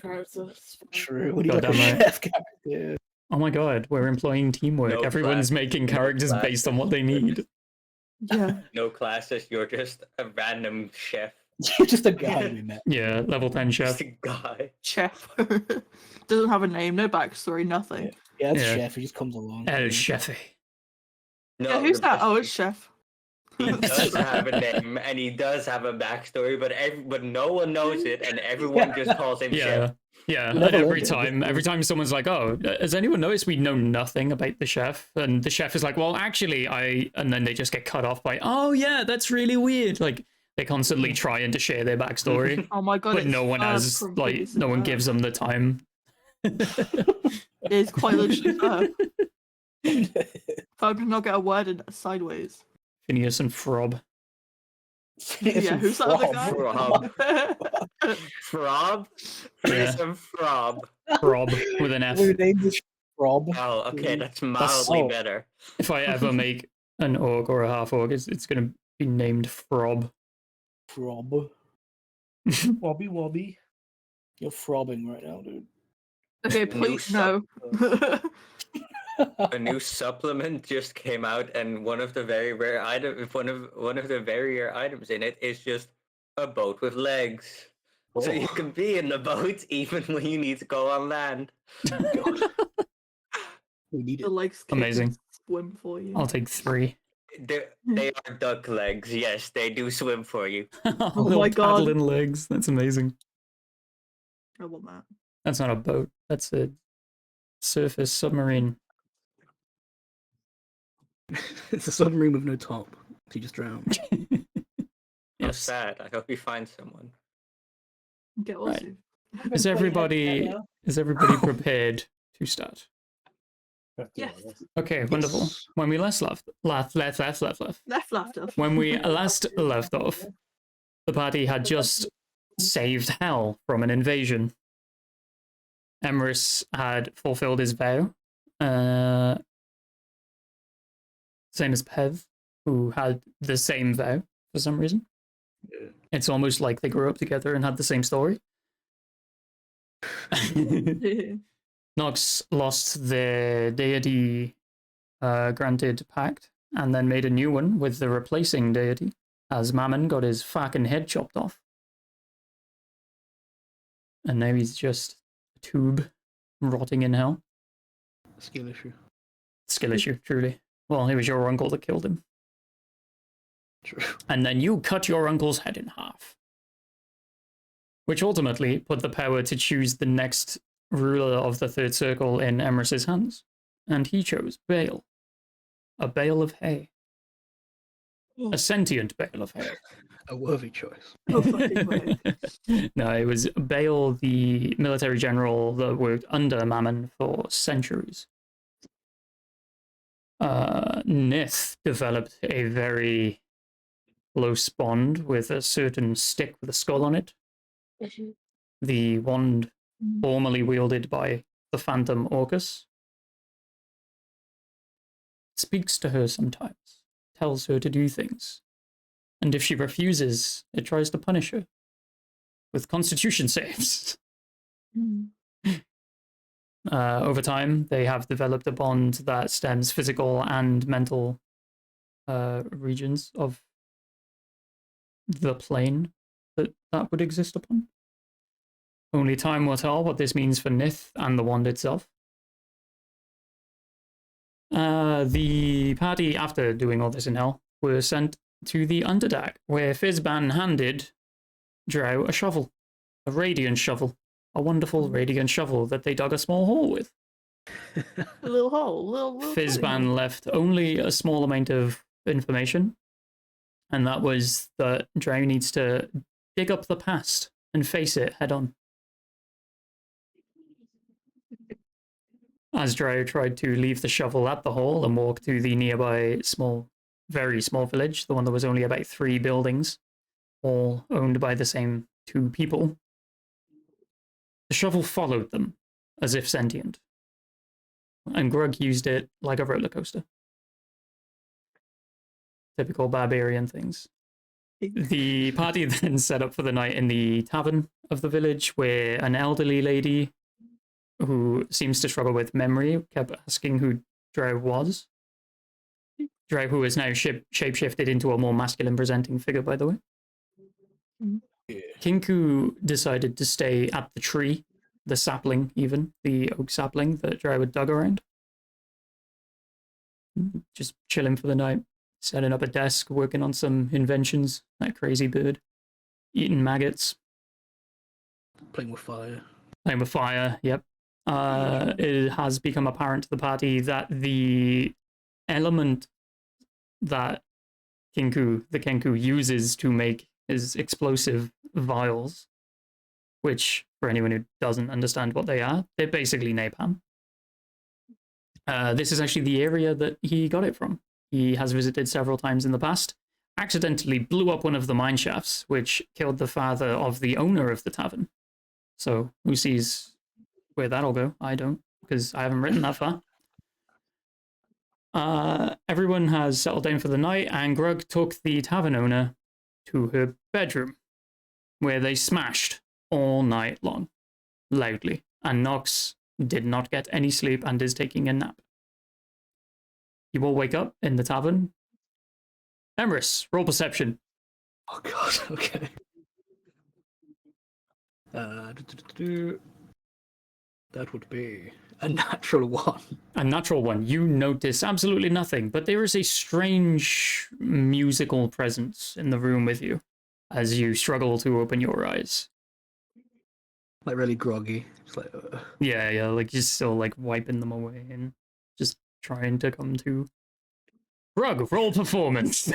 characters. True. We need like a Goddamn right. chef character. Oh my god, we're employing teamwork. No Everyone's class, making no characters class. based on what they need. Yeah. No classes, you're just a random chef. You're just a guy we met. Yeah, level 10 chef. Just a guy. Chef. Doesn't have a name, no backstory, nothing. Yeah, it's Yeah. chef. He just comes along. El Chefe. No, Yeah, who's that? Oh, it's Chef. He does have a name and he does have a backstory, but no one knows it, and everyone just calls him Yeah. Chef. Yeah, You never every learned it. every time someone's like, "Oh, has anyone noticed we know nothing about the chef?" And the chef is like, "Well, actually, and then they just get cut off by, "Oh yeah, that's really weird." Like they constantly trying to share their backstory, Oh my god, but no one has no one gives them the time. It's quite literally Ferb did not get a word in sideways. Phineas and Frob. Yeah, who's that other guy? Frob? Yeah. Some Frob. Frob with an F. Your name is Rob. Oh, okay, that's mildly Oh. better. If I ever make an orc or a half orc, it's gonna be named Frob. Frob. Wobby wobby. You're frobbing right now, dude. Okay, New please no. A new supplement just came out, and one of the very rare items in it is just a boat with legs. So you can be in the boat even when you need to go on land. We need The it. legs can Amazing. swim for you. I'll take 3. They are duck legs. Yes, they do swim for you. Little my God. paddling legs. That's amazing. I want that. That's not a boat. That's a surface submarine. It's a submarine with no top. He just drowned. Not Yes. sad. I hope you find someone. Get Right. Ozzy. Is everybody prepared to start? Yes. Okay, wonderful. When we left. Left laughter. When we last left off, the party had just saved Hell from an invasion. Emrys had fulfilled his vow. Same as Pev, who had the same vow for some reason. Yeah. It's almost like they grew up together and had the same story. Nox lost their deity granted pact and then made a new one with the replacing deity, as Mammon got his fucking head chopped off. And now he's just a tube rotting in hell. Skill issue. Skill issue, truly. Well, it was your uncle that killed him. True. And then you cut your uncle's head in half. Which ultimately put the power to choose the next ruler of the third circle in Emrys's hands. And he chose Bale. A bale of hay. A sentient bale of hay. A worthy choice. Oh, fucking way. No, it was Bale, the military general that worked under Mammon for centuries. Nith developed a very close bond with a certain stick with a skull on it. The wand formerly wielded by the Phantom Orcus. Speaks to her sometimes, tells her to do things. And if she refuses, it tries to punish her with constitution saves. Over time, they have developed a bond that stems physical and mental regions of the plane that would exist upon. Only time will tell what this means for Nith and the wand itself. The party, after doing all this in hell, were sent to the Underdark, where Fizban handed Drow a shovel, a radiant shovel, a wonderful radiant shovel that they dug a small hole with. A little hole. Little Fizban left only a small amount of information, and that was that Drow needs to dig up the past and face it head on. As Drow tried to leave the shovel at the hole and walk to the nearby very small village, the one that was only about 3 buildings, all owned by the same 2 people, the shovel followed them, as if sentient. And Grug used it like a roller coaster. Typical barbarian things. The party then set up for the night in the tavern of the village, where an elderly lady who seems to struggle with memory kept asking who Drow was. Drow, who is now shapeshifted into a more masculine presenting figure, by the way. Yeah. Kinku decided to stay at the tree, the sapling even, the oak sapling that Drow had dug around. Just chilling for the night, setting up a desk, working on some inventions, that crazy bird, eating maggots. Playing with fire. Playing with fire, yep. It has become apparent to the party that the element that the Kenku uses to make his explosive vials, which, for anyone who doesn't understand what they are, they're basically napalm. This is actually the area that he got it from. He has visited several times in the past, accidentally blew up one of the mine shafts, which killed the father of the owner of the tavern. So, who sees where that'll go? I don't, because I haven't written that far. Everyone has settled down for the night, and Grug took the tavern owner to her bedroom, where they smashed all night long, loudly, and Nox did not get any sleep and is taking a nap. You all wake up in the tavern. Emrys, roll perception. Oh god, okay. That would be a natural one. A natural one. You notice absolutely nothing, but there is a strange musical presence in the room with you as you struggle to open your eyes. Like really groggy. It's like Yeah, like you're still like wiping them away and just trying to come to. Grug, roll performance.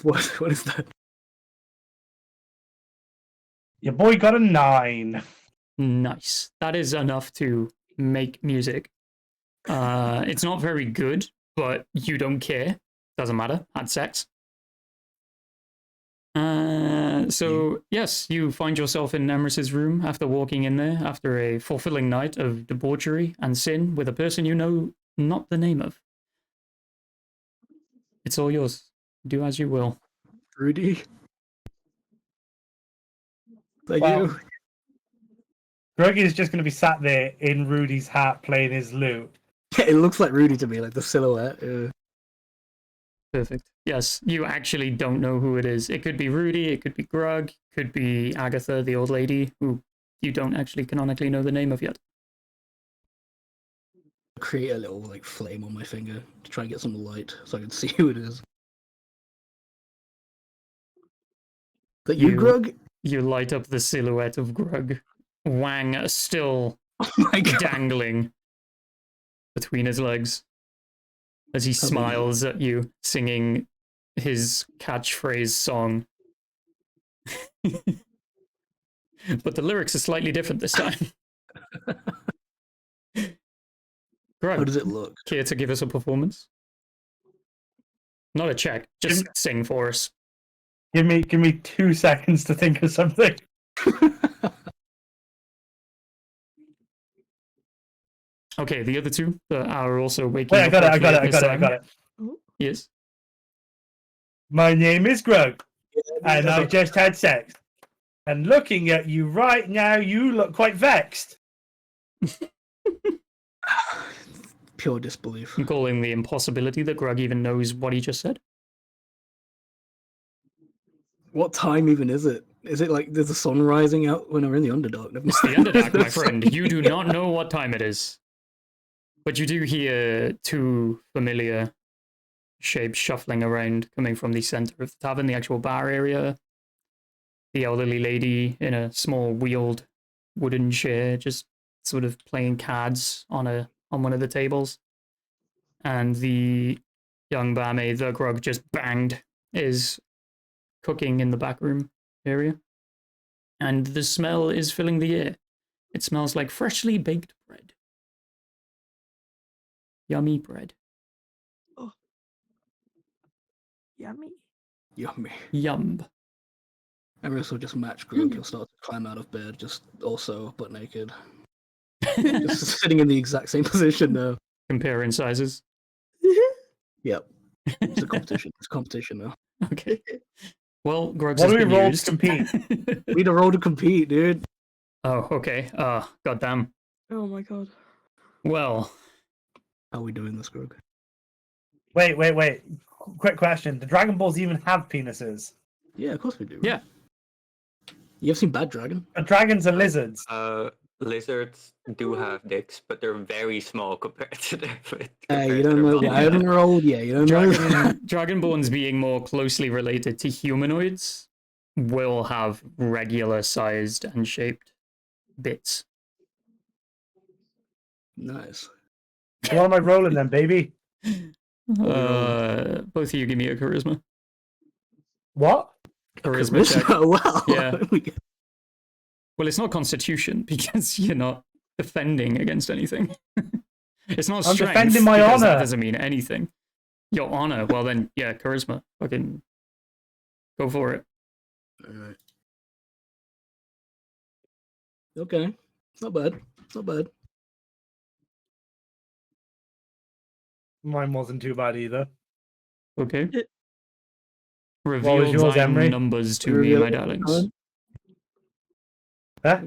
what is that? Your boy got a 9. Nice. That is enough to make music. It's not very good, but you don't care. Doesn't matter. Had sex. So, yes, you find yourself in Emrys's room after walking in there after a fulfilling night of debauchery and sin with a person you know not the name of. It's all yours. Do as you will. Rudy? Thank Well, you. Greg is just going to be sat there in Rudy's hat playing his lute. Yeah, it looks like Rudy to me, like the silhouette. Perfect. Yes, you actually don't know who it is. It could be Rudy, it could be Grug, could be Agatha, the old lady, who you don't actually canonically know the name of yet. Create a little like flame on my finger to try and get some light so I can see who it is. Is that you, Grug? You light up the silhouette of Grug. Wang still Oh my god. dangling between his legs as he smiles at you, singing his catchphrase song. But the lyrics are slightly different this time. How Grug, does it look? care to give us a performance? Not a check, just sing for us. Give me 2 seconds to think of something. Okay, the other two that are also waking Wait, up. I got it. Yes. My name is Grug, and I just had sex. And looking at you right now, you look quite vexed. Pure disbelief. I'm calling the impossibility that Grug even knows what he just said. What time even is it? Is it like there's a sun rising out when we're in the Underdark? It's the Underdark, my friend. You do not know what time it is. But you do hear two familiar shapes shuffling around, coming from the center of the tavern, the actual bar area. The elderly lady in a small wheeled wooden chair, just sort of playing cards on one of the tables. And the young barmaid that Grug just banged is cooking in the back room area. And the smell is filling the air. It smells like freshly baked bread. Yummy bread. Oh. Yummy. Yummy. Yum. Emrys will just match Grug. He'll start to climb out of bed, just also butt naked. Just sitting in the exact same position now. Comparing sizes. Yep. It's a competition. It's a competition now. Okay. Well, Grugs What has do we been roll to used. compete? We need a roll to compete, dude. Oh, okay. Goddamn. Oh my god. Well, How are we doing this, Grog? Wait. Quick question. Do Dragon Balls even have penises? Yeah, of course we do. yeah. You ever seen Bad Dragon? Are dragons and lizards? Lizards do have dicks, but they're very small compared to their. You don't know. I haven't rolled yet. You don't know. Dragonborns being more closely related to humanoids will have regular sized and shaped bits. Nice. So what am I rolling then, baby? Both of you give me a charisma. What? Charisma check. Wow. Yeah. Well, it's not constitution because you're not defending against anything. It's not I'm strength. defending my because That honor. doesn't mean anything. Your honor. Well, then, yeah, charisma. Fucking go for it. Alright. Okay. It's not bad. It's not bad. Mine wasn't too bad either. Okay. It- Reveal was yours, thine Emery? numbers to me, Reveal my it at the darlings. time? Huh?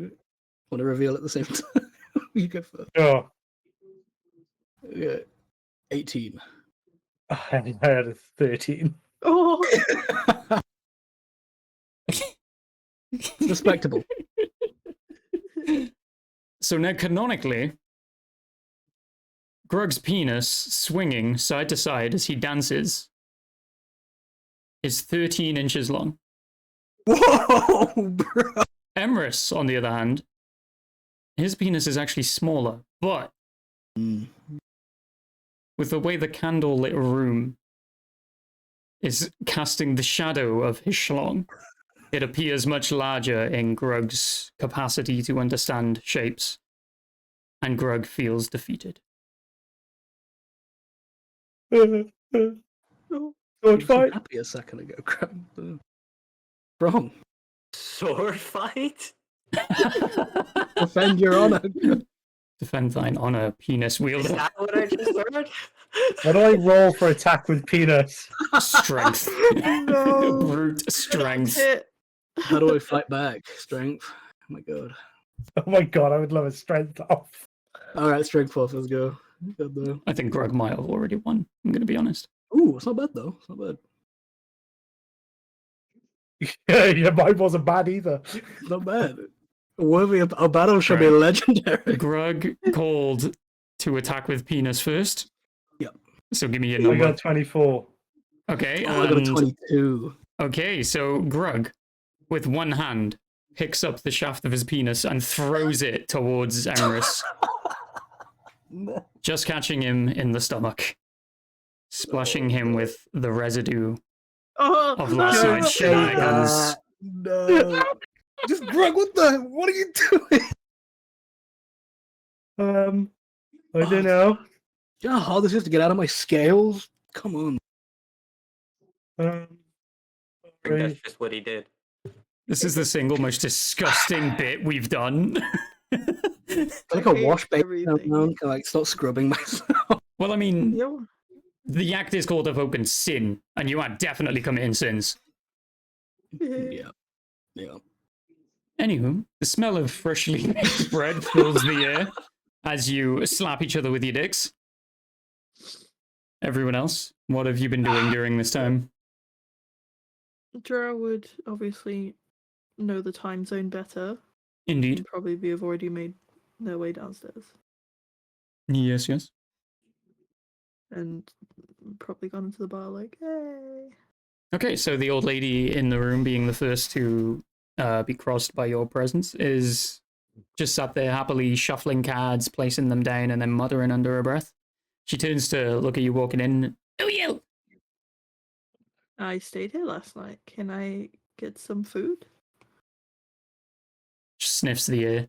Want to reveal at the same time? You go first. Sure. Yeah. 18. I had a 13. Oh, Respectable. So now, canonically, Grug's penis swinging side to side as he dances is 13 inches long. Whoa, bro. Emrys, on the other hand, his penis is actually smaller, but with the way the candle-lit room is casting the shadow of his schlong, it appears much larger in Grug's capacity to understand shapes, and Grug feels defeated. Sword You were fight. happy a second ago, crap. Wrong. Sword fight? Defend your honor. Defend thine honor, penis Is wielder. that what I just heard? What do I roll for attack with penis? Strength. No. Brute strength. hit. How do I fight back? Strength. Oh my god. Oh my god, I would love a strength off. Alright, strength force, let's go. Good though. I think Grug might have already won, I'm going to be honest. Ooh, it's not bad though. It's not bad. Yeah, mine wasn't bad either. It's not bad. Worthy of our battle should be Right. legendary. Grug called to attack with penis first. Yep. So give me your I number. got 24. Okay, Oh, I got a and 22. okay, so Grug, with one hand, picks up the shaft of his penis and throws it towards Emrys, just catching him in the stomach, splashing him with the residue Oh, of last no. night's shenanigans. No. Just Greg, what are you doing? I don't know. Do you know how hard this is to get out of my scales? Come on. Um, I think that's just what he did. This is the single most disgusting bit we've done. Like a hate wash basin everything. around, can I like start scrubbing myself. Well, I mean, Yo. the act is called of open sin, and you are definitely committing sins. Yeah. Yeah. Anywho, the smell of freshly baked bread fills the air as you slap each other with your dicks. Everyone else, what have you been doing during this time? Jura would obviously know the time zone better. Indeed. And probably have already made their way downstairs. Yes, yes. And probably gone into the bar like, hey. Okay, so the old lady in the room, being the first to be crossed by your presence, is just sat there happily shuffling cards, placing them down, and then muttering under her breath. She turns to look at you walking in. Who you? I stayed here last night. Can I get some food? She sniffs the air,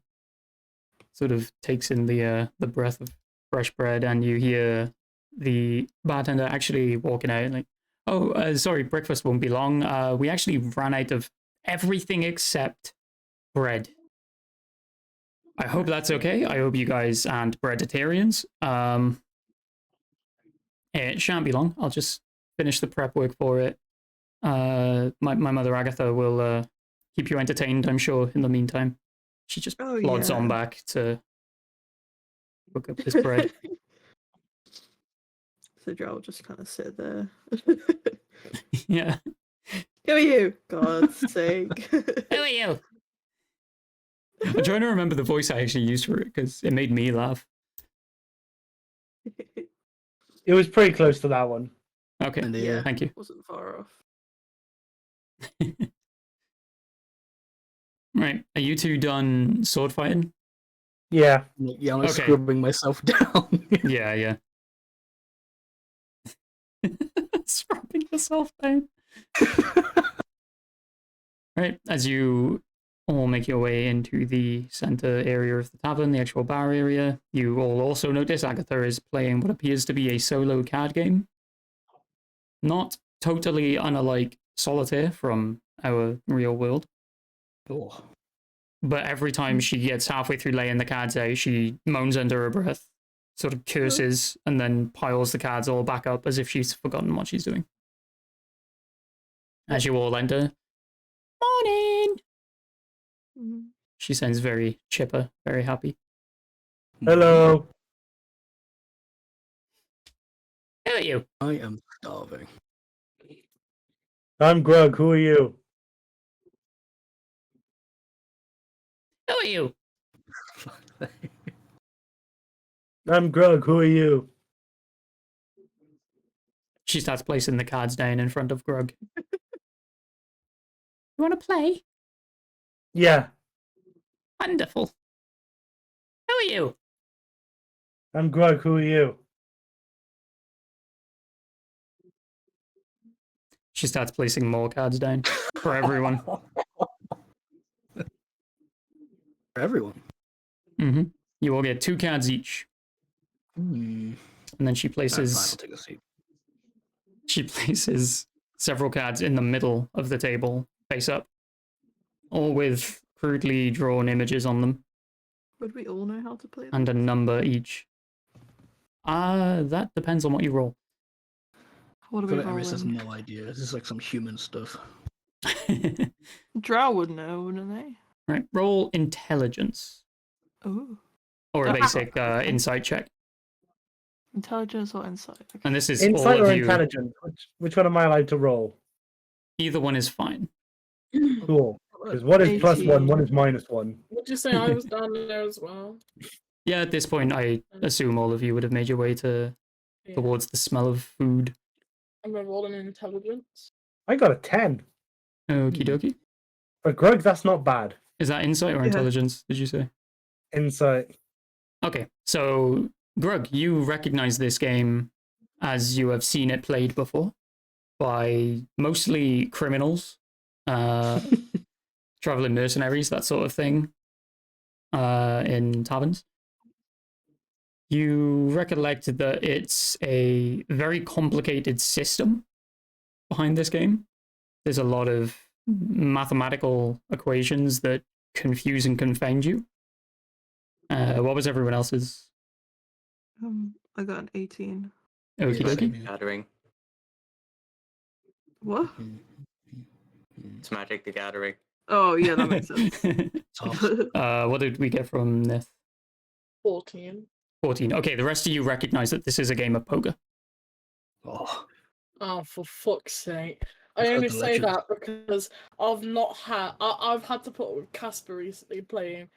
sort of takes in the breath of fresh bread, and you hear the bartender actually walking out like, oh, sorry, breakfast won't be long. We actually ran out of everything except bread. I hope that's okay. I hope you guys aren't breaditarians. It shan't be long. I'll just finish the prep work for it. My mother Agatha will keep you entertained, I'm sure. In the meantime, she just Oh, plods on yeah. back to cook up this bread. So Drow will just kind of sit there. Yeah. Who are you? God's sake. Who are you? I'm trying to remember the voice I actually used for it because it made me laugh. It was pretty close to that one. Okay, And Yeah. thank you. Wasn't far off. Right, are you two done sword fighting? Yeah. Yeah, I'm like Okay. scribbling myself down. Yeah. Scrubbing yourself down. Right, as you all make your way into the center area of the tavern, the actual bar area, you all also notice Agatha is playing what appears to be a solo card game. Not totally unlike Solitaire from our real world, Oh. but every time she gets halfway through laying the cards out, she moans under her breath, sort of curses, and then piles the cards all back up as if she's forgotten what she's doing. As you all enter, morning! Mhm. She sounds very chipper, very happy. Hello. Who are you? I am starving. I'm Grug. Who are you? Who are you? I'm Grug. Who are you? She starts placing the cards down in front of Grug. You want to play? Yeah. Wonderful. Who are you? I'm Grug. Who are you? She starts placing more cards down for everyone. For everyone. Mm-hmm. You all get 2 cards each. Hmm. And then she Alright, fine, I'll places take a seat. several cards in the middle of the table, face up, all with crudely drawn images on them Would we all know how to play and a this? number each. That depends on what you roll. What I are feel we like Eris has rolling? no idea. This is like some human stuff. Drow would know, wouldn't they? Right, roll intelligence Oh. or a Ah, basic okay. insight check. Intelligence or insight? Okay. And this is Insight all or of you. intelligence? Which one am I allowed to roll? Either one is fine. Cool. Because one is +1, 18. one is -1. Would you say I was down there as well? Yeah, at this point, I assume all of you would have made your way Yeah. towards the smell of food. I'm gonna roll an intelligence. I got a 10. Okie dokie. For Grug, that's not bad. Is that insight or Yeah. intelligence, did you say? Insight. Okay, so Grug, you recognize this game as you have seen it played before by mostly criminals, traveling mercenaries, that sort of thing, in taverns. You recollect that it's a very complicated system behind this game. There's a lot of mathematical equations that confuse and confound you. What was everyone else's? I got an 18. Okie Yeah, dokie. same here. Gathering. What? It's Magic the Gathering. Oh, yeah, that makes sense. Tough. What did we get from Nith? 14. 14. Okay, the rest of you recognize that this is a game of poker. Oh. Oh, for fuck's sake. I That's only the say legend. that because I've not had. I've had to put up with Casper recently playing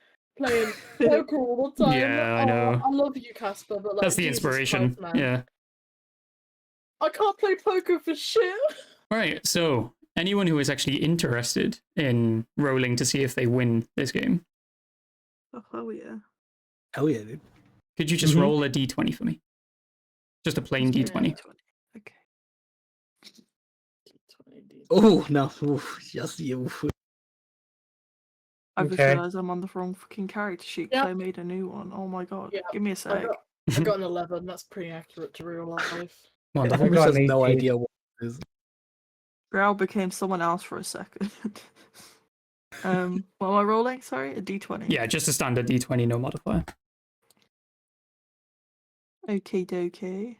poker all the time. Yeah, I Oh, know. I love you, Casper, but like That's the Jesus inspiration. Christ, man. Yeah. I can't play poker for shit. Right, so anyone who is actually interested in rolling to see if they win this game, Oh, hell yeah. Hell yeah, dude. could you just Mhm. roll a d20 for me? Just a plain Just d20. Okay. Oh, no. Oof, yes, you. I just Okay. realised I'm on the wrong fucking character sheet because Yep. I made a new one. Oh my god. Yeah, Give me a I sec. got an 11. That's pretty accurate to real life. Wonderful. I Eris got has an no 18. idea what it is. Drow became someone else for a second. What am I rolling? Sorry? A d20. Yeah, just a standard d20, no modifier. Okie dokie.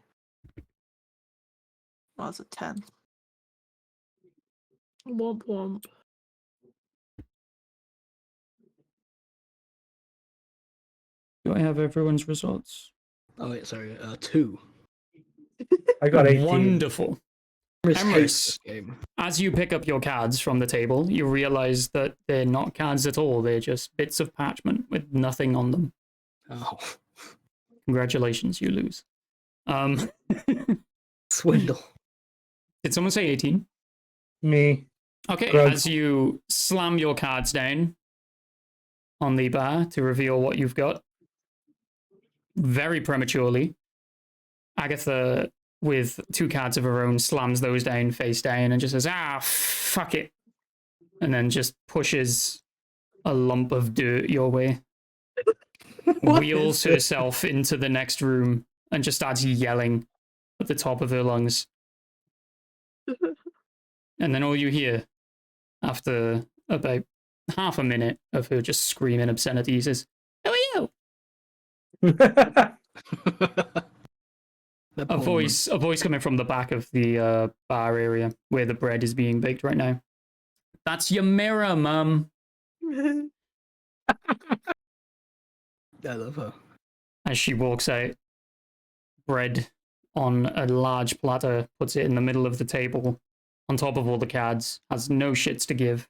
That's a 10. Womp womp. Do I have everyone's results? Oh wait, sorry. 2. I got 18. Wonderful. Emrys Emrys. hates this game. As you pick up your cards from the table, you realize that they're not cards at all. They're just bits of parchment with nothing on them. Oh, Congratulations, you lose. swindle. Did someone say 18? Me. Okay, Grug. as you slam your cards down on the bar to reveal what you've got, very prematurely, Agatha, with 2 cards of her own, slams those down face down and just says, fuck it. And then just pushes a lump of dirt your way. What Wheels is this? herself into the next room and just starts yelling at the top of her lungs. And then all you hear after about half a minute of her just screaming obscenities is, "Who are you?" That A poor voice coming from the back of the bar area where the bread is being baked right now. That's your mirror, Mum. woman. I love her. As she walks out, bread on a large platter, puts it in the middle of the table, on top of all the cards, has no shits to give,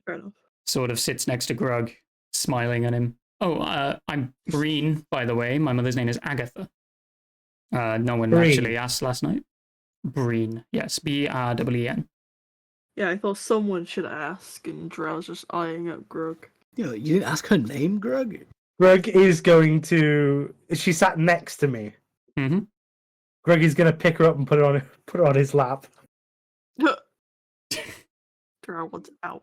Fair enough. sort of sits next to Grug, smiling at him. Oh, I'm Breen, by the way. My mother's name is Agatha. No one Breen. actually asked last night. Breen, yes, Breen. Yeah, I thought someone should ask, and Drell's just eyeing up Grug. Yo, you didn't ask her name, Grug? Greg is going to. She sat next to me. Mm-hmm. Greg is going to pick her up and put her on his lap. Drell wants out.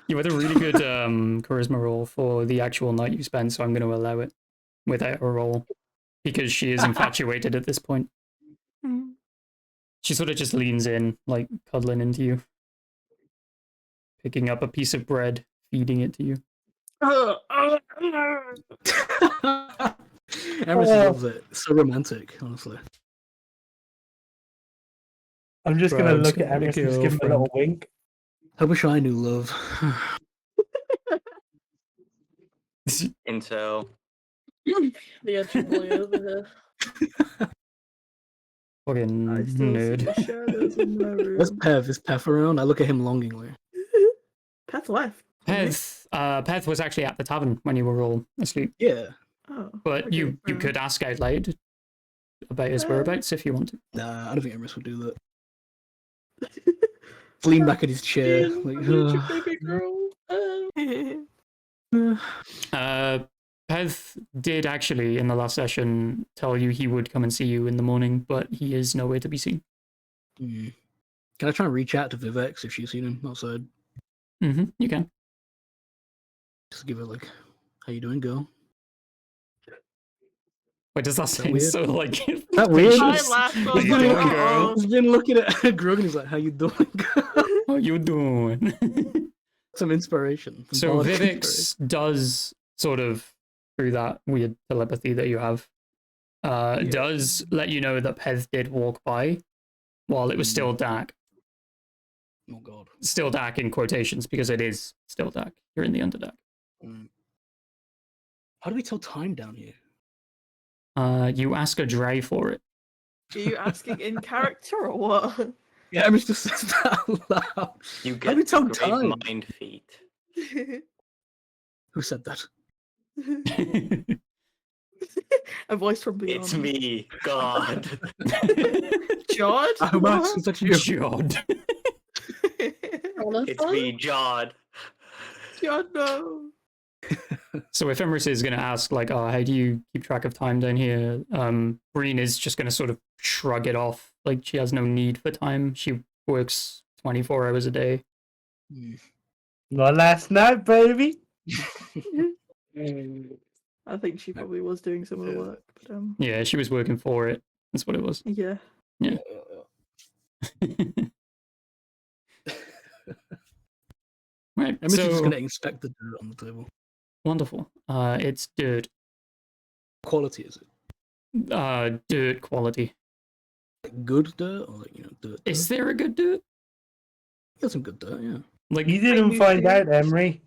You had a really good charisma roll for the actual night you spent, so I'm going to allow it without a roll because she is infatuated at this point. Mm. She sort of just leans in, like cuddling into you, picking up a piece of bread, feeding it to you. Emrys loves it. It's so romantic, honestly. I'm just going to Grug's look at got a Emrys and just give him a girlfriend. little wink. I wish I knew love. Intel. The edgy boy over here. Fucking I still nerd. see shadows in my Where's room. Pev? Is Pev around? I look at him longingly. Pet left. didn't Peth was actually at the tavern when you were all asleep, Yeah. he? Oh, but okay, you fair could ask out loud about his Uh, whereabouts if you want to. Nah, I don't think Emrys would do that. enough. Lean back in his chair. Ian, Like, I need you, baby girl. Peth did actually, in the last session, tell you he would come and see you in the morning, but he is nowhere to be seen. Hmm. Can I try and reach out to Vivex if she's seen him outside? You can. Just give her like, how you doing, girl? Wait, does that that sound weird? so like... That weird? gracious? I laughed. I How was you like, doing, "Uh-oh." girl? He's been looking at Grug and he's like, how you doing, girl? How you doing? Some inspiration. some So bardic inspiration. Vivix does sort of, through that weird telepathy that you have, does let you know that Pez did walk by while it was still dark. Oh god. Still dark in quotations because it is still dark. You're in the Underdark. Mm. How do we tell time down here? You ask a Dre for it. Are you asking in character or what? Yeah, Emrys just says that out loud. You How do get we tell great time? mind feet. Who said that? A voice from beyond. It's me, God. Jod? Oh, Max, is that you? Jod. It's me, Jod. Jod, no. So if Emrys is going to ask, like, oh, how do you keep track of time down here? Breen is just going to sort of shrug it off. Like, she has no need for time. She works 24 hours a day. Not last night, baby. I think she probably was doing some of the work, but Yeah, she was working for it. That's what it was. yeah. Right, Emrys is just so going to inspect the dirt on the table. wonderful. It's dirt. Quality is it? Dirt quality. Like good dirt or like dirt. Is there a good dirt? Got some good dirt, yeah. Like, You didn't find out, Emery.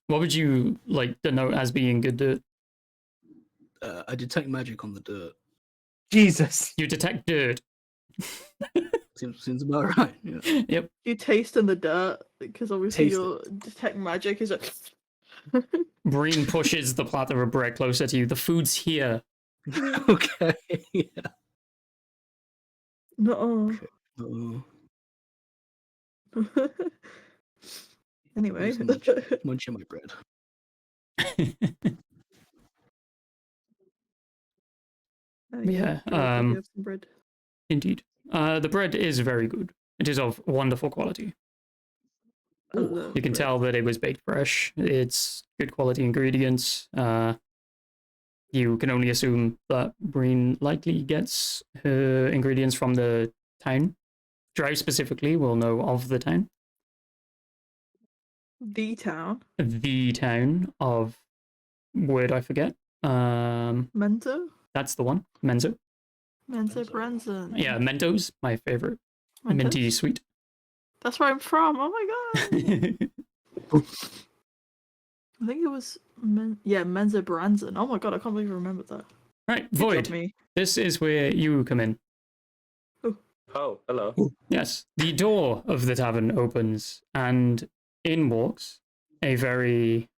what would you like denote as being good dirt? I detect magic on the dirt. Jesus. You detect dirt. Seems about right. Yeah. Yep. You taste in the dirt because obviously Taste your detect magic is like. Breen pushes the platter of bread closer to you. The food's here. Okay. Yeah. No. Uh-oh. Anyway. Munching my bread. Yeah, You have some bread. Indeed. The bread is very good. It is of wonderful quality. I love You can bread. tell that it was baked fresh. It's good quality ingredients. You can only assume that Breen likely gets her ingredients from the town. Drow specifically will know of the town. The town. The town of word I forget. Mento? That's the one. Menzo. Mento Branson. Yeah, Mentos, my favorite minty Mentos? sweet. That's where I'm from. Oh my god. I think it was Menzo Branson. Oh my god, I can't believe I remembered that. Right, Good job, Void. me. This is where you come in. Oh, hello. Yes, the door of the tavern opens, and in walks a very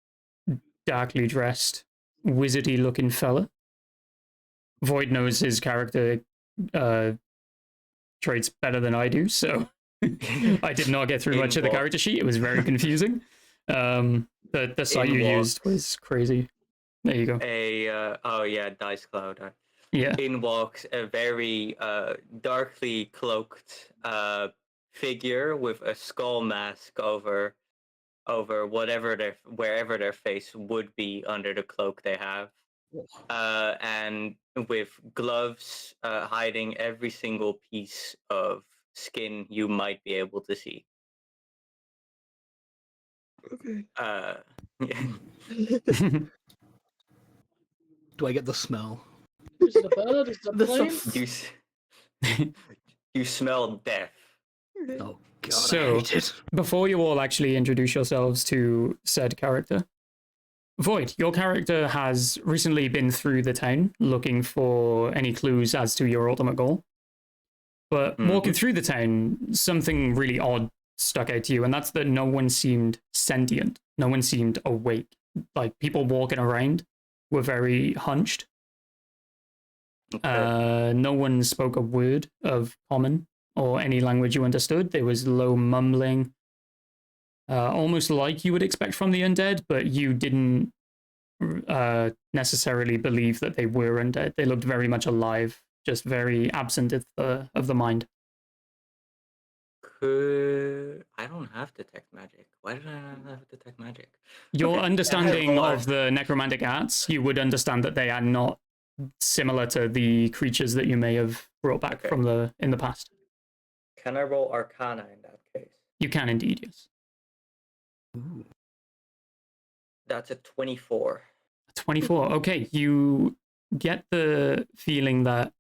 darkly dressed, wizardy-looking fella. Void knows his character traits better than I do, so I did not get through much of the character sheet. It was very confusing. The site you used was crazy. There you go. Dice Cloud. Yeah. In walks a very darkly cloaked figure with a skull mask over wherever their face would be under the cloak they have, and with gloves hiding every single piece of skin you might be able to see. Okay. Do I get the smell? Is it a bird? Is it a The plane? You smell death. Oh god, So- I hate it. Before you all actually introduce yourselves to said character, Void, your character has recently been through the town looking for any clues as to your ultimate goal. But walking through the town, something really odd stuck out to you, and that's that no one seemed sentient. No one seemed awake. Like, people walking around were very hunched. No one spoke a word of common or any language you understood. There was low mumbling, almost like you would expect from the undead, but you didn't necessarily believe that they were undead. They looked very much alive, just very absent of the mind. I don't have detect magic. Why did I not have detect magic? Your Okay. understanding Why? of the necromantic arts, you would understand that they are not similar to the creatures that you may have brought back Okay. in the past. Can I roll Arcana in that case? You can indeed, yes. Ooh. That's a 24. 24. Okay, you get the feeling that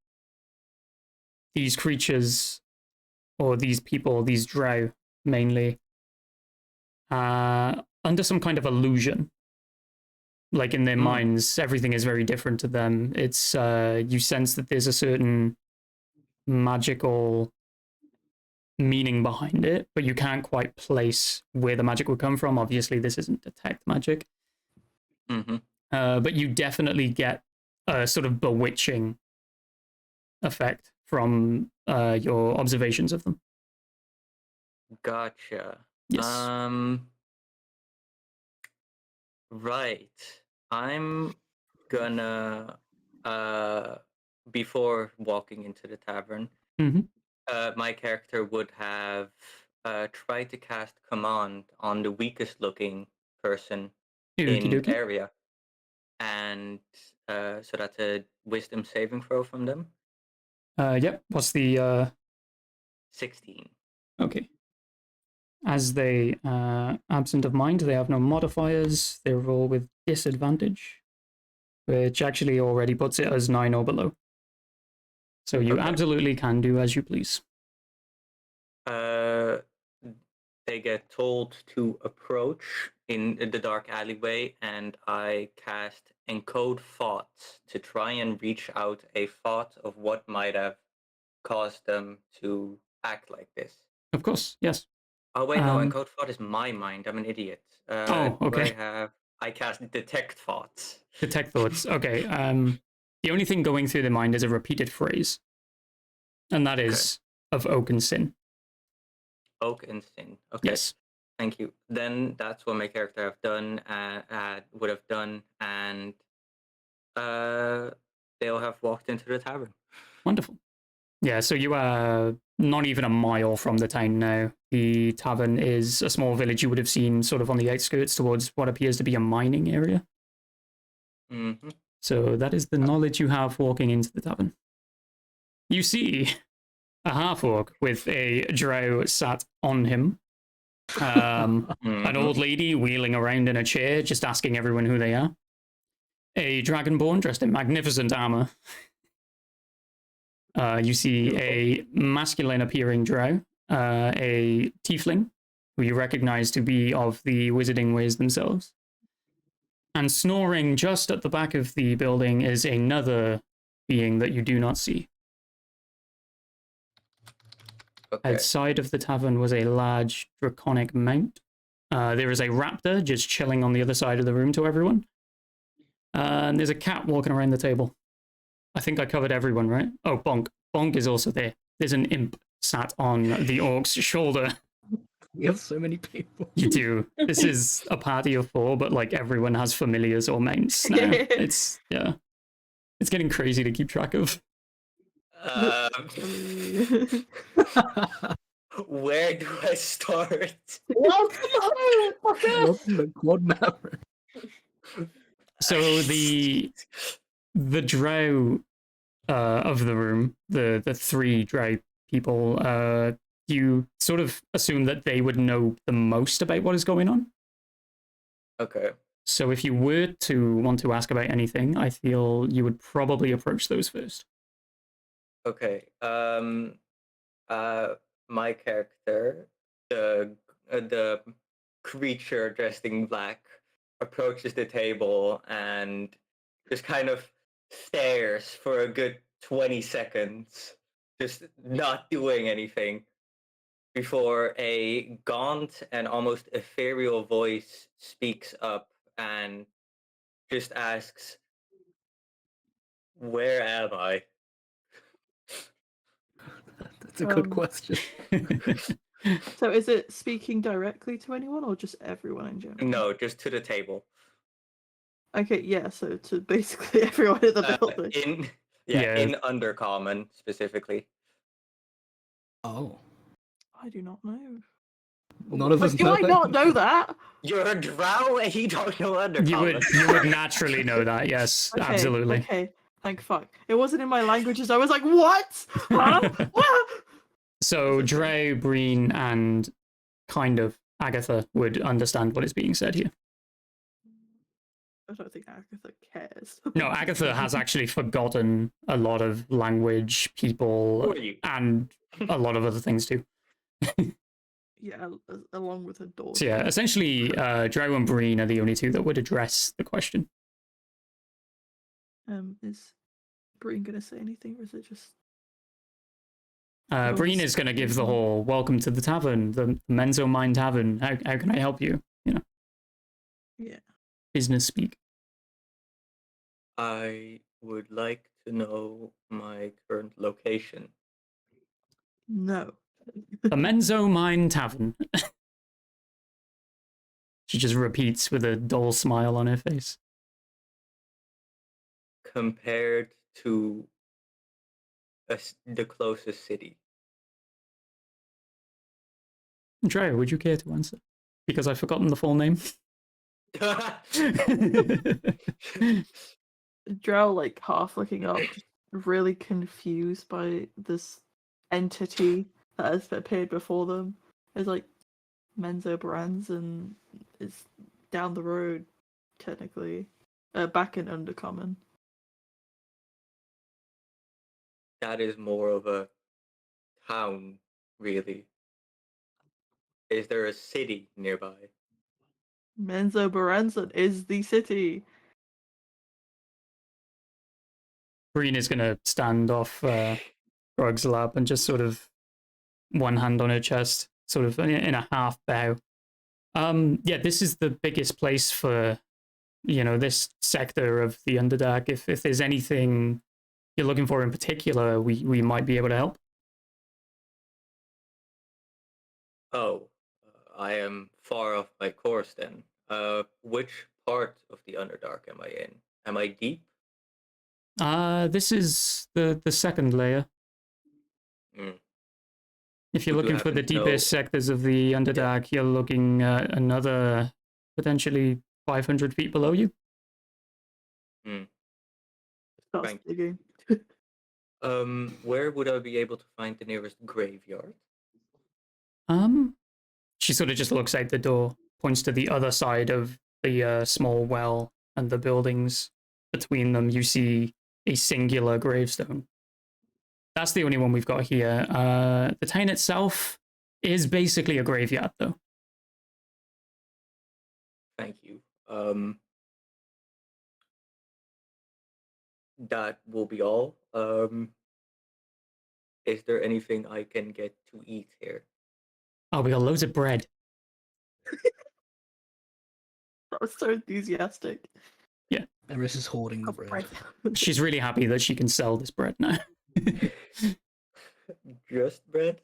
these creatures, or these people, these drow mainly, under some kind of illusion. Like, in their minds, everything is very different to them. It's you sense that there's a certain magical meaning behind it, but you can't quite place where the magic would come from. Obviously, this isn't detect magic. Mm-hmm. But you definitely get a sort of bewitching effect from your observations of them. Gotcha. Yes. Right. I'm gonna before walking into the tavern, Mhm. My character would have tried to cast command on the weakest looking person Okie in dokie. area, and so that's a wisdom saving throw from them. Yep. What's the 16. okay? As they absent of mind, they have no modifiers. They roll with disadvantage, which actually already puts it as 9 or below. So you Okay. absolutely can do as you please. They get told to approach in the dark alleyway, and I cast Encode Thoughts to try and reach out a thought of what might have caused them to act like this. Of course, yes. Oh wait, no, Um, Encode Thought is my mind. I'm an idiot. Oh, Do okay. I cast Detect Thoughts. Detect thoughts. Okay. The only thing going through the mind is a repeated phrase, and that is of oak and sin. Oak and Sin. Okay. Yes. Thank you. Then that's what my character would have done, and they'll have walked into the tavern. Wonderful. Yeah, so you are not even a mile from the town now. The tavern is a small village you would have seen sort of on the outskirts towards what appears to be a mining area. Mm-hmm. So that is the knowledge you have walking into the tavern. You see a half-orc with a drow sat on him. An old lady wheeling around in a chair, just asking everyone who they are. A dragonborn dressed in magnificent armor. You see a masculine-appearing drow, a tiefling, who you recognize to be of the wizarding ways themselves. And snoring just at the back of the building is another being that you do not see. Okay. Outside of the tavern was a large draconic mount. There is a raptor just chilling on the other side of the room to everyone. And there's a cat walking around the table. I think I covered everyone, right? Oh, Bonk. Bonk is also there. There's an imp sat on the orc's shoulder. We have so many people. You do. This is a party of 4, but like everyone has familiars or mounts now. It's getting crazy to keep track of. Where do I start? Welcome home, fucker! Welcome to Quad Maverick. So the drow of the room, the 3 drow people, you sort of assume that they would know the most about what is going on. Okay. So if you were to want to ask about anything, I feel you would probably approach those first. Okay. My character, the creature dressed in black, approaches the table and just kind of stares for a good 20 seconds, just not doing anything, before a gaunt and almost ethereal voice speaks up and just asks, "Where am I?" That's a good Um, question. So is it speaking directly to anyone or just everyone in general? No, just to the table. Okay, yeah, so to basically everyone in the building. Yeah. In Undercommon specifically. Oh. I do not know. None of us Wait, do know I that? not know that? You're a drow and you don't know Undercommon. You would naturally know that, yes, Okay, absolutely. Okay, thank fuck. It wasn't in my languages. I was like, what? Huh? What? So Drow, Breen, and kind of Agatha would understand what is being said here. I don't think Agatha cares. No, Agatha has actually forgotten a lot of language, people, Who are you? and a lot of other things too. Yeah, along with her daughter. So yeah, essentially, Drow and Breen are the only 2 that would address the question. Is Breen gonna say anything, or is it just? Breen is going to give the whole welcome to the tavern, the Menzo Mine Tavern. How can I help you? You know, Yeah. business speak. I would like to know my current location. No. The Menzo Mine Tavern. She just repeats with a dull smile on her face. Compared to the closest city. Drow, would you care to answer? Because I've forgotten the full name. Drow, like half looking up, just really confused by this entity that has appeared before them. It's like Menzo Brands and it's down the road, technically. Back in Undercommon. that is more of a town, really. Is there a city nearby? Menzoberranzan is the city. Green is gonna stand off Grog's lap and just sort of one hand on her chest, sort of in a half bow. Yeah, this is the biggest place for, this sector of the Underdark. If there's anything you're looking for in particular, we might be able to help. Oh, I am far off my course then. Which part of the Underdark am I in? Am I deep? This is the second layer. Mm. If you're Would you looking for the happen to know- deepest sectors of the Underdark, you're looking at another potentially 500 feet below you. That's Thank digging. Where would I be able to find the nearest graveyard? She sort of just looks out the door, points to the other side of the small well and the buildings. Between them, you see a singular gravestone. That's the only one we've got here. The town itself is basically a graveyard, though. Thank you. That will be all. Is there anything I can get to eat here? Oh, we got loads of bread. That was so enthusiastic. Eris is hoarding the Oh, bread. She's really happy that she can sell this bread now. Just bread?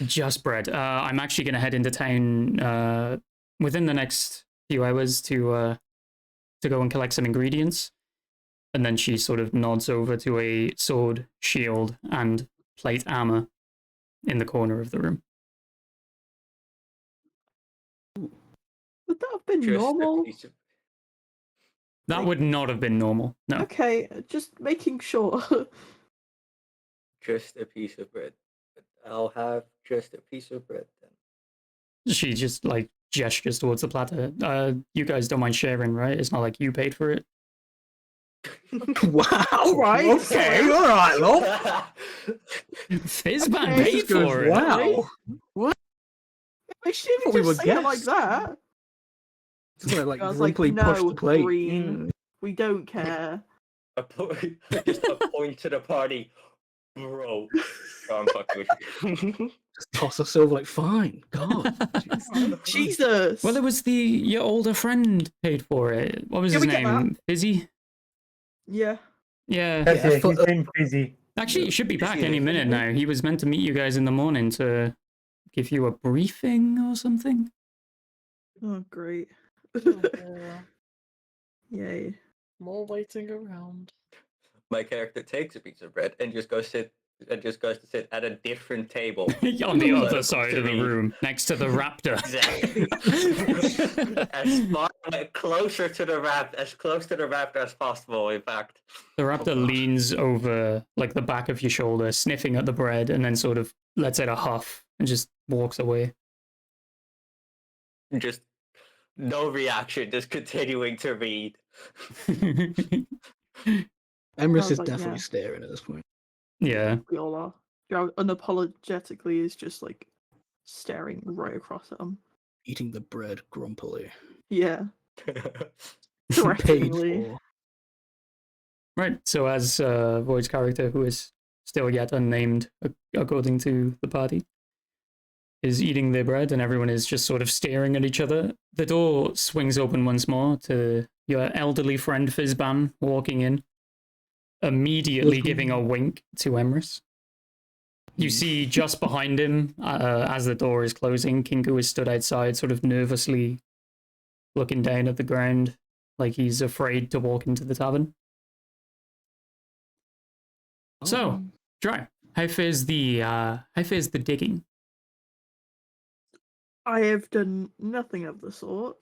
Just bread. I'm actually going to head into town within the next few hours to go and collect some ingredients. And then she sort of nods over to a sword, shield, and plate armor in the corner of the room. Would that have been Just normal? a piece of... That would not have been normal. No. Okay, just making sure. Just a piece of bread. I'll have just a piece of bread then. She just like gestures towards the platter. You guys don't mind sharing, right? It's not like you paid for it. Wow. Right, Okay. so- All right, love. Fizzban Okay. paid Just goes, for it. wow. I shouldn't Thought we just were say it like guests. that. It's like I was like, grumpily pushed no, the plate. Green. We don't care. Just a point to the party. Bro. Oh, I'm fucking with you. Just toss us over like, fine. God. Jesus. Well, it was your older friend paid for it. What was Yeah, his we get name? Fizzy? Yeah. Yeah. That's Yeah, it. for- He's been busy. Actually, he should be back Fizzy, any Fizzy. minute now. He was meant to meet you guys in the morning to give you a briefing or something. Oh, great. Yeah. Yay. More waiting around. My character takes a piece of bread and just goes to sit at a different table. On the Like, other side to of the me. room, next to the raptor. Exactly. As far closer to the raptor, as close to the raptor as possible. In fact, The raptor leans over like the back of your shoulder, sniffing at the bread, and then sort of lets out a huff and just walks away. just no reaction, just continuing to read. Emrys Sounds is like, definitely yeah. staring at this point. Yeah. We all are. Drow unapologetically is just like staring right across at him. Eating the bread grumpily. Yeah. Paid Threateningly. for. Right. So as Void's character, who is still yet unnamed according to the party, is eating their bread and everyone is just sort of staring at each other, the door swings open once more to your elderly friend Fizzban walking in, immediately giving a wink to Emrys. You see just behind him, as the door is closing, Kingu is stood outside, sort of nervously looking down at the ground, like he's afraid to walk into the tavern. So, Dry, how fares the digging? I have done nothing of the sort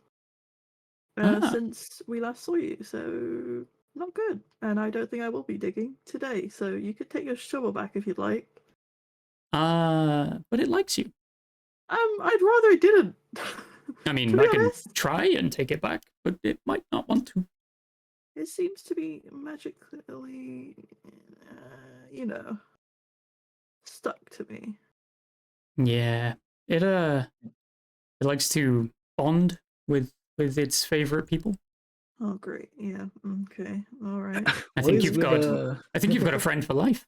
since we last saw you, so not good. And I don't think I will be digging today. So you could take your shovel back if you'd like. But it likes you. I'd rather it didn't. I mean, To be I can honest. try and take it back, but it might not want to. It seems to be magically stuck to me. Yeah, it likes to bond with its favorite people. Oh, great. Yeah. Okay. All right. I What think is you've with, got. I think you've got a friend for life.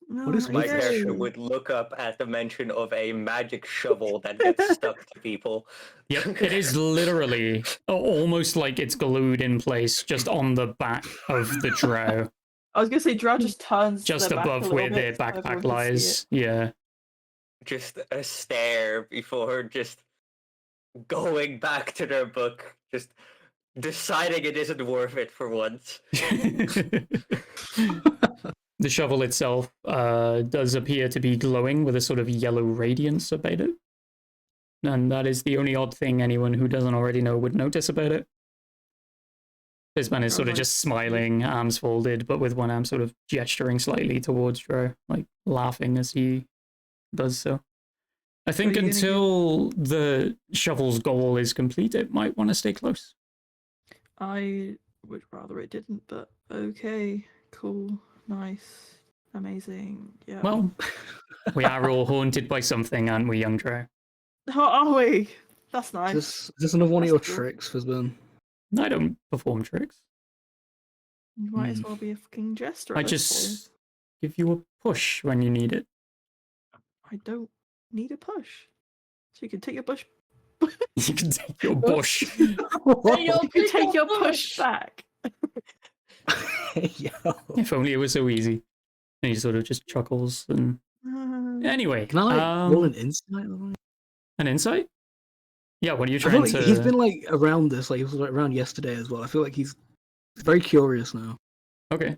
No, What is My Yay. character would look up at the mention of a magic shovel that gets stuck to people. Yep, it is literally almost like it's glued in place just on the back of the drow, I was gonna say Drow just turns just their back a above little where bit their so everyone backpack can see lies. Yeah. Just a stare before just going back to their book, just deciding it isn't worth it for once. The shovel itself does appear to be glowing with a sort of yellow radiance about it. And that is the only odd thing anyone who doesn't already know would notice about it. This man is sort of Alright. just smiling, arms folded, but with one arm sort of gesturing slightly towards Drow, like laughing as he does so. I think you gonna until the shovel's goal is complete, it might want to stay close. I would rather it didn't, but okay, cool, nice, amazing. Yeah. Well, we are all haunted by something, aren't we, young Drow? how are we? That's nice. Is this another one of your That's cool. tricks, Fizban? I don't perform tricks. You might as well be a fucking jester. I at this just give you a push when you need it. point. I don't need a push, so you can take your push. You can take your bush. Hey, yo, You can pick take up your push. push back. Yo. If only it was so easy. And he sort of just chuckles. And anyway, Can I roll an insight? an insight? Yeah, what are you I feel trying like to? he's been like around this, like he was like, around yesterday as well. I feel like he's very curious now. Okay.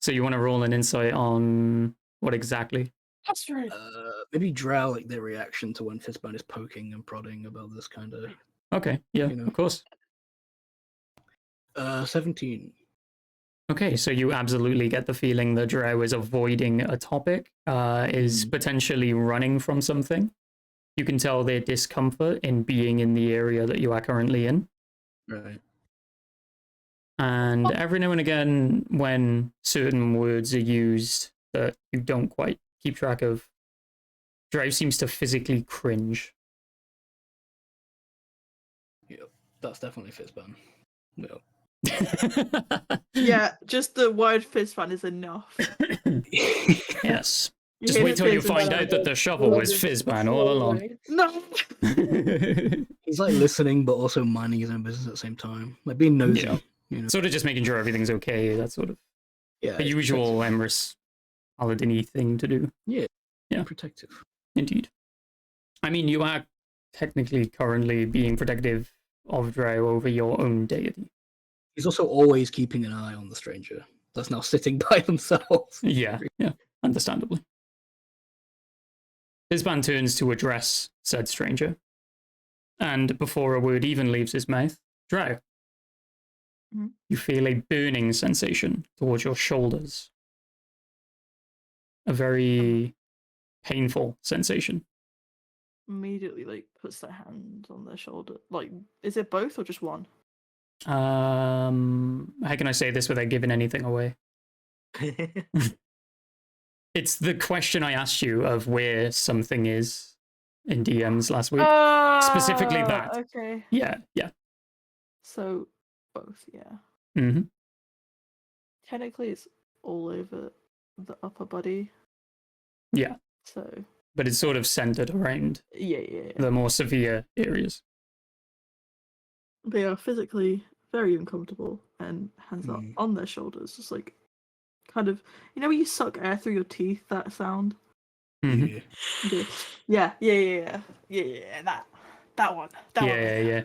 So you want to roll an insight on what exactly? That's right. Maybe Drow, like their reaction to when Fizban is poking and prodding about this kind of. Okay, yeah, You know. of course. 17. Okay, so you absolutely get the feeling that Drow is avoiding a topic, is potentially running from something. You can tell their discomfort in being in the area that you are currently in. Right. And every now and again, when certain words are used that you don't quite keep track of, Drow seems to physically cringe. Yep. That's definitely Fizban. Yep. Yeah, just the word Fizzfan is enough. Yes. You Just hear wait the till you Fizz find and out that the shovel was Fizzban all along. No. He's like listening, but also minding his own business at the same time, like being nosy. Yeah. You know. Sort of just making sure everything's okay. That sort of Yeah. the it's usual Emrys Paladin-y thing to do. Yeah. protective. Indeed. I mean, you are technically currently being protective of Drow over your own deity. He's also always keeping an eye on the stranger that's now sitting by themselves. Yeah, understandably. Fizban turns to address said stranger, and before a word even leaves his mouth, Drow, Mhm. you feel a burning sensation towards your shoulders. A very painful sensation. Immediately, like, puts their hand on their shoulder. Like, is it both or just one? How can I say this without giving anything away? It's the question I asked you of where something is in DMs last week. Specifically that. Okay. Yeah. So, both, yeah. Mm-hmm. Technically, it's all over the upper body. Yeah. So, But it's sort of centered around yeah. the more severe areas. They are physically very uncomfortable and hands up Mm. on their shoulders, just like kind of, you know when you suck air through your teeth, that sound? Mhm. Yeah. Yeah, that one. That one. Yeah.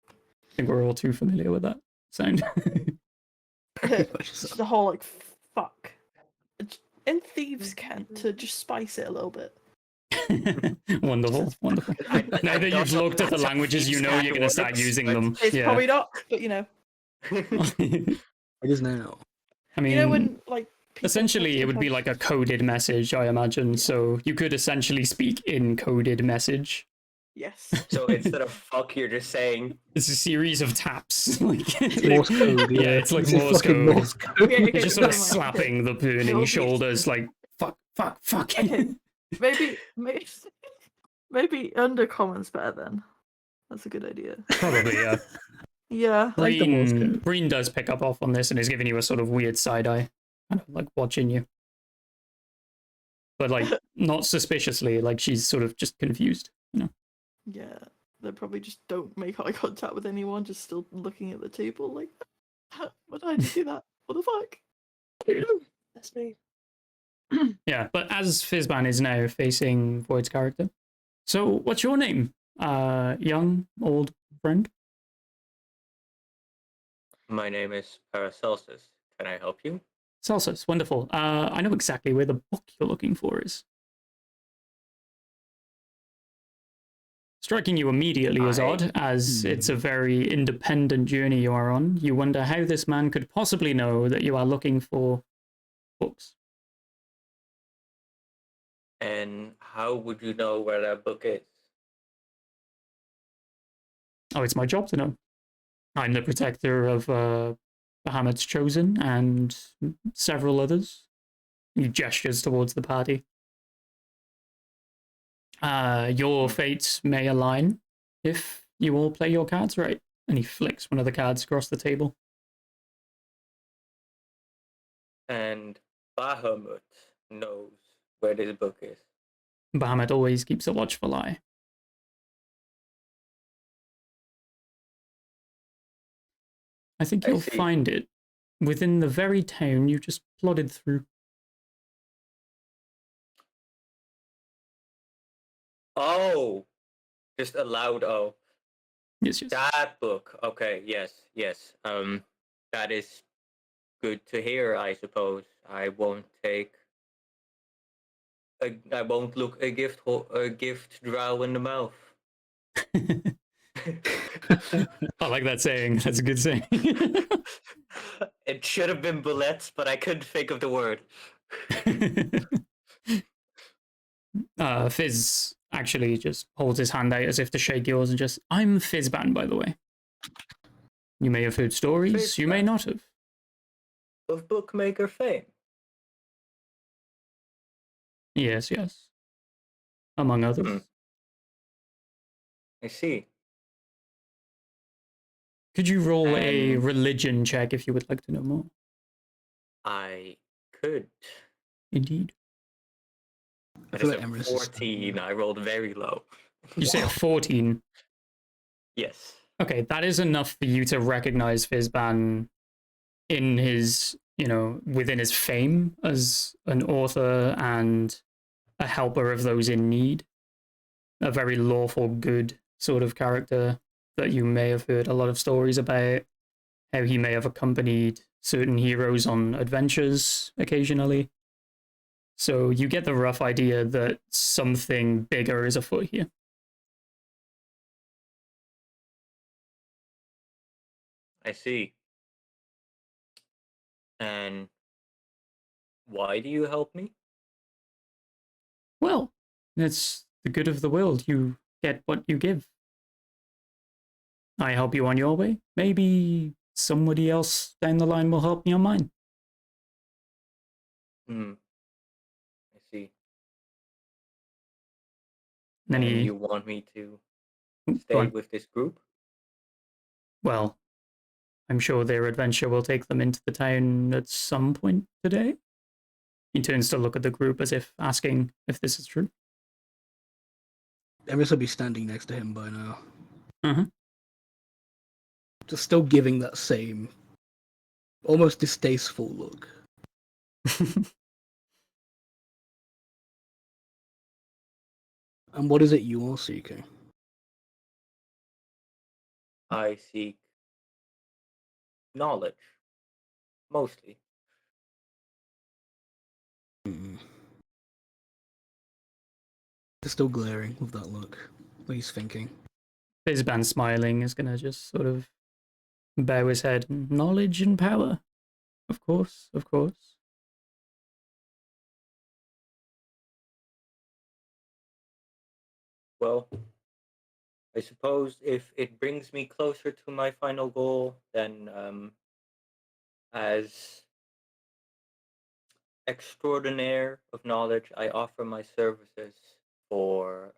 I think we're all too familiar with that sound. Pretty much so. Just the whole like fuck. In Thieves' Cant to just spice it a little bit. Wonderful. Now that you've looked at the languages, you know you're going to start using them. It's Yeah. probably not, but you know. It is now. I mean, You know when like people essentially it would be sometimes- like a coded message, I imagine. So you could essentially speak in coded message Yes. So instead of fuck, you're just saying It's a series of taps. Like, Morse code. yeah, it's like This is Morse fucking code. Morse code. Okay, okay, Just sort of never mind, slapping the It'll burning be- shoulders, like fuck, fuck, fuck. Okay. maybe undercommon's better then. That's a good idea. Probably, yeah. Yeah. Like the Morse Breen, code. Breen does pick up off on this and is giving you a sort of weird side eye, kind of like watching you, but like not suspiciously. Like she's sort of just confused. Yeah. They probably just don't make eye contact with anyone, just still looking at the table like, why did I just do that? What the fuck? That's me. Yeah, but as Fizban is now facing Void's character, so what's your name? Young, old friend? my name is Paracelsus. Can I help you? Celsus, wonderful. I know exactly where the book you're looking for is. Striking you immediately is odd, as it's a very independent journey you are on. You wonder how this man could possibly know that you are looking for books. And how would you know where that book is? Oh, it's my job to know. I'm the protector of Bahamut's Chosen and several others. He gestures towards the party. Your fates may align if you all play your cards right. And he flicks one of the cards across the table. And Bahamut knows where this book is. Bahamut always keeps a watchful eye. I think I you'll see. find it within the very town you just plodded through. Oh, just a loud oh. Yes, yes. That book. Okay, yes, yes. That is good to hear, I suppose. I won't look a gift drow in the mouth. I like that saying. That's a good saying. It should have been bullets, but I couldn't think of the word. Fizz actually just holds his hand out as if to shake yours and just, I'm Fizzban, by the way. You may have heard stories, you may Fizzban. not have. Of bookmaker fame. Yes, yes. Among others. Hmm. I see. Could you roll a And- religion check if you would like to know more? I could. Indeed. That feel is like a Emrys is 14. I rolled very low. You say a 14. Yes. Okay, that is enough for you to recognize Fizzban in his, within his fame as an author and a helper of those in need. A very lawful good sort of character that you may have heard a lot of stories about, how he may have accompanied certain heroes on adventures occasionally. So you get the rough idea that something bigger is afoot here. I see. And why do you help me? Well, it's the good of the world. You get what you give. I help you on your way. Maybe somebody else down the line will help me on mine. I see. And then And he, you want me to go stay on. with this group? Well, I'm sure their adventure will take them into the town at some point today. He turns to look at the group as if asking if this is true. Emrys will be standing next to him by now. Mhm. Just still giving that same, almost distasteful look. And what is it you are seeking? I seek knowledge. Mostly. He's still glaring with that look. What he's thinking. Fizzban smiling is going to just sort of bow his head. Knowledge and power. Of course, of course. Well, I suppose if it brings me closer to my final goal, then as extraordinaire of knowledge, I offer my services for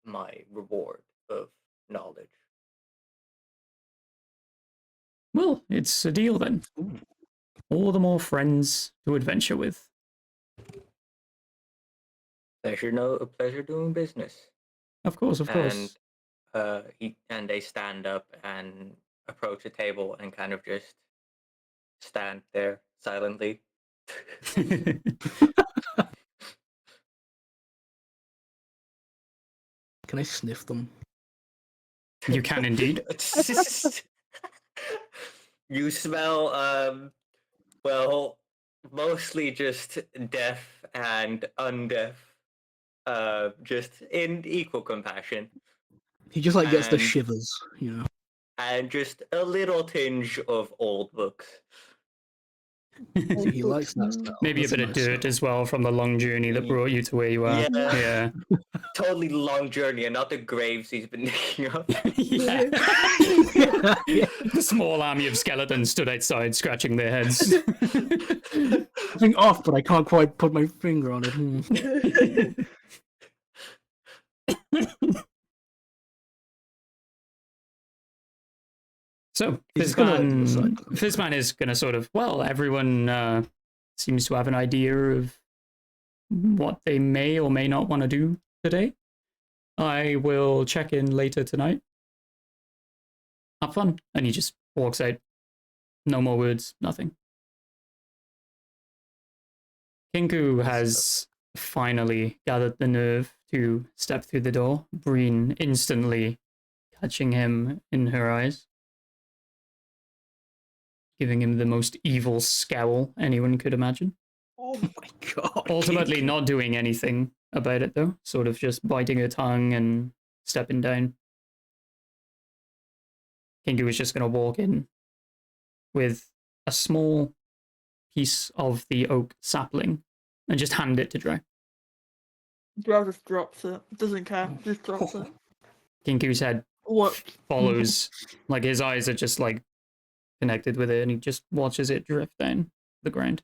my reward of knowledge. Well, it's a deal then. All the more friends to adventure with. A pleasure doing business. Of course, of course. And they stand up and approach a table and kind of just stand there silently. Can I sniff them? You can indeed. You smell well, mostly just deaf and undeaf, just in equal compassion, He just like gets the And- shivers, you know. and just a little tinge of old books. He likes that smell. Maybe a That's bit of nice dirt smell. as well from the long journey that brought you to where you are. Yeah. Yeah. Totally long journey, and not the graves he's been digging up. Yeah. The small army of skeletons stood outside scratching their heads. Something off, but I can't quite put my finger on it. So He's just gonna decide. Fizzman is gonna sort of, well, everyone seems to have an idea of what they may or may not want to do today. I will check in later tonight. Have fun. And he just walks out. No more words, nothing. Kinku has finally gathered the nerve to step through the door, Breen instantly catching him in her eyes, giving him the most evil scowl anyone could imagine. Oh my god. Ultimately not doing anything about it though, sort of just biting her tongue and stepping down. Kingu is just going to walk in with a small piece of the oak sapling and just hand it to Drow. Drow just drops it. Doesn't care. Just drops it. Kinku's head What? follows, like his eyes are just like connected with it, and he just watches it drift down the ground.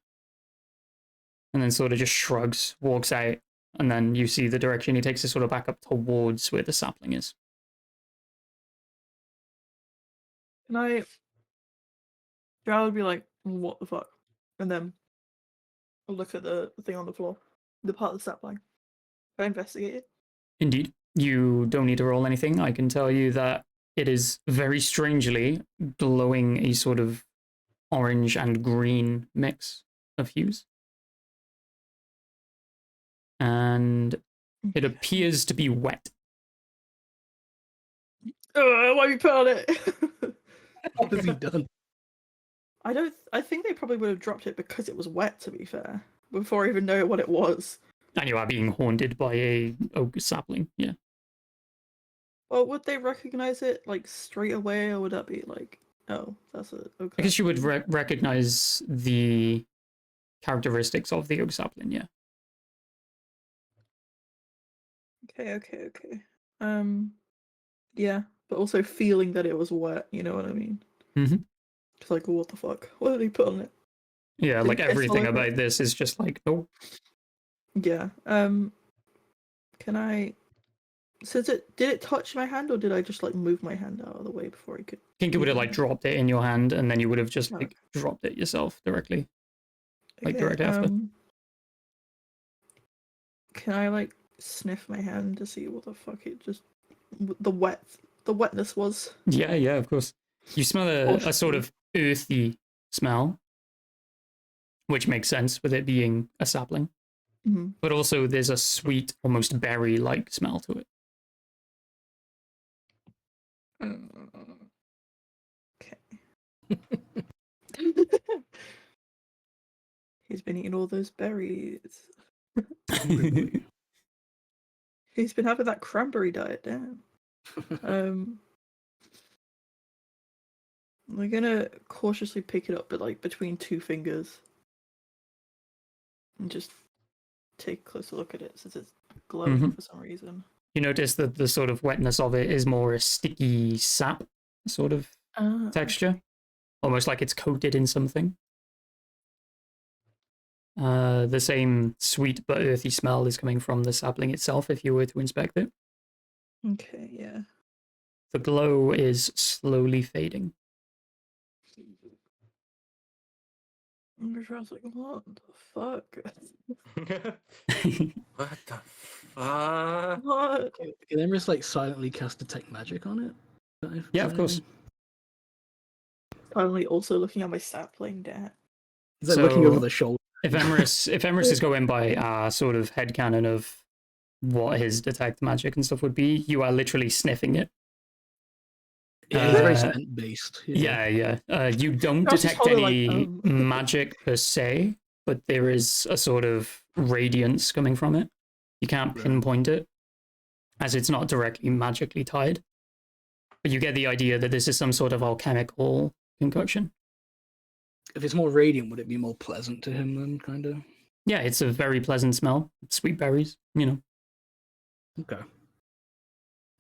And then sort of just shrugs, walks out, and then you see the direction he takes it sort of back up towards where the sapling is. Can I? Drow would be like, what the fuck? And then I'll look at the thing on the floor, the part of the sapling. Can I investigate it? Indeed. You don't need to roll anything. I can tell you that it is very strangely glowing a sort of orange and green mix of hues. And it appears to be wet. Why have you put on it? What has he done? I think they probably would have dropped it because it was wet, to be fair, before I even know what it was. And you are being haunted by a oak sapling, yeah. Well, would they recognize it like straight away, or would that be like, oh, that's a okay? I guess you would recognize the characteristics of the oak sapling, yeah. Okay. Yeah, but also feeling that it was wet. You know what I mean? Mhm. It's like, what the fuck? What did he put on it? Yeah, Did like it piss all everything over about this is just like, oh, Yeah. Can I? Did it touch my hand, or did I just like move my hand out of the way before I could? I think you would have like dropped it in your hand, and then you would have just Okay. like dropped it yourself directly. Like, Okay, directly after. Can I like sniff my hand to see what the fuck it just the wetness was? Yeah, of course. You smell a sort of earthy smell, which makes sense with it being a sapling. Mhm. But also there's a sweet, almost berry-like smell to it. Okay. He's been eating all those berries. He's been having that cranberry diet, damn. We're gonna cautiously pick it up, but like between two fingers, and just take a closer look at it since it's glowing Mhm. for some reason. You notice that the sort of wetness of it is more a sticky sap sort of texture, almost like it's coated in something. The same sweet but earthy smell is coming from the sapling itself if you were to inspect it. Okay, yeah. The glow is slowly fading. And I was like, what the fuck? What the fuck? What? Can Emrys like silently cast detect magic on it? Yeah, of course. Finally, also looking at my sapling dad. He's like looking over So- the shoulder. If Emrys is going by sort of headcanon of what his detect magic and stuff would be, you are literally sniffing it. Yeah, it's very Uh, scent based. Yeah. You don't I was just detect holding, any like, magic per se, but there is a sort of radiance coming from it. You can't Right. pinpoint it, as it's not directly magically tied. But you get the idea that this is some sort of alchemical concoction. If it's more radiant, would it be more pleasant to him then, kind of? Yeah, it's a very pleasant smell. Sweet berries, you know. Okay.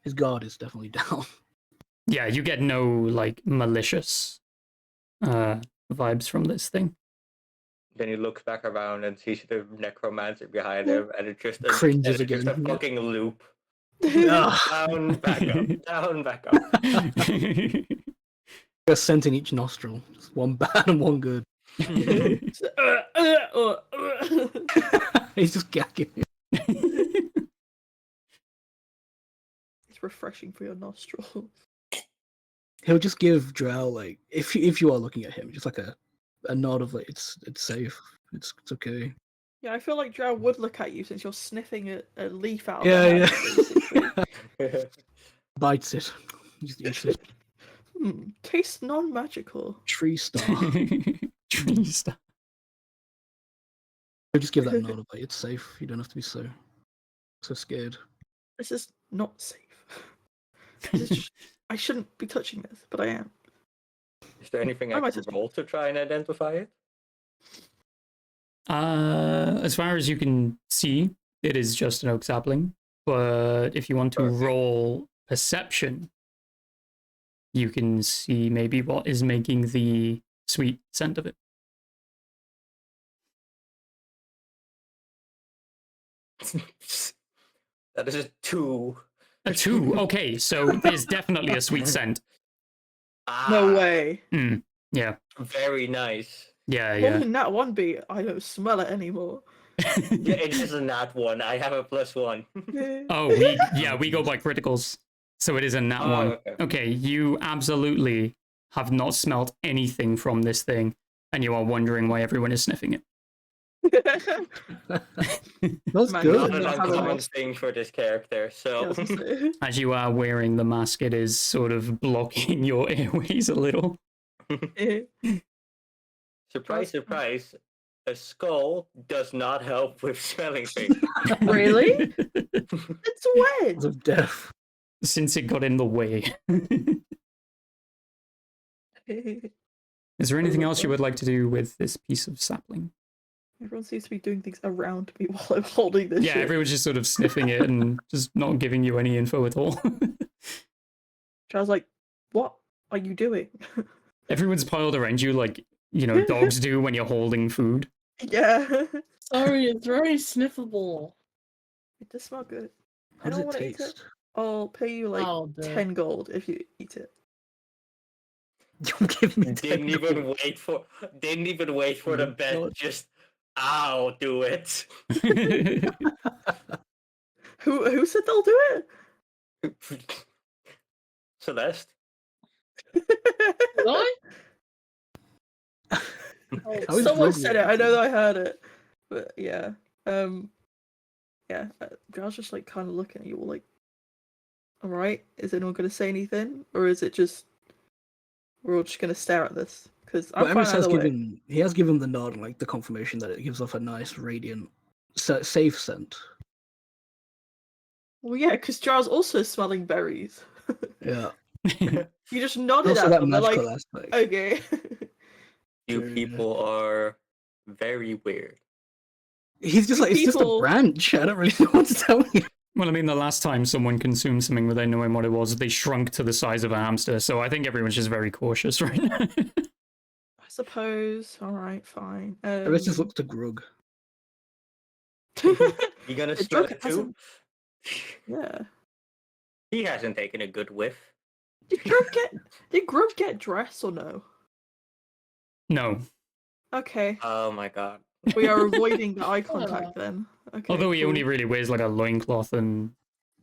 His guard is definitely down. Yeah, you get no like malicious vibes from this thing. Then he looks back around and sees the necromancer behind him, and it's just Cringes it's just a again, yeah. fucking loop. Ugh. Down, back up, down, back up. A scent in each nostril. Just one bad and one good. He's just gagging. It's refreshing for your nostrils. He'll just give Drow like if you are looking at him, just like a nod of like it's safe. It's okay. Yeah, I feel like Drow would look at you since you're sniffing a leaf out of Yeah, their yeah. hand, basically. Bites it. Just eats it. Tastes non-magical. Tree star. Tree stuff. He'll just give that nod of like it's safe. You don't have to be so scared. This is not safe. This is just, I shouldn't be touching this, but I am. Is there anything I might can just- roll to try and identify it? As far as you can see, it is just an oak sapling. But if you want to Okay. roll perception, you can see maybe what is making the sweet scent of it. That is a 2. A 2. Okay, so there's definitely a sweet scent. No Ah, way. Yeah, Very nice. yeah. More than that one beat, I don't smell it anymore. Yeah, it is a nat 1. I have a +1. Oh, we go by criticals. So it is a nat Oh, one. okay. Okay, you absolutely have not smelt anything from this thing, and you are wondering why everyone is sniffing it. That's Man, good. Not no, an I haven't uncommon lost. thing for this character, Yeah, I so. was gonna say. As you are wearing the mask, it is sort of blocking your airways a little. Surprise, surprise. A skull does not help with smelling things. Really? It's when? Because of death. Since it got in the way. Is there anything else you would like to do with this piece of sapling? Everyone seems to be doing things around me while I'm holding this Yeah, shit. everyone's just sort of sniffing it and just not giving you any info at all. I was like, what are you doing? Everyone's piled around you like, you know, dogs do when you're holding food. Yeah. Sorry, it's very sniffable. It does smell good. How I does don't it want to eat it. taste? I'll pay you like Oh, dude. 10 gold if you eat it. Don't give me Didn't 10 even gold. wait for the Mm, bet. God. Just I'll do it. Who said they'll do it? Celeste. Did I? How is Someone Rogue said it. I reacting? know that I heard it. But yeah. Yeah. I was just like kind of looking at you all like, all right, is anyone going to say anything? Or is it just, we're all just going to stare at this? Because I'm But fine Emrys has either way. given he has given the nod, like the confirmation that it gives off a nice, radiant, safe scent. Well, yeah, because Jar's also smelling berries. Yeah. You just nodded Also at that them. They're like, magical aspect. okay. You Yeah. people are very weird. He's just like, it's just a People- branch. I don't really know what to tell you. Well, I mean, the last time someone consumed something without knowing what it was, they shrunk to the size of a hamster. So I think everyone's just very cautious right now. I suppose. All right, fine. The rest just looks to Grug. You gonna The smell drug it too? hasn't- yeah. He hasn't taken a good whiff. Did Grub get dressed or no? No. Okay, Oh my god. we are avoiding the eye contact then. Okay. Although he cool. only really wears like a loincloth and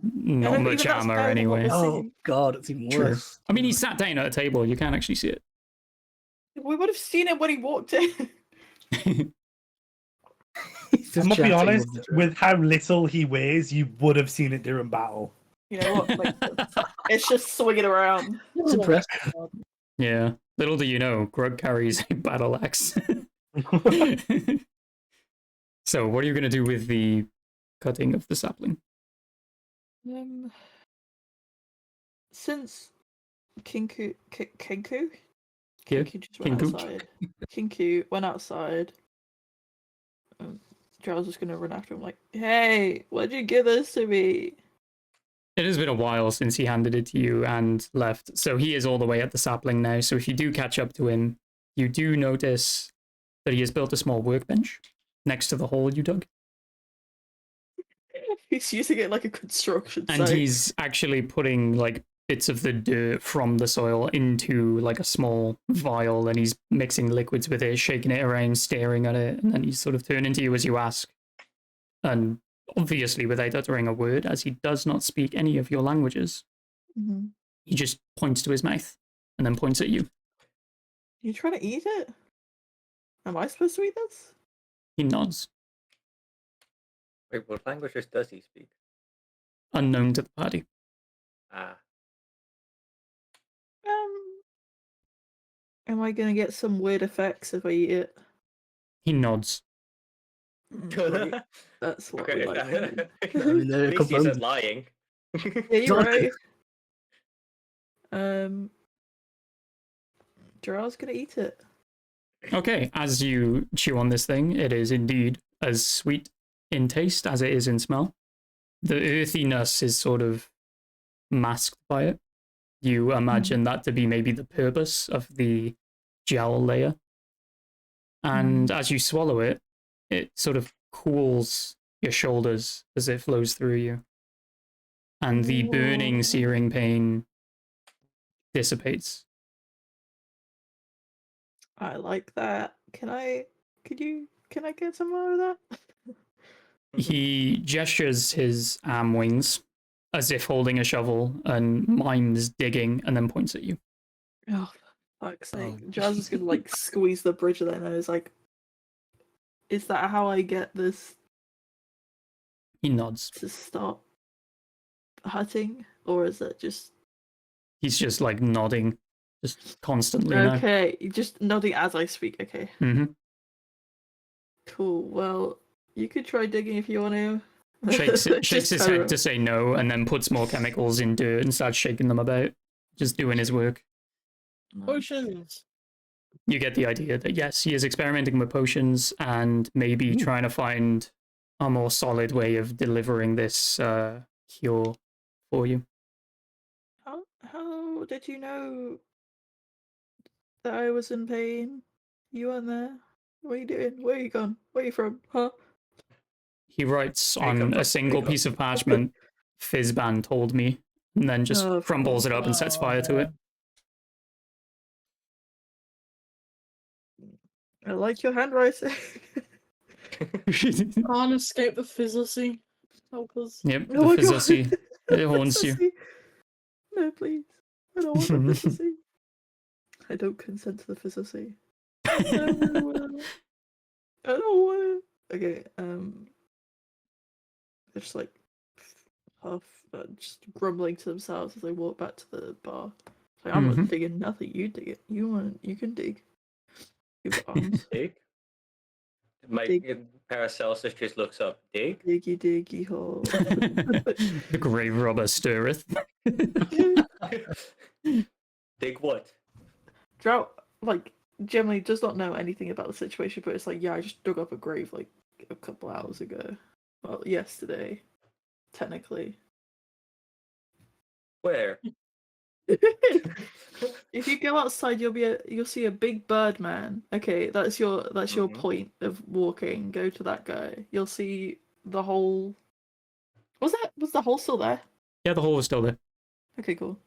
not but much even that's armor better than what anyway. we're Oh seeing. god, it's even True. worse. I mean, he sat down at a table. You can't actually see it. We would have seen it when he walked in. He's I just must be chatting honest, with the drug. with how little he weighs, you would have seen it during battle. You know what? Like, it's just swinging around. It's impressive. Yeah. Little do you know, Grug carries a battle axe. So, what are you going to do with the cutting of the sapling? Since Kinku Yeah, just went Kinku. outside. Kinku went outside. Charles was gonna run after him like, "Hey, why'd you give this to me?" It has been a while since he handed it to you and left, so he is all the way at the sapling now. So if you do catch up to him, you do notice that he has built a small workbench next to the hole you dug. He's using it like a construction And site. he's actually putting like bits of the dirt from the soil into like a small vial, and he's mixing liquids with it, shaking it around, staring at it, and then he's sort of turning to you as you ask. And obviously without uttering a word, as he does not speak any of your languages, Mhm. he just points to his mouth and then points at you. You trying to eat it? Am I supposed to eat this? He nods, Wait, what languages does he speak? unknown to the party. Ah. Am I gonna get some weird effects if I eat it? He nods. Great. That's what we like. to hear. I mean, they're At least he composed. said lying. Yeah, you're Not- right. Gerald's gonna eat it. Okay, as you chew on this thing, it is indeed as sweet in taste as it is in smell. The earthiness is sort of masked by it. You imagine that to be maybe the purpose of the gel layer. And as you swallow it, it sort of cools your shoulders as it flows through you. And the burning, Whoa. searing pain dissipates. I like that. Can I get some more of that? He gestures his arm wings as if holding a shovel and mimes digging and then points at you. Oh, for fuck's sake. Oh. Jazz is gonna like squeeze the bridge of their nose like, is that how I get this He nods. to stop hurting? Or is it just He's just like nodding, just constantly now. okay, you're just nodding as I speak, okay. Mm-hmm. Cool. Well, you could try digging if you want to. Shakes Just his so- head to say no, and then puts more chemicals in dirt and starts shaking them about, just doing his work. Potions. You get the idea that yes, he is experimenting with potions and maybe trying to find a more solid way of delivering this cure for you. How did you know that I was in pain? You weren't there. What are you doing? Where are you gone? Where are you from? Huh? He writes Wake on up, a single wake up. piece of parchment, Fizzban told me, and then just Oh, crumbles it up and sets fire to it. I like your handwriting. Can't escape the fizzacy. Help us. Yep, the Oh my God. fizzacy. It haunts you. Fizzacy. No, please. I don't want the fizzacy. I don't consent to the fizzacy. I don't want it. Okay, they're just like half, just grumbling to themselves as they walk back to the bar. It's like, I'm not Mhm. digging nothing. You dig it. You can dig. You've got arms. Dig? My Dig. Paracelsus just looks up. Dig? Diggy diggy hole. The grave robber stirreth. Dig what? Drought like generally does not know anything about the situation, but it's like, yeah, I just dug up a grave like a couple hours ago. Well, yesterday. technically. Where? If you go outside, you'll see a big bird man. Okay, that's your Mhm. point of walking. Go to that guy. You'll see the hole. Was the hole still there? Yeah, the hole was still there. Okay, cool.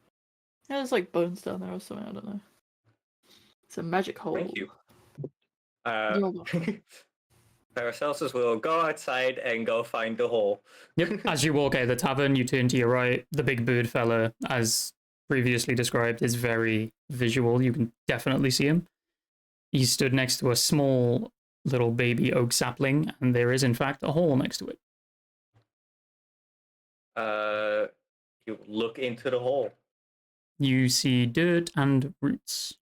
Yeah, there's like bones down there or something. I don't know. It's a magic hole. Thank you. You're welcome. Paracelsus will go outside and go find the hole. Yep. As you walk out of the tavern, you turn to your right. The big bird fella, as previously described, is very visual. You can definitely see him. He stood next to a small little baby oak sapling, and there is, in fact, a hole next to it. You look into the hole. You see dirt and roots.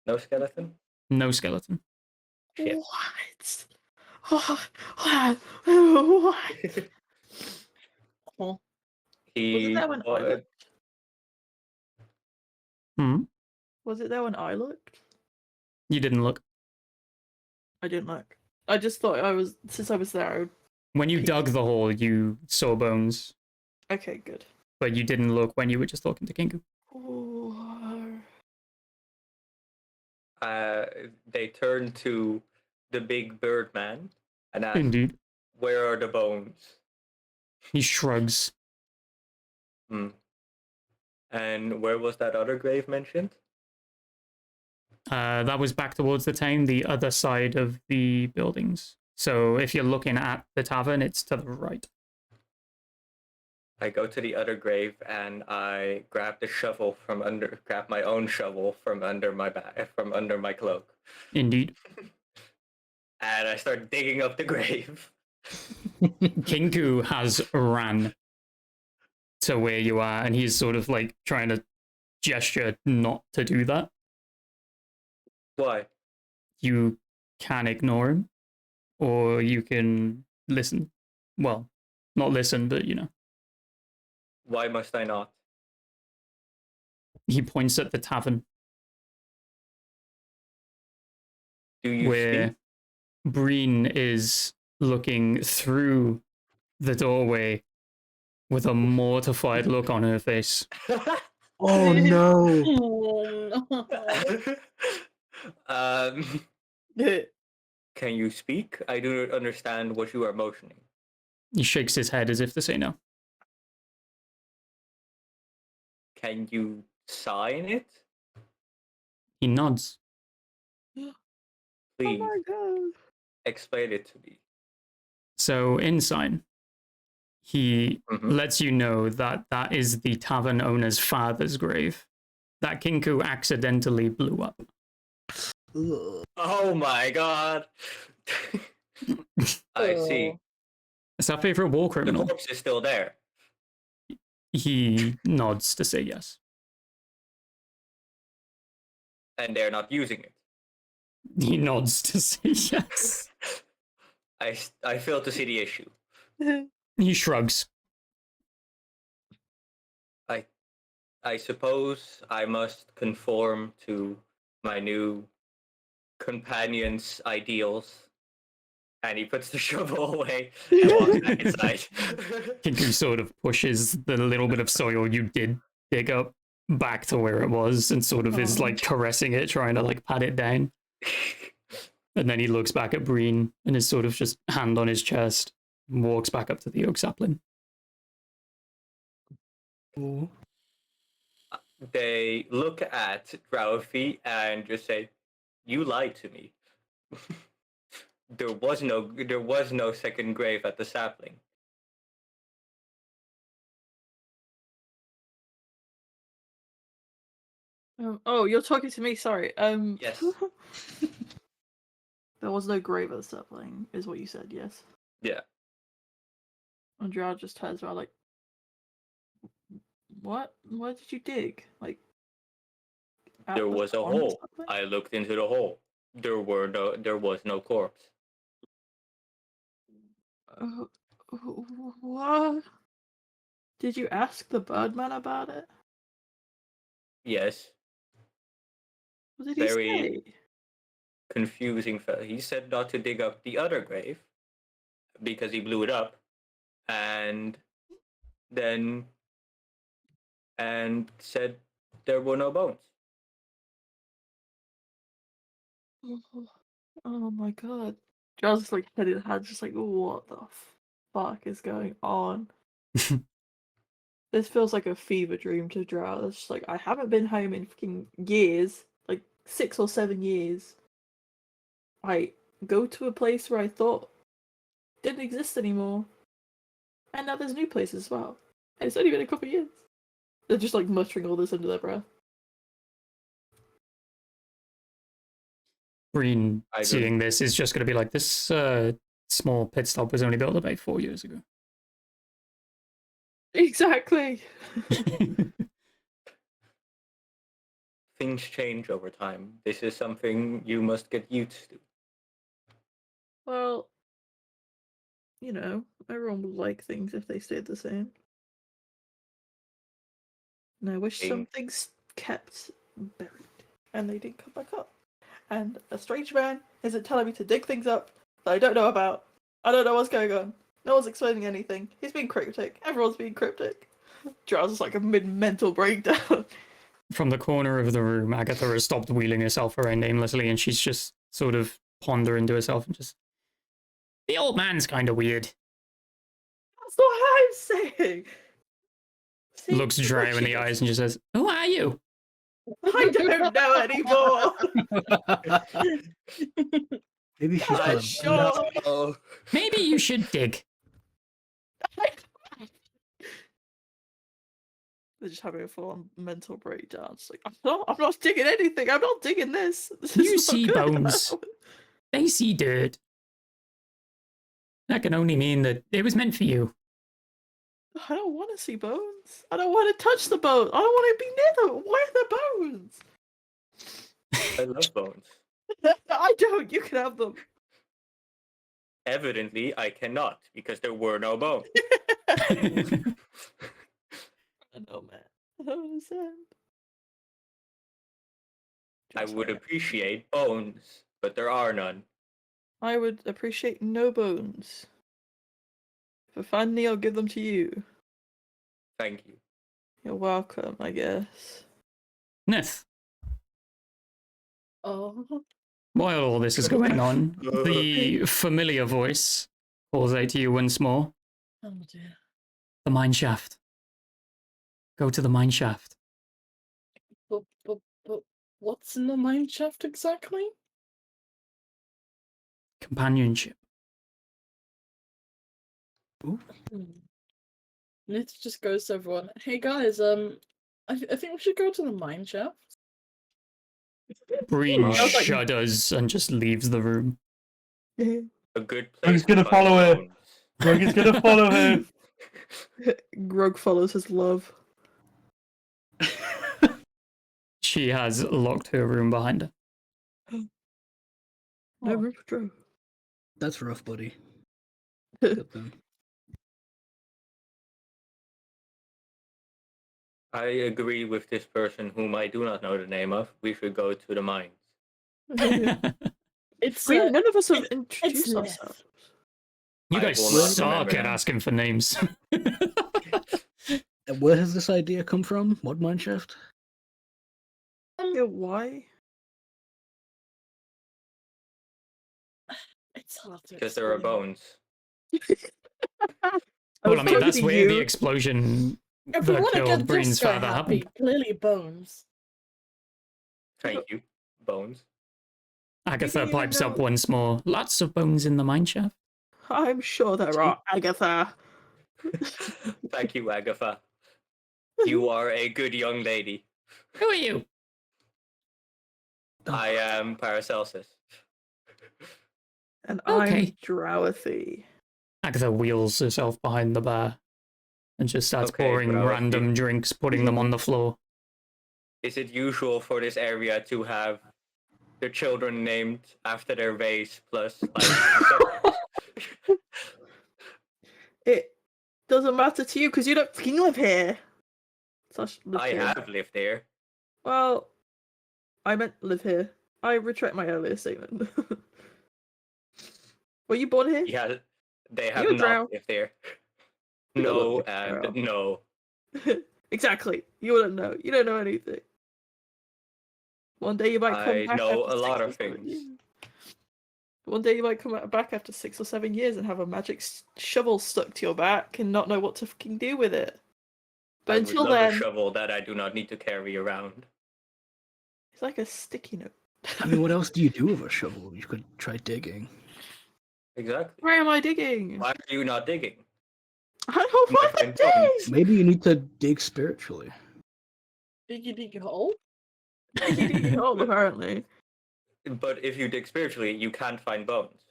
No skeleton? No skeleton. Shit. What? What? Oh, He there when I looked? Hmm. Was it there when I looked? You didn't look. I didn't look. I just thought since I was there. I would... When you dug the hole, you saw bones, Okay, good. but you didn't look when you were just talking to Kinku. They turn to the big bird man and ask, Indeed. where are the bones? He shrugs. Hmm. And where was that other grave mentioned? That was back towards the town, the other side of the buildings. So if you're looking at the tavern, it's to the right. I go to the other grave and I grab my own shovel from under my cloak. Indeed. And I start digging up the grave. Kinku has ran to where you are, and he's sort of like trying to gesture not to do that. Why? You can ignore him, or you can listen. Well, not listen, but you know. Why must I not? He points at the tavern Do you where speak? Breen is looking through the doorway with a mortified look on her face. Oh no! oh no. um, can you speak? I do not understand what you are motioning. He shakes his head as if to say no. Can you sign it? He nods. Please Oh my god. explain it to me. So in sign, he Mhm. lets you know that that is the tavern owner's father's grave that Kinku accidentally blew up. Ugh. Oh my god! I see. It's our favorite war The criminal. corpse is still there. He nods to say yes. And they're not using it. He nods to say yes. I fail to see the issue. He shrugs. I suppose I must conform to my new companion's ideals. And he puts the shovel away and walks back inside. Kinku sort of pushes the little bit of soil you did dig up back to where it was and sort of is Oh. like caressing it, trying to like pat it down. And then he looks back at Breen and is sort of just hand on his chest and walks back up to the oak sapling. Ooh. They look at Ralphie and just say, "You lied to me. There was no second grave at the sapling." Oh, you're talking to me. Sorry. Yes. There was no grave at the sapling, is what you said. Yes. Yeah. And Drow just turns around like, "What? Where did you dig? Like, at There the was a on the hole. sapling?" I looked into the hole. There was no corpse. What? Did you ask the Birdman about it? Yes. What did he Very- say? Confusing fellow. He said not to dig up the other grave because he blew it up. and then said there were no bones. Oh my god. I was just like head in hand, just like, what the fuck is going on? This feels like a fever dream to Drow. It's just like, I haven't been home in fucking years, like 6 or 7 years. I go to a place where I thought didn't exist anymore. And now there's new places as well. And it's only been a couple of years. They're just like muttering all this under their breath. Breen I don't- seeing this is just going to be like, this small pit stop was only built about 4 years ago. Exactly. Things change over time. This is something you must get used to. Well, you know, everyone would like things if they stayed the same. And I wish Hey. some things kept buried and they didn't come back up. And a strange man isn't telling me to dig things up that I don't know about. I don't know what's going on. No one's explaining anything. He's being cryptic. Everyone's being cryptic. Drow's is like a mid-mental breakdown. From the corner of the room, Agatha has stopped wheeling herself around aimlessly, and she's just sort of pondering to herself and just, the old man's kind of weird. That's not what I'm saying. See, Looks Drow in the eyes and just says, who are you? I don't know anymore. Maybe she's I'm got a sure. Oh, Maybe you should dig. They're just having a full-on mental breakdown. It's like, I'm not digging anything. I'm not digging this. This You is not see good. bones. They see dirt. That can only mean that it was meant for you. I don't want to see bones. I don't want to touch the bones. I don't want to be near them. Where are the bones? I love bones. I don't. You can have them. Evidently, I cannot because there were no bones. I know, man. I don't understand. I Just would like- appreciate bones, but there are none. I would appreciate no bones. If I find any, I'll give them to you. Thank you. You're welcome, I guess. Nith, Oh, while all this is going on, the familiar voice calls out to you once more. oh dear. The mine shaft. Go to the mine shaft. But what's in the mine shaft exactly? Companionship. Nith just goes to everyone. Hey guys, I think we should go to the mine shaft. Breen I was like- shudders and just leaves the room. A good I'm place. just gonna to find follow her. bones. Greg is gonna follow her. Grog follows his love. She has locked her room behind her. No Oh. room for Drow. That's rough, buddy. Get them. I agree with this person whom I do not know the name of. We should go to the mines. It's None of us have it's introduced Nith. ourselves. You I guys will not suck remember at that. asking for names. And where has this idea come from? What mineshaft? Yeah, why? It's hard to Because there are explain. bones. Well, I mean, talking that's to where the you. explosion If we that want to killed get Breen's this guy father happy, happened. clearly bones. Thank you. Bones. Agatha didn't even pipes up know- once more. Lots of bones in the mine shaft. I'm sure there are, Agatha. Thank you, Agatha. You are a good young lady. Who are you? Oh, I am Paracelsus. And Okay. I'm Drowathi. Agatha wheels herself behind the bar and just starts Okay, pouring Drowathi. random drinks, putting them on the floor. Is it usual for this area to have the children named after their race plus like It doesn't matter to you because you don't fucking live here. Live I here. have lived there. Well, I meant live here. I retract my earlier statement. Were you born here? Yeah, they have You're not drow. lived there. No look, and girl. no. Exactly. You wouldn't know. You don't know anything. One day you might come I back know after a lot 6 or of 7 things. years. One day you might come back after 6 or 7 years and have a magic shovel stuck to your back and not know what to fucking do with it. But I would until love a then, shovel that I do not need to carry around. it's like a sticky note. I mean, what else do you do with a shovel? You could try digging. Exactly. Where am I digging? Why are you not digging? I don't want to Might find bones. dig! Maybe you need to dig spiritually. Diggy hole. Diggy hole, apparently. But if you dig spiritually, you can't find bones.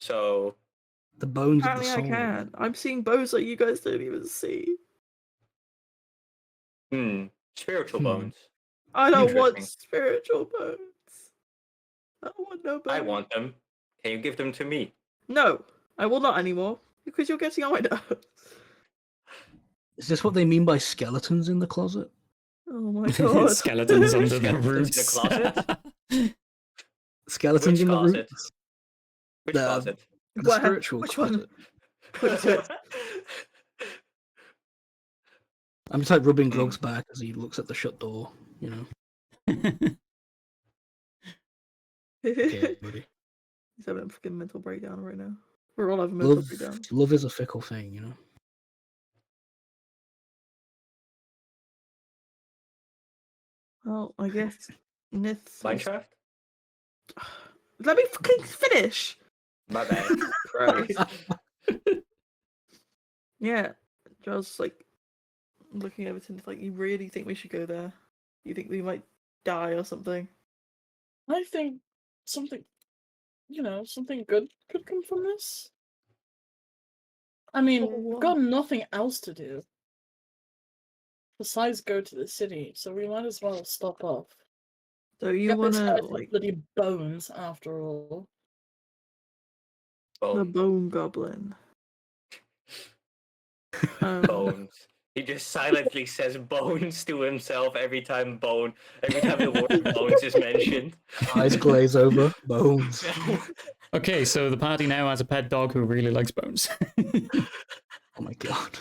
So The bones of the Apparently I soul. can. I'm seeing bones that you guys don't even see. spiritual Hmm. bones. I don't want Interesting. spiritual bones. I don't want no bones. I want them. Can you give them to me? No, I will not anymore. Because you're getting on my nerves. Is this what they mean by skeletons in the closet? Oh my god. Skeletons under the Skeletons in the roots. closet? Skeletons Which in the closet? roots? Which The- closet? The What? spiritual Which closet. one? Which one? I'm just like rubbing Grog's back as he looks at the shut door, you know. Okay, buddy. He's having a fucking mental breakdown right now. We're all having mental Love, breakdowns. love is a fickle thing, you know. Well, I guess Nith's. Minecraft? Let me fucking finish! My bad. Christ. Yeah. Joel's like looking at everything like, you really think we should go there? You think we might die or something? I think something, something good could come from this. I mean, Oh, we've wow. got nothing else to do besides go to the city, so we might as well stop off. So you Get this wanna guy's like bloody bones after all. the Bone. bone goblin? Bones. He just silently says bones to himself every time the word bones is mentioned. Eyes glaze over, bones. Okay, so the party now has a pet dog who really likes bones. Oh my god.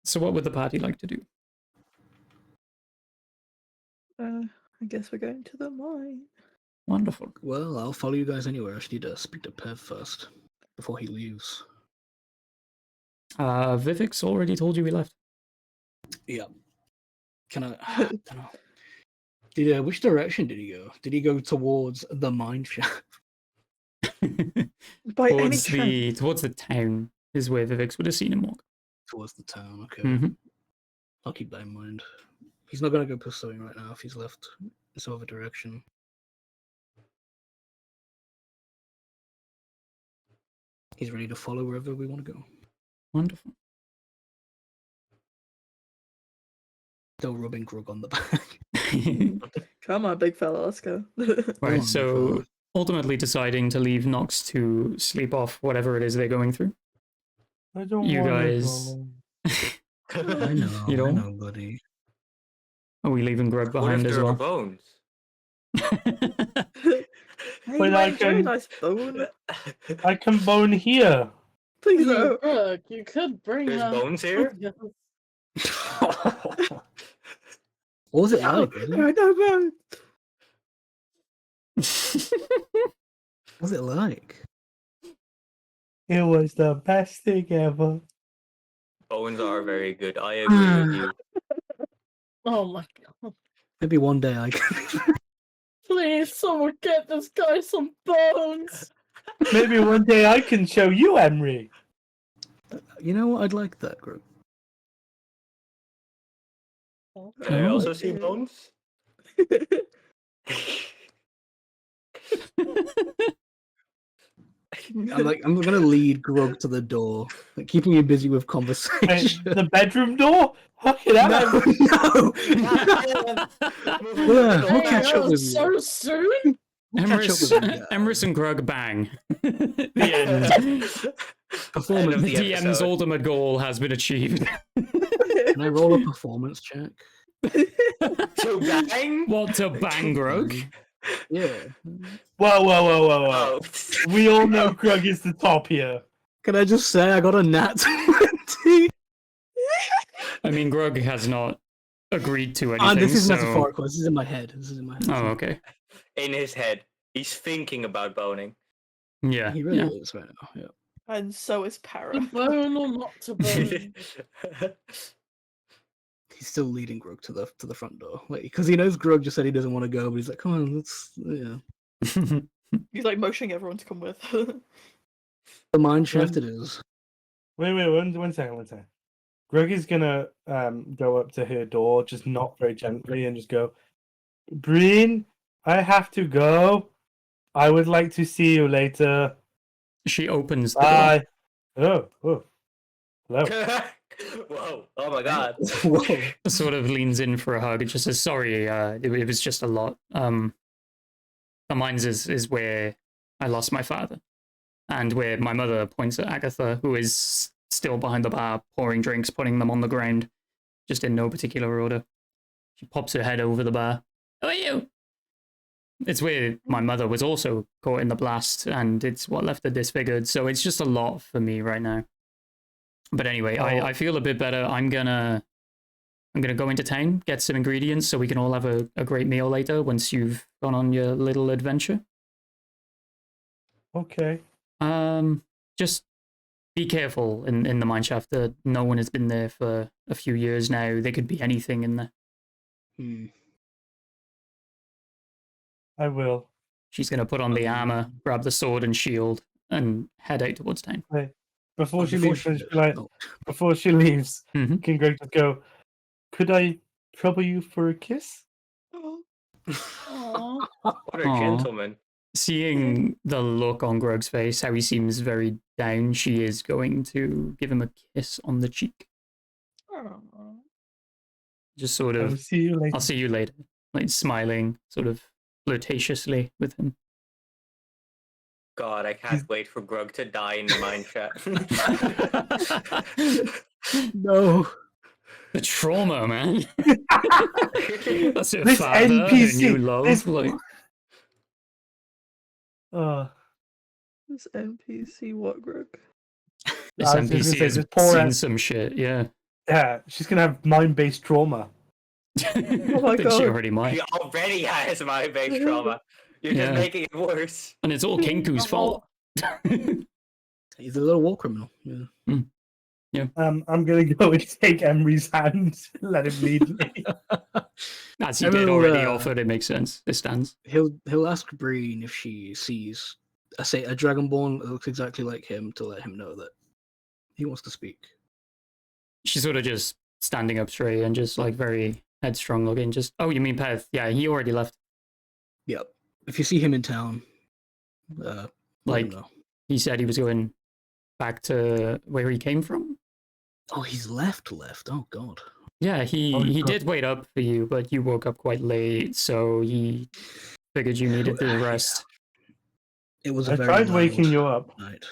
So what would the party like to do? I guess we're going to the mine. Wonderful. Well, I'll follow you guys anywhere. I just need to speak to Pev first before he leaves. Vivek's already told you we left. Yeah. Can I don't know. Which direction did he go? Did he go towards the mine shaft? By any towards chance. the town is where Vivek's would have seen him walk. Towards the town, okay. Mhm. I'll keep that in mind. He's not gonna go pursuing right now if he's left in some other direction. He's ready to follow wherever we want to go. Wonderful. Still rubbing Grog on the back. Come on, big fella, let's go. Right, on, so fella. ultimately deciding to leave Nox to sleep off whatever it is they're going through. I don't You wanna guys- go. I know, You I don't? know, buddy. Are we leaving Greg What if behind as there are well? bones? Hey, But you I might enjoy a can- nice bone. I can bone here. Please no. Brooke, you could bring There's her. bones here? Yes. What was it No, like? there are no bones. What was it like? It was the best thing ever. Bones are very good. I agree with you. Oh my god. Maybe one day I can. Please, someone get this guy some bones. Maybe one day I can show you, Emery. You know what? I'd like that, Grog. Can I Oh, also see yeah. bones? I'm gonna lead Grog to the door, like, keeping him busy with conversation. The bedroom door? Fucking hell. No, Yeah, we'll Hey, catch that up with was you. so soon? We'll catch up with you guys. Emrys and Grug bang. The end. Performance. End The of the DM's episode. ultimate goal has been achieved. Can I roll a performance check? To bang? What to bang, Grug? Yeah. Whoa, whoa, whoa, whoa, whoa. Oh. We all know Grug is the top here. Can I just say I got a nat 20? I mean, Grug has not agreed to anything. Ah, this is so... metaphorical. This is in my head. This is in my head. Oh, okay. In his head, he's thinking about boning. Yeah. He really yeah. is right now. Yeah. And so is Para. To bone or not to bone? He's still leading Grug to the front door, like because he knows Grug just said he doesn't want to go, but he's like, "Come on, let's." Yeah. He's like motioning everyone to come with. The mine shaft it is. Wait, one second. Greg is gonna go up to her door, just knock very gently, and just go, Breen, I have to go. I would like to see you later. She opens the door. Bye. Oh, hello. Whoa! Oh my god! Whoa. Sort of leans in for a hug. It just says, "Sorry, it was just a lot. The mines is where I lost my father, and where my mother," points at Agatha, who is still behind the bar, pouring drinks, putting them on the ground, just in no particular order. She pops her head over the bar. "Who are you?" It's where my mother was also caught in the blast, and it's what left her disfigured. So it's just a lot for me right now. But anyway, I feel a bit better. I'm gonna go into town, get some ingredients, so we can all have a great meal later once you've gone on your little adventure. Okay. Just be careful in the mineshaft. No one has been there for a few years now. There could be anything in there. I will. She's gonna put on the armor, grab the sword and shield, and head out towards town. Before she Before leaves, she she'll be does. like, Oh. before she leaves, Mhm. can Greg just go, could I trouble you for a kiss? Aw. What a Aw. gentleman! Seeing the look on Grug's face, how he seems very down, she is going to give him a kiss on the cheek. Aw. Just sort I will of, see you later. I'll see you later. Like smiling, sort of flirtatiously with him. God, I can't wait for Grug to die in the mine shaft. No. The trauma, man. That's her This father, NPC, her new love. this- Like, This NPC what, Grug? this I was just gonna NPC say, has this poor seen ass- some shit, yeah. yeah, she's gonna have mind-based trauma. Oh my I think she God. already might. He already has my base trauma. You're just Yeah. making it worse. And it's all Kinku's fault. He's a little war criminal. Yeah. I'm gonna go and take Emery's hand, let him lead me. As he I did will, already offered, it makes sense. It stands. He'll ask Breen if she sees a dragonborn that looks exactly like him to let him know that he wants to speak. She's sort of just standing up straight and just like very headstrong looking. Just, oh, you mean Peth? Yeah, he already left. Yep. If you see him in town, let him Like, know. he said he was going back to where he came from. Oh, he's left. Oh God. Yeah, Oh, he God. did wait up for you, but you woke up quite late, so he figured you needed the rest. It was a I very tried loud waking you up. night.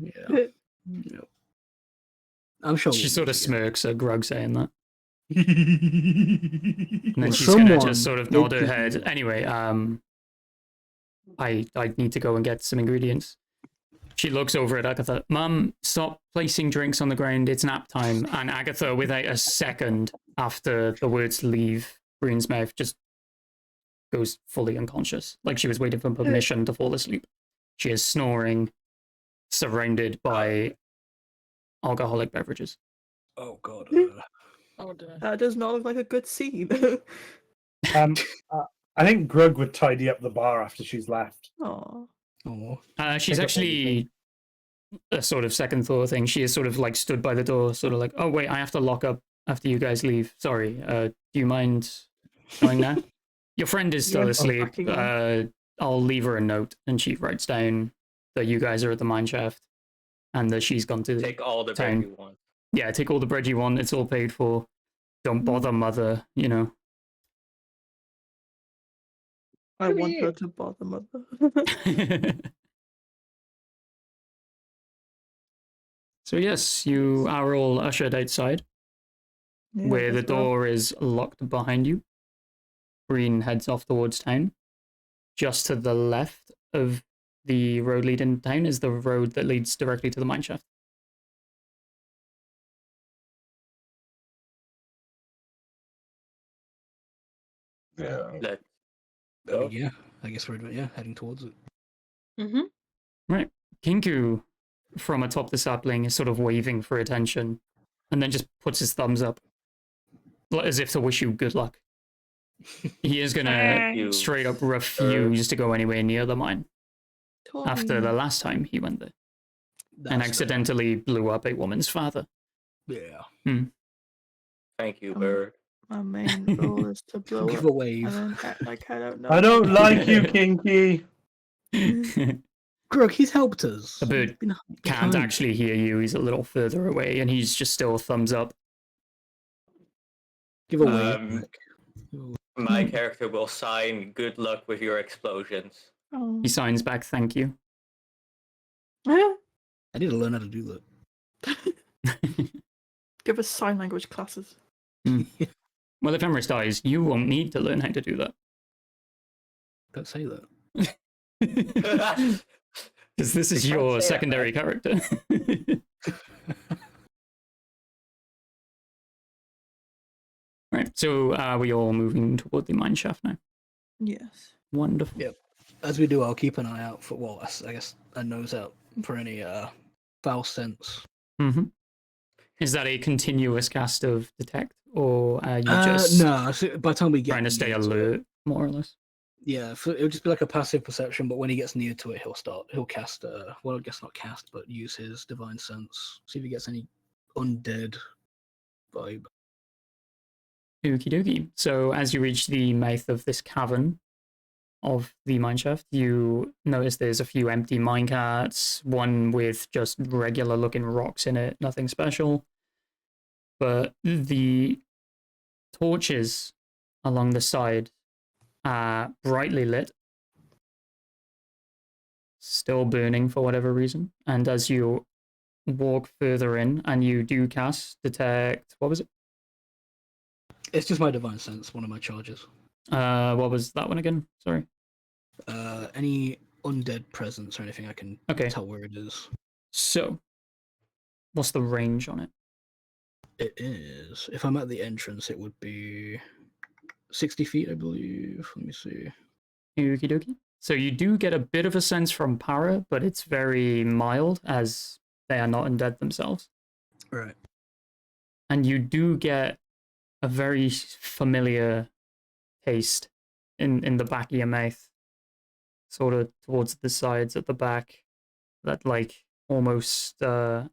Yeah. Yep. I'm sure. She we'll sort of meet smirks at Grug saying that. Well, And then Well, she's gonna someone just sort of did nod her give head. you- Anyway, I need to go and get some ingredients. She looks over at Agatha. Mum, stop placing drinks on the ground. It's nap time. And Agatha, without a second after the words leave Breen's mouth, just goes fully unconscious. Like she was waiting for permission to fall asleep. She is snoring, surrounded by alcoholic beverages. Oh God. Oh dear. That does not look like a good scene. I think Grug would tidy up the bar after she's left. Aw. Oh. She's Pick up actually a sort of second thought thing. She is sort of like stood by the door, sort of like, oh wait, I have to lock up after you guys leave. Sorry. Do you mind going now? Your friend is still You're asleep. unpacking I'll leave her a note, and she writes down that you guys are at the mine shaft, and that she's gone to Take all the bread Town. you want. yeah, take all the bread you want. It's all paid for. Don't bother mother, you know. I Who are want her you? to bother mother. So yes, you are all ushered outside, Yeah, where the guess so. door is locked behind you. Breen heads off towards town. just to the left of the road leading town is the road that leads directly to the mineshaft. Yeah. Let's I go. mean, yeah, I guess we're heading towards it. Mm-hmm. Right. Kinku, from atop the sapling, is sort of waving for attention and then just puts his thumbs up as if to wish you good luck. He is going Thank to you, straight up sir. refuse to go anywhere near the mine after the Tommy. last time he went there and That's accidentally blew up a woman's father. yeah. Thank you, Um, Bird. My main goal is to blow Give up a and wave. then act like I don't know. I don't like you, Kinky. Grug, he's helped us. The bird He's been can't kind. actually hear you. He's a little further away and he's just still thumbs up. Give a wave. Um, back. Give a wave. My character will sign "Good luck with your explosions." Oh. He signs back, thank you. I need to learn how to do that. Give us sign language classes. Well, if Emrys dies, you won't need to learn how to do that. Don't say that. Because this is You can't your say that, secondary character. Right, so are we all moving toward the mine shaft now? Yes. Wonderful. Yep. As we do, I'll keep an eye out for, well, I guess a nose out for any foul scents. Mm-hmm. Is that a continuous cast of detect, or are you just No, so by the time we get trying to stay near it- alert, more or less? Yeah, it'll just be like a passive perception, but when he gets near to it, he'll cast, well, I guess not cast, but use his divine sense. See if he gets any undead vibe. Okie dokie. So as you reach the mouth of this cavern of the mineshaft, you notice there's a few empty minecarts, one with just regular looking rocks in it, nothing special. But the torches along the side are brightly lit, still burning for whatever reason. And as you walk further in and you do cast detect, what was it? It's just my divine sense, one of my charges. What was that one again? Sorry. Any undead presence or anything, I can Okay. tell where it is. So, what's the range on it? It is. If I'm at the entrance, it would be 60 feet, I believe. Let me see. Okie dokie. So you do get a bit of a sense from Para, but it's very mild as they are not undead themselves. Right. And you do get a very familiar taste in the back of your mouth, sort of towards the sides at the back, that like almost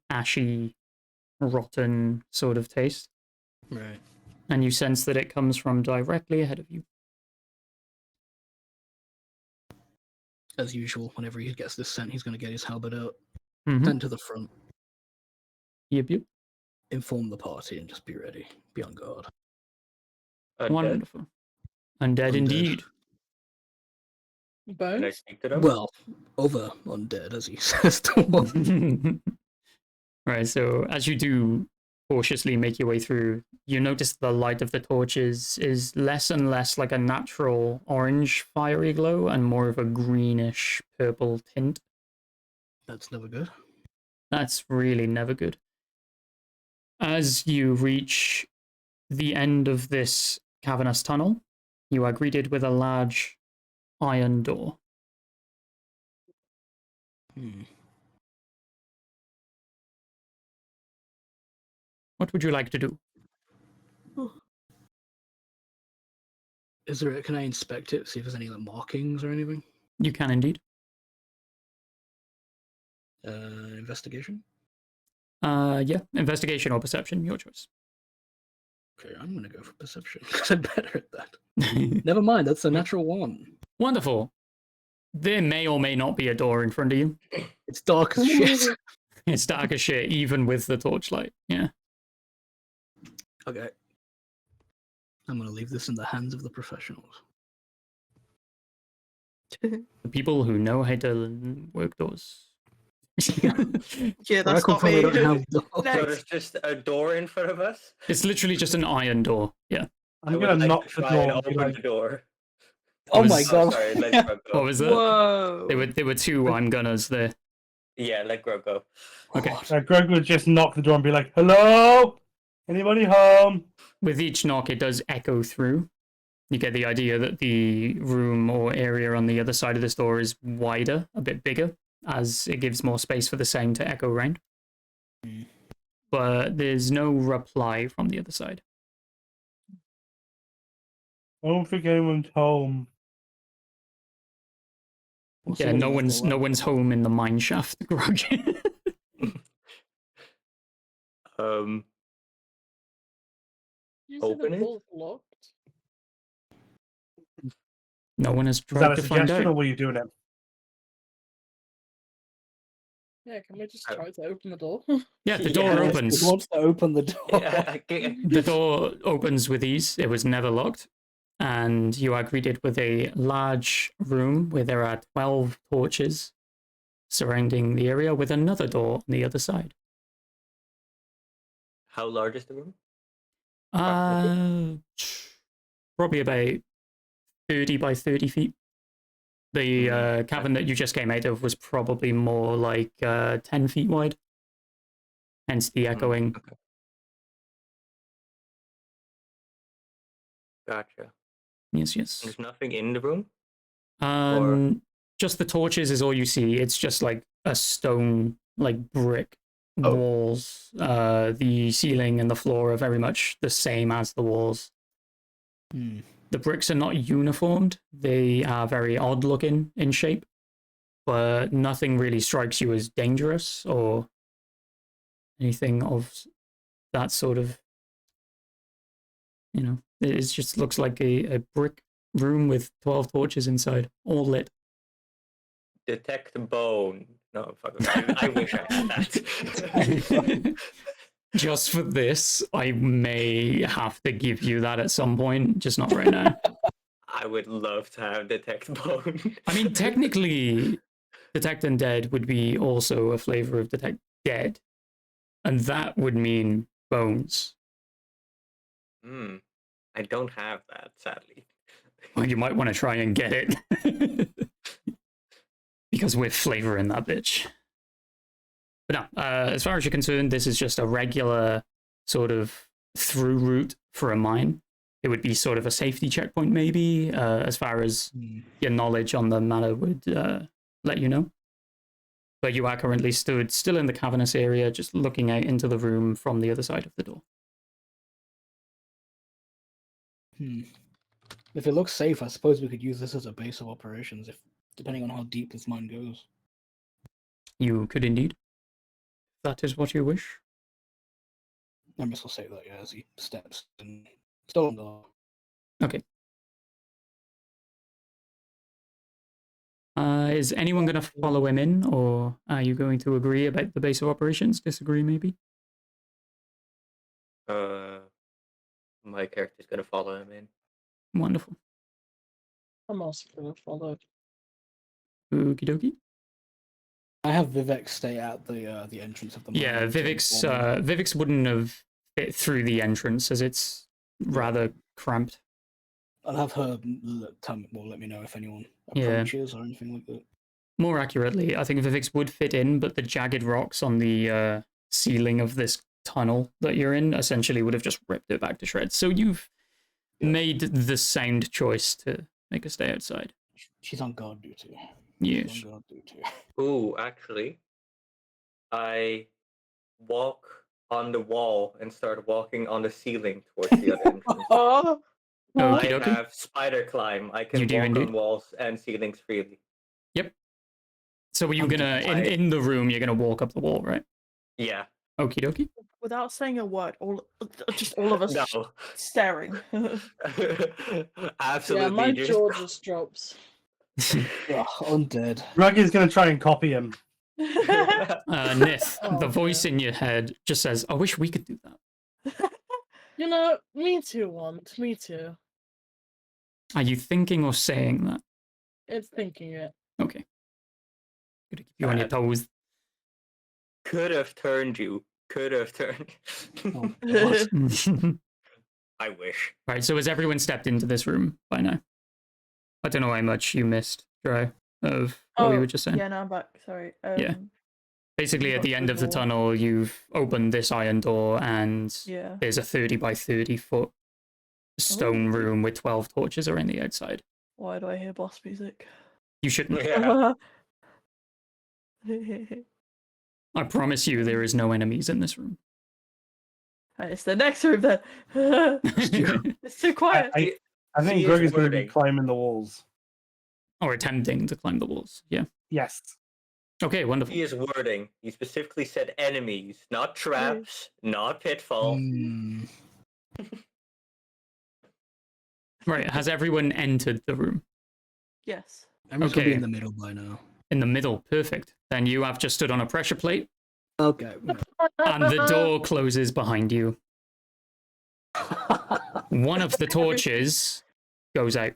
ashy, rotten sort of taste. Right. And you sense that it comes from directly ahead of you. As usual, whenever he gets this scent, he's going to get his halberd out, Mm-hmm. turn to the front, Yep, yep. inform the party, and just be ready. Be on guard. Undead. Wonderful. Undead Undead. indeed. Can I Bones? speak to them? Well, other undead, as he says to one. Right, so as you do cautiously make your way through, you notice the light of the torches is less and less like a natural orange fiery glow and more of a greenish purple tint. That's never good. That's really never good. As you reach the end of this cavernous tunnel, you are greeted with a large iron door. What would you like to do? Is there? Can I inspect it? See if there's any like markings or anything? You can indeed. Investigation. Yeah, investigation or perception, your choice. Okay, I'm gonna go for perception because I'm better at that. Never mind, that's a natural one. Wonderful. There may or may not be a door in front of you. It's dark as shit. It's dark as shit, even with the torchlight. Yeah. Okay. I'm gonna leave this in the hands of the professionals. The people who know how to work doors. Yeah, I that's not confirm we me. don't have doors. So Next. there's just a door in front of us. It's literally just an iron door. Yeah. I'm I would gonna like knock to the try and door. And be open like, the door. Oh was- my Oh, god. sorry, let Grug go. What was that? Whoa. There were two I'm gunners there. Yeah, let Grug go. Okay. Greg would just knock the door and be like, "Hello, anybody home?" With each knock, it does echo through. You get the idea that the room or area on the other side of this door is wider, a bit bigger, as it gives more space for the sound to echo around. Mm. But there's no reply from the other side. I don't think anyone's home. Well, Yeah, somebody no left the one's light. home in the mine shaft, Grog. Um, Usually Open the it? door's locked. No one has Was that tried a to find suggestion, or out. were you doing it? Yeah, can we just Oh. try to open the door? Yeah, the Yeah. door Yes, opens. He wants to open the door. yeah, okay. The door opens with ease. It was never locked. And you are greeted with a large room where there are 12 torches surrounding the area with another door on the other side. How large is the room? Probably about 30 by 30 feet. The cavern that you just came out of was probably more like 10 feet wide. Hence the echoing. Okay. Gotcha. Yes, yes. There's nothing in the room? Just the torches is all you see. It's just like a stone, like brick Oh. walls. The ceiling and the floor are very much the same as the walls. Hmm. The bricks are not uniformed. They are very odd looking in shape, but nothing really strikes you as dangerous or anything of that sort of, it just looks like a brick room with 12 torches inside, all lit. Detect bone. No, fuck. I wish I had that. Just for this, I may have to give you that at some point, just not right now. I would love to have detect bone. I mean, technically, Detect Undead would be also a flavor of Detect Dead, and that would mean bones. I don't have that, sadly. Well, you might want to try and get it. Because we're flavoring that bitch. But no, as far as you're concerned, this is just a regular sort of through route for a mine. It would be sort of a safety checkpoint, maybe, as far as your knowledge on the matter would let you know. But you are currently stood still in the cavernous area, just looking out into the room from the other side of the door. If it looks safe, I suppose we could use this as a base of operations, if depending on how deep this mine goes. You could indeed. That is what you wish. Nemesis will say that, yeah, as he steps and still on the door. Okay. Is anyone going to follow him in, or are you going to agree about the base of operations? Disagree, maybe? My character's gonna follow him in. Wonderful. I'm also gonna follow. Okie dokie. I have Vivek stay at the entrance of the mine. Yeah, to Vivek's inform me. Vivek's wouldn't have fit through the entrance as it's rather cramped. I'll have her let me know if anyone Yeah. approaches or anything like that. More accurately, I think Vivek's would fit in, but the jagged rocks on the ceiling of this tunnel that you're in essentially would have just ripped it back to shreds. So you've made the sound choice to make her stay outside. She's on guard duty. Yes. She's on guard duty. Ooh, actually, I walk on the wall and start walking on the ceiling towards the other entrance. Oh, Okie I dokie. have spider climb. I can You do walk indeed. on walls and ceilings freely. So are you I'm gonna doing- in the room? You're gonna walk up the wall, right? Yeah. Okie dokie. without saying a word, just all of us No. staring. Absolutely. Yeah, my just- jaw just drops. Ugh, undead. Greg is gonna try and copy him. Nith, Oh, the voice yeah. in your head just says, "I wish we could do that." You know, me too, want. Me too. Are you thinking or saying that? It's thinking it. Okay. Gotta keep you on your toes. Could have turned you. Could have turned. Oh, God. Right. I wish. So has everyone stepped into this room by now? I don't know how much you missed, Dry, of what we were just saying. Yeah, no, I'm back. Sorry. Yeah. Basically, you at got the to end the of the door. tunnel, you've opened this iron door, and Yeah. there's a 30 by 30 foot stone Ooh. room with 12 torches around the outside. Why do I hear boss music? You shouldn't. Yeah. I promise you, there is no enemies in this room. It's the next room then. It's too quiet. I think She Greg is is going to be wording. climbing the walls. Or attempting to climb the walls. Yeah. Yes. Okay, wonderful. He is wording. He specifically said enemies, not traps, not pitfall. Hmm. Right, has everyone entered the room? Yes. I'm just gonna be Okay. in the middle by now. In the middle, perfect. Then you have just stood on a pressure plate, Okay. and the door closes behind you. One of the torches goes out.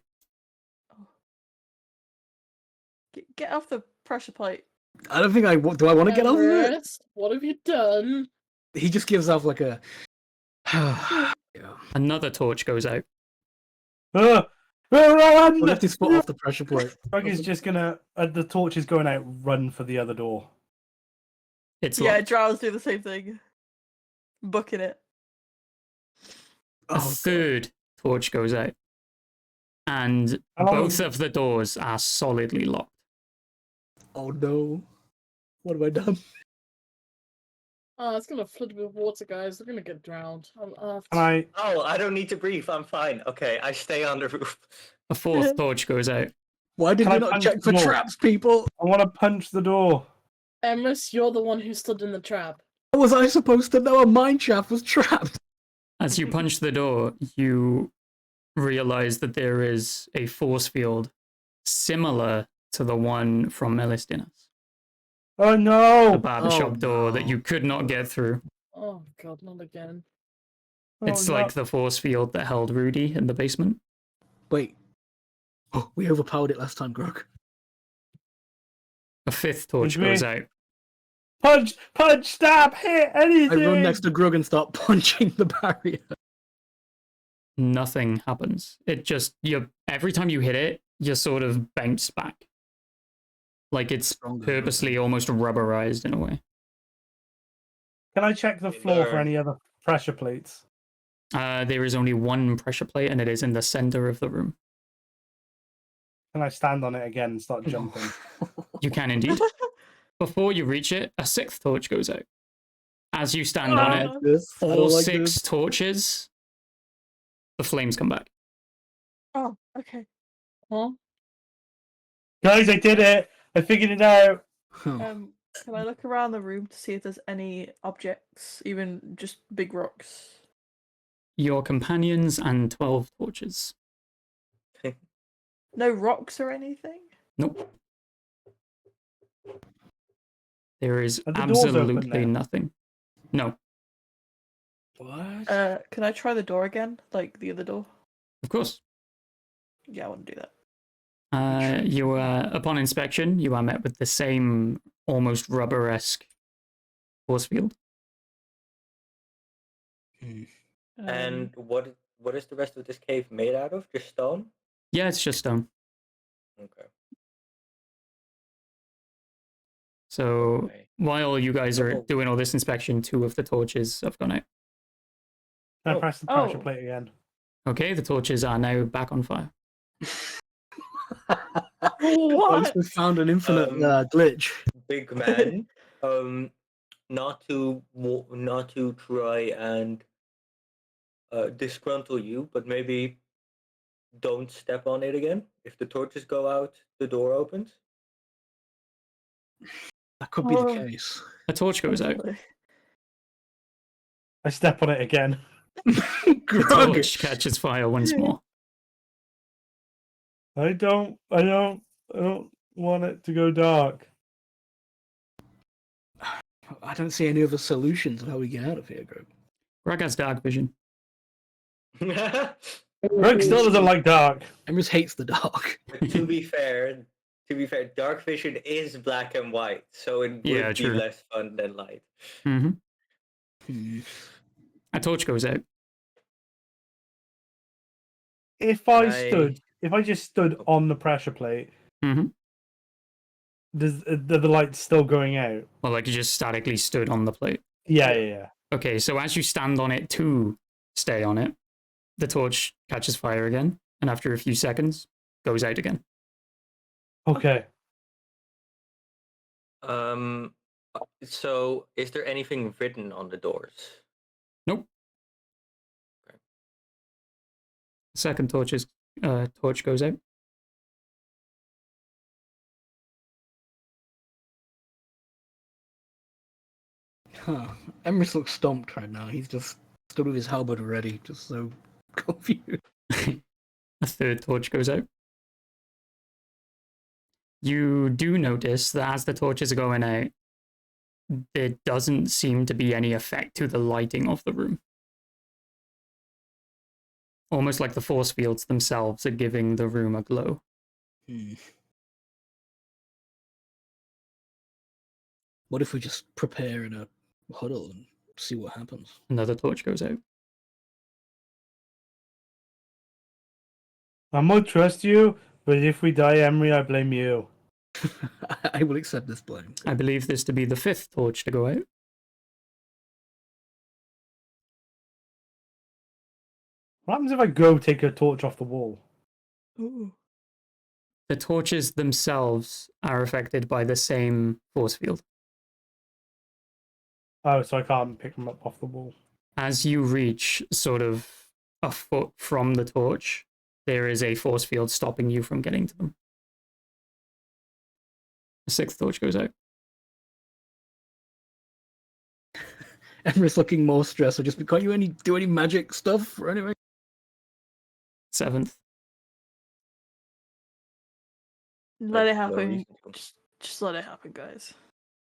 Get off the pressure plate. I don't think do. I want to get off of it? Everest, what have you done? He just gives off like a. Yeah. Another torch goes out. Run! He left his foot off the pressure plate. Greg is just gonna. The torch is going out. Run for the other door. It's Yeah, locked. drows do the same thing. Booking it. A Oh, third torch goes out. And How long- both of the doors are solidly locked. oh no. What have I done? Oh, it's gonna flood with water, guys. They're gonna get drowned. I'll have to... Can I? Oh, I don't need to breathe. I'm fine. Okay, I stay on the roof. A fourth torch goes out. Why did Can we I not punch check the for door? traps, people? I want to punch the door. Emrys, you're the one who stood in the trap. How was I supposed to know a mine shaft was trapped? As you punch the door, you realize that there is a force field similar to the one from Melistinus. Oh The no! barbershop Oh, door that no. you could not get through. Oh god, not again. It's Oh, like no. the force field that held Rudy in the basement. Wait. Oh, we overpowered it last time, Grog. A fifth torch Did we? goes out. Punch, stab, hit, anything! I run next to Grog and start punching the barrier. Nothing happens. It just every time you hit it, you sort of bounce back. Like it's Stronger. purposely almost rubberized in a way. Can I check the floor for Burn. any other pressure plates? There is only one pressure plate, and it is in the center of the room. Can I stand on it again and start jumping? You can indeed. Before you reach it, a sixth torch goes out. As you stand on it, I don't all like six this. torches, the flames come back. Oh, okay. Huh? Guys, I did it! I figured it out! Huh. Can I look around the room to see if there's any objects, even just big rocks? Your companions and 12 torches. No rocks or anything? Nope. There is Are the doors open absolutely now? nothing. No, What? Can I try the door again? Like the other door? of course. Yeah, I want to do that. Upon inspection, you are met with the same almost rubber-esque force field. And what is the rest of this cave made out of? Just stone? Yeah, it's just stone. Okay. So Okay. while you guys are Oh. doing all this inspection, 2 of the torches have gone out. Can I Oh. press the pressure Oh. plate again? Okay, the torches are now back on fire. What? We found an infinite Um, glitch. Big man. Not to try and disgruntle you, but maybe don't step on it again. If the torches go out, the door opens. That could be the Oh. case. A torch goes out. Hopefully. I step on it again. The Grog. torch catches fire once more. I don't want it to go dark. I don't see any other solutions of how we get out of here, Grog. Greg has dark vision. Greg still doesn't like dark. Emrys hates the dark. to be fair, dark vision is black and white, so it would Yeah, be true. less fun than light. Hmm. Hmm. A torch goes out. If I I- stood if I just stood on the pressure plate, Mm-hmm. does the lights still going out? Well, like you just statically stood on the plate. Yeah. Okay, so as you stand on it to stay on it, the torch catches fire again, and after a few seconds, goes out again. Okay. So is there anything written on the doors? Nope. Okay. Second torch goes out. Huh. Emrys looks stomped right now. He's just stood with his halberd ready, just so confused. A third torch goes out. You do notice that as the torches are going out, there doesn't seem to be any effect to the lighting of the room. Almost like the force fields themselves are giving the room a glow. What if we just prepare in a huddle and see what happens? Another torch goes out. I might trust you, but if we die, Emery, I blame you. I will accept this blame. I believe this to be the fifth torch to go out. What happens if I go take a torch off the wall? Ooh. The torches themselves are affected by the same force field. Oh, so I can't pick them up off the wall. As you reach sort of a foot from the torch, there is a force field stopping you from getting to them. The sixth torch goes out. Emrys looking more stressed. So just can't you do any magic stuff or anything? Seventh. Let it There's no happen. reason to. Just let it happen, guys.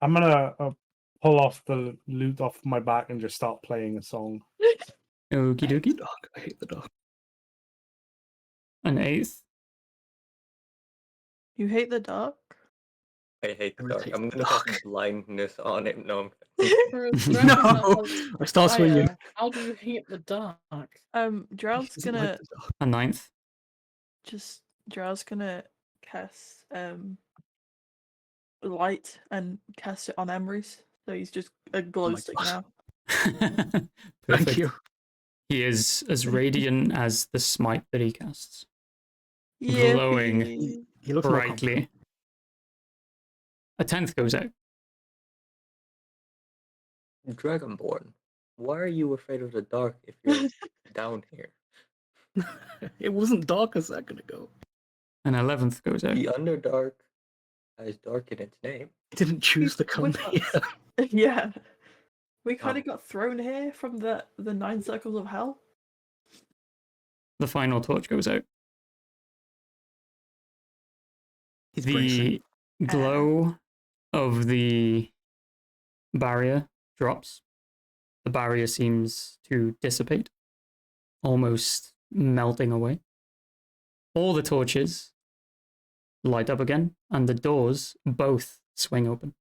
I'm gonna pull off the loot off my back and just start playing a song. Okie I hate the dokie. dog. I hate the dog. An eighth. You hate the dark? I hate the Emrys dark. hates I'm the gonna dark. cast blindness on it. No, No! I start swinging. How do you hate the dark? Drow's He doesn't gonna like the dog. A ninth. Drow's gonna cast light and cast it on Emery's. So he's just a glow my stick God. now. Thank you. He is as radiant as the smite that he casts. Glowing. Yippee. He looks more Brightly. confident. A tenth goes out. Dragonborn, why are you afraid of the dark if you're down here? It wasn't dark a second ago. An 11th goes out. The Underdark has dark in its name. He didn't choose to come With here. us. Yeah. We kind of Oh. got thrown here from the 9 circles of hell. The final torch goes out. He's bracing. The glow of the barrier drops. The barrier seems to dissipate, almost melting away. All the torches light up again, and the doors both swing open.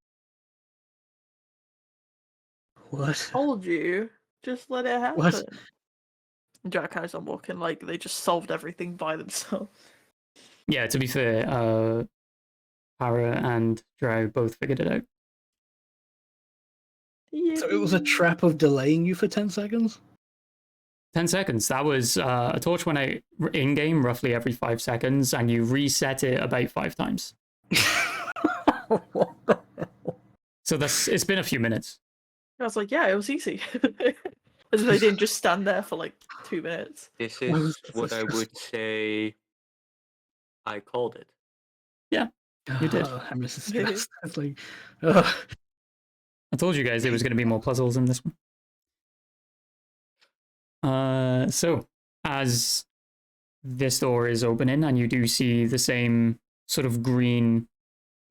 What? Told you. Just let it happen. What? Jack carries on walking like they just solved everything by themselves. Yeah, to be fair, Para and Drow both figured it out. So it was a trap of delaying you for 10 seconds? 10 seconds. That was a torch went out in game roughly every 5 seconds, and you reset it about 5 times. What the hell? So it's been a few minutes. I was like, yeah, it was easy. As if they didn't just stand there for like 2 minutes. This Why was is this so what I would stressful? say I called it. You did. I'm just stressed. It's like, ugh. I told you guys there was going to be more puzzles in this one. So, as this door is opening, and you do see the same sort of green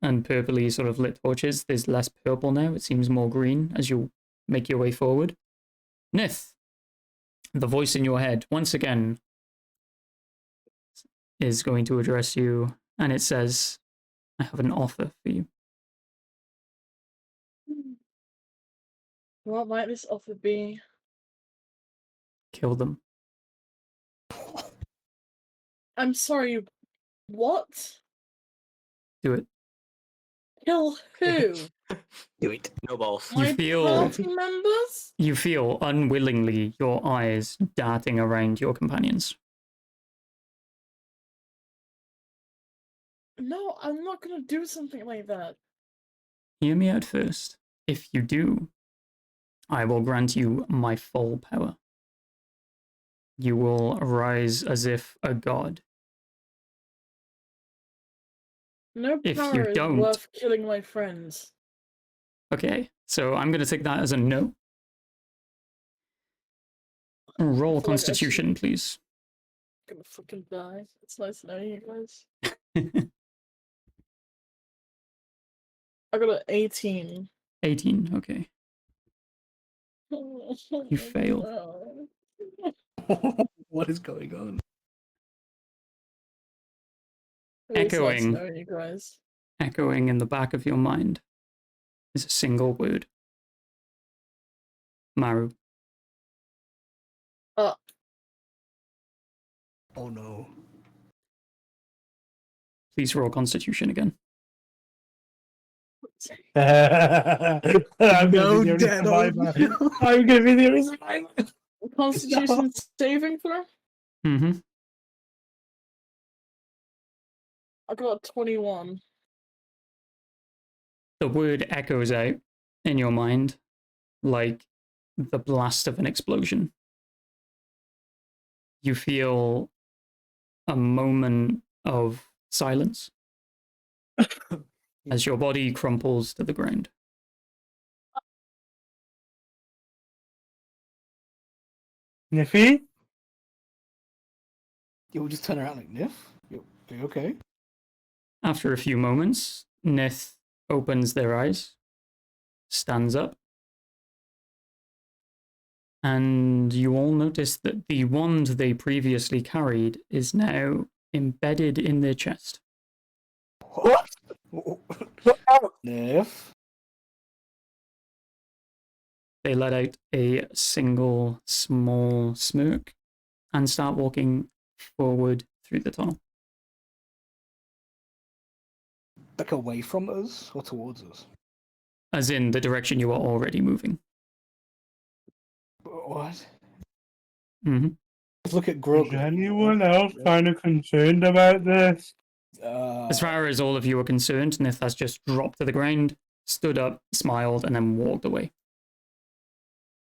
and purpley sort of lit torches, there's less purple now. It seems more green as you make your way forward. Nith, the voice in your head, once again, is going to address you, and it says, I have an offer for you. What might this offer be? Kill them. I'm sorry. What? Do it. Kill who? Do it. No balls. You My feel- party members? You feel unwillingly your eyes darting around your companions. No, I'm not gonna do something like that. Hear me out first. If you do, I will grant you my full power. You will rise as if a god. No If you power is don't- worth killing my friends. Okay, so I'm going to take that as a no. Roll feel like I Constitution, please. I'm gonna fucking die. It's nice knowing you guys. I got an 18. 18, okay. You failed. What is going on? It's nice Echoing. knowing you guys. Echoing in the back of your mind is a single word. Maru. Oh no. Please roll Constitution again. I'm gonna be the only dead survivor. on. I'm gonna be the only survivor. Constitution saving throw? Mm-hmm. I got a 21. The word echoes out in your mind like the blast of an explosion. You feel a moment of silence as your body crumples to the ground. Niffy? You'll just turn around like, Niff? Are you okay? After a few moments, Nith opens their eyes, stands up, and you all notice that the wand they previously carried is now embedded in their chest. What? Niff? They let out a single small smirk and start walking forward through the tunnel. Like away from us or towards us? As in the direction you are already moving. What? Mm-hmm. Let's look at Grug. Is anyone else kind of concerned about this? As far as all of you are concerned, Nith has just dropped to the ground, stood up, smiled, and then walked away.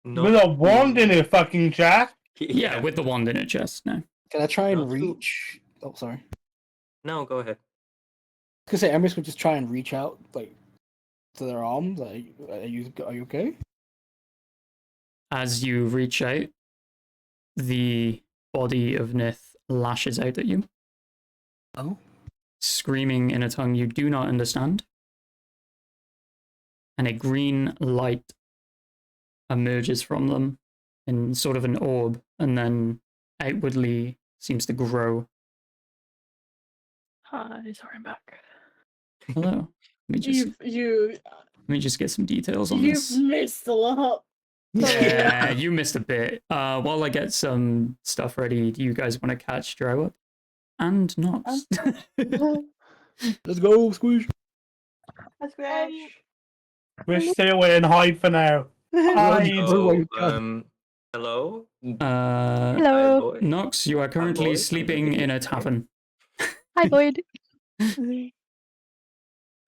With a wand in her fucking chest? Yeah, with the wand in her chest now. Can I try and Not too- reach? Oh, sorry. No, go ahead. I was gonna say, Emrys would just try and reach out, like, to their arms. Like, are you okay? As you reach out, the body of Nith lashes out at you, Oh. screaming in a tongue you do not understand. And a green light emerges from them in sort of an orb, and then outwardly seems to grow. Hi, sorry, I'm back. Hello. Let me just get some details on You've this. missed a lot. Yeah, you missed a bit. While I get some stuff ready, do you guys want to catch Drow up? And Nox. Let's go, Squish. That's We'll stay away and hide for now. Hide. Oh, Hello? Hello. Hi, boy. Nox, you are currently boy. sleeping in a tavern. Hi, Boyd.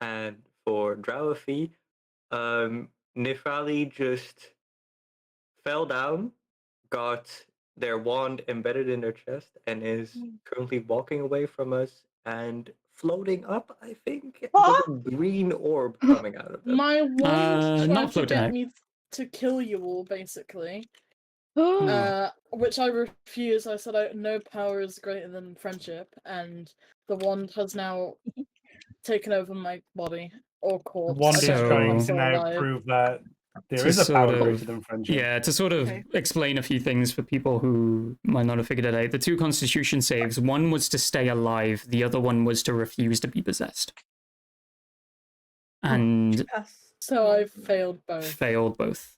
And for Drowafi, Nifali just fell down, got their wand embedded in their chest, and is currently walking away from us and floating up, I think. There's a green orb coming out of them. My wand not tried to floating get out. me to kill you all, basically. Oh, Which I refused. I said no power is greater than friendship, and the wand has now taken over my body or corpse. Wand I is don't know if trying I'm to still now alive. prove that there To is a power sort greater of- than friendship. Yeah, to sort of Okay. explain a few things for people who might not have figured it out. The two constitution saves, one was to stay alive, the other one was to refuse to be possessed. And Pass. So I failed both. failed both.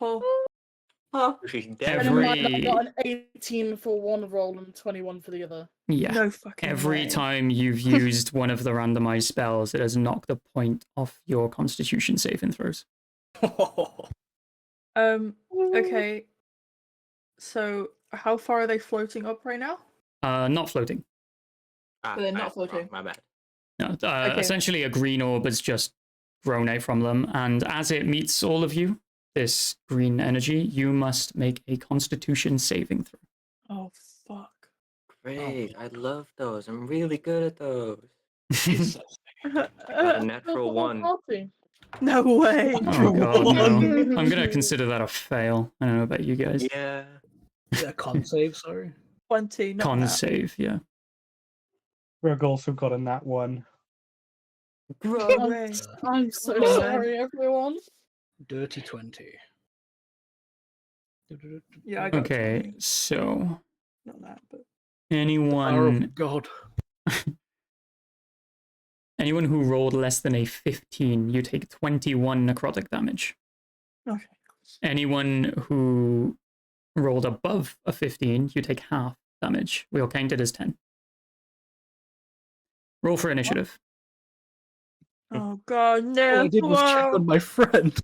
Oh, Huh? She's And dead. in mine, I Every- got an 18 for one roll and 21 for the other. Yeah. No fucking Every way. time you've used one of the randomized spells, it has knocked a point off your Constitution saving throws. Okay. So, how far are they floating up right now? Not floating. Ah, But they're I not was wrong, floating. My bad. No, Okay. essentially a green orb has just grown out from them, and as it meets all of you, this green energy, you must make a Constitution saving throw. Oh fuck. Great. I love those. I'm really good at those. Jesus. Got a natural one. Party. No way. Oh god, no. One. I'm gonna consider that a fail. I don't know about you guys. Yeah. Yeah, con save, sorry. 20, not Con that. save, yeah. Greg also got a nat 1. No way. I'm so Oh, sorry, everyone. Dirty 20. Yeah, I got Okay, 20. so Not that, but Power anyone of God. anyone who rolled less than a 15, you take 21 necrotic damage. okay. Anyone who rolled above a 15, you take half damage. We'll count it as 10. Roll for initiative. Oh god, All no. I did was check on my friend.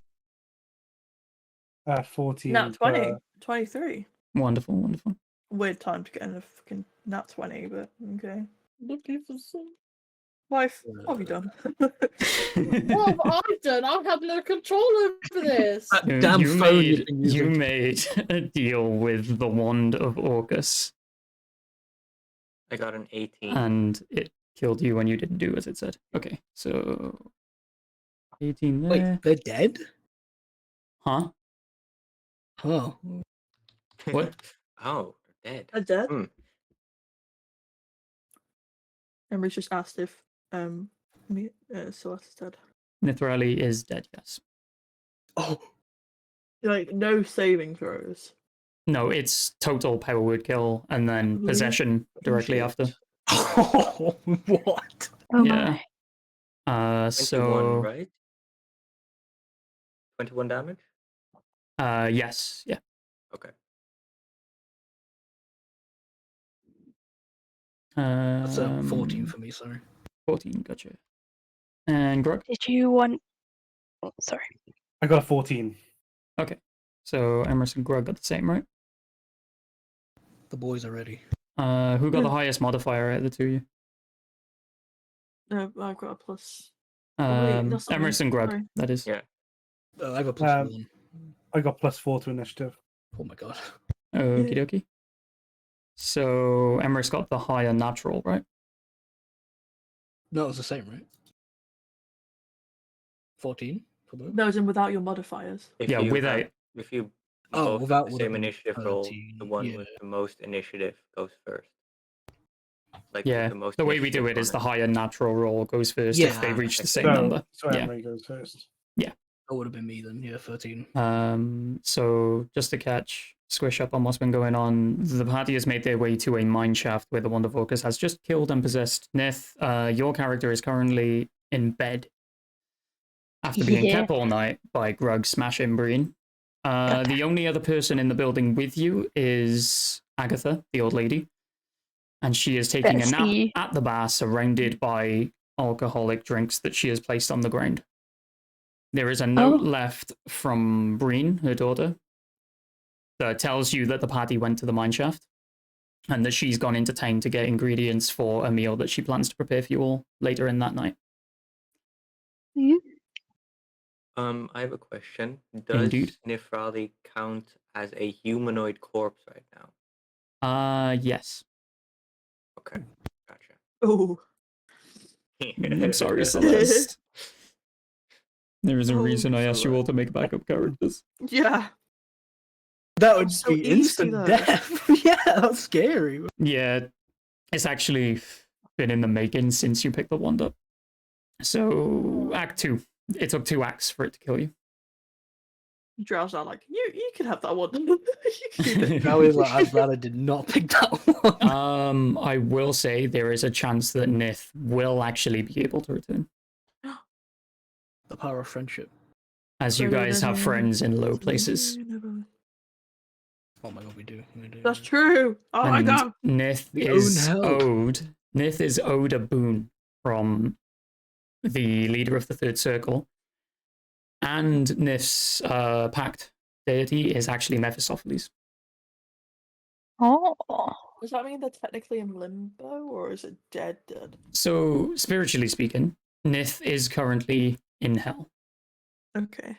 14. Nat 20. for- 23. Wonderful, wonderful. Weird time to get in a fucking nat 20, but okay. Looking for some. Life, what have you done? What have I done? I have no control over this. That damn phone you've been you using. made a deal with the Wand of Orcus, I got an 18. and it killed you when you didn't do as it said. Okay, so 18 there. Wait, they're dead? Huh? Oh. what? Oh, they're dead. They're dead. Hmm. Emery's just asked if Celeste is dead. Nithrali is dead, yes. Oh. Like, no saving throws. No, it's total power word kill, and then Holy possession directly shit. after. Oh, what? Oh Yeah. my. 21, So right? 21 damage? yes, yeah. Okay. That's 14 for me, sorry. 14, gotcha. And Grog? Did you want? Oh, sorry. I got a 14. Okay. So Emerson Grog got the same, right? The boys are ready. Who got the Yeah. highest modifier out of the two of you? No, I've got a plus. Oh, wait, that's not me. Emerson Grog, Sorry. that is. Yeah. I have a plus 1. I got +4 to initiative. Oh my god. Okie dokie. So Emerson got the higher natural, right? No, it was the same, right? 14 for both? No, as in without your modifiers. If Yeah, you without. have- if you Oh, both without have the would have same been initiative roll, 13, the one yeah. with the most initiative goes first. Like Yeah, the most the way we do initiative it is the on it. higher natural roll goes first Yeah, if they reach the okay. same number. So Yeah. Emery goes first. That would have been me then, yeah, 13. So just to catch Squish up on what's been going on, the party has made their way to a mine shaft where the Wand of Orcus has just killed and possessed Nith. Your character is currently in bed after being Yeah. kept all night by Grug smashing Breen. The only other person in the building with you is Agatha, the old lady, and she is taking a nap Bestie. at the bar surrounded by alcoholic drinks that she has placed on the ground. There is a note left from Breen, her daughter, that tells you that the party went to the mine shaft and that she's gone into town to get ingredients for a meal that she plans to prepare for you all later in that night. I have a question. Does Indeed. Nifrali count as a humanoid corpse right now? Yes. Okay, gotcha. Oh. I'm sorry, Celeste. There is a Oh, reason I asked you Celeste. all to make backup characters. Yeah. That would So be easy, instant though. death. Yeah, that's scary. Yeah, it's actually been in the making since you picked the wand up. So, Act 2. It took 2 acts for it to kill you. Drow's out like, you can have that one. You can keep it. Now he's like, I'm glad I did not pick that one. I will say there is a chance that Nith will actually be able to return. The power of friendship. As you guys have friends in low places. Oh my god, we do. That's true. Oh my and god. Nith We own is hell. owed a boon from the leader of the Third Circle. And Nith's pact deity is actually Mephistopheles. Oh. Does that mean they're technically in limbo, or is it dead? So, spiritually speaking, Nith is currently in hell. Okay.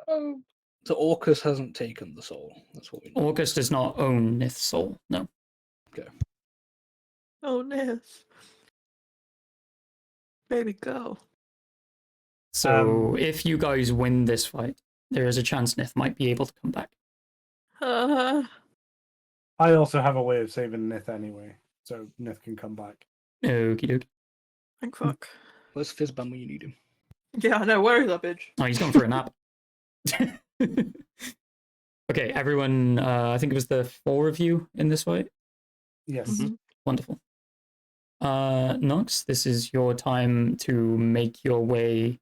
Oh, So Orcus hasn't taken the soul. That's what we know. Orcus does not own Nith's soul, no. Oh, Ness. Baby, go. So, if you guys win this fight, there is a chance Nith might be able to come back. I also have a way of saving Nith anyway, so Nith can come back. Okie dokie. Thank fuck. Where's Fizzbam when you need him? Yeah, I know. Where is that bitch? Oh, he's gone for a nap. Okay, everyone, I think it was the 4 of you in this fight. Yes. Mhm. Wonderful. Nox, this is your time to make your way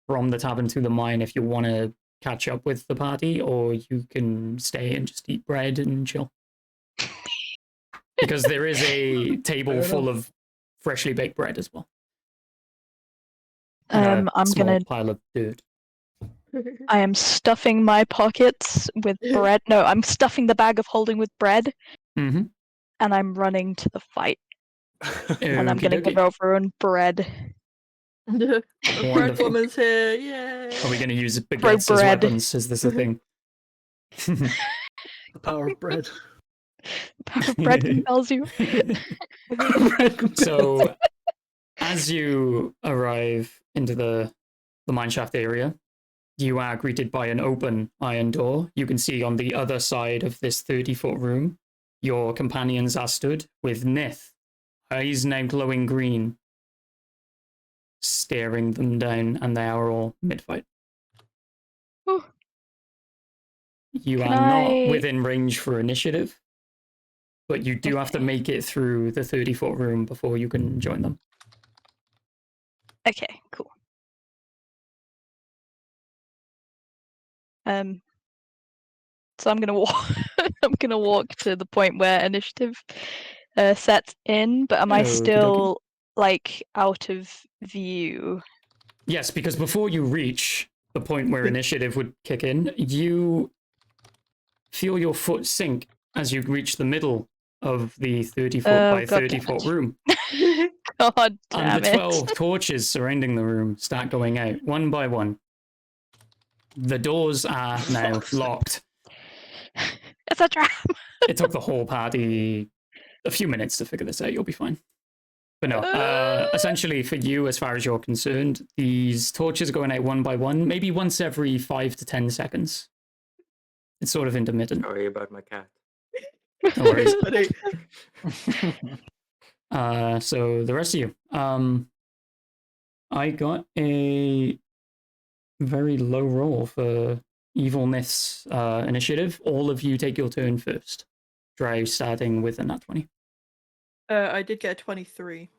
from the tavern to the mine if you want to catch up with the party, or you can stay and just eat bread and chill. Because there is a table Fair full enough. of freshly baked bread as well. I'm Small gonna. pile of dirt. I am stuffing my pockets with bread. No, I'm stuffing the bag of holding with bread, Mm-hmm. and I'm running to the fight. And I'm gonna give everyone bread. The bread Wonderful. woman's here. Yay. Are we going to use Throw baguettes as bread. weapons? Is this a thing? The power of bread. Bread compels you. Bread compels- So, as you arrive into the mineshaft area, you are greeted by an open iron door. You can see on the other side of this 30-foot room, your companions are stood with Nith, eyes now glowing green, staring them down, and they are all mid-fight. Whew. You Can are not I- within range for initiative, but you do have to Okay. make it through the 30-foot room before you can join them. Okay, cool. So I'm gonna walk. I'm gonna walk to the point where initiative sets in, but am I Okie dokie. still like out of view? Yes, because before you reach the point where initiative would kick in, you feel your foot sink as you reach the middle of the 30-foot Oh, by God 30-foot damn it. room. God And damn the it! 12 torches surrounding the room start going out, one by one. The doors are now Fuck's sake. locked. It's a trap. It took the whole party a few minutes to figure this out. You'll be fine. But no, essentially for you, as far as you're concerned, these torches are going out one by one, maybe once every 5 to 10 seconds. It's sort of intermittent. Sorry about my cat. No worries. Buddy. So the rest of you, I got a very low roll for Evilness initiative. All of you take your turn first. Drive starting with a nat 20. I did get a 23.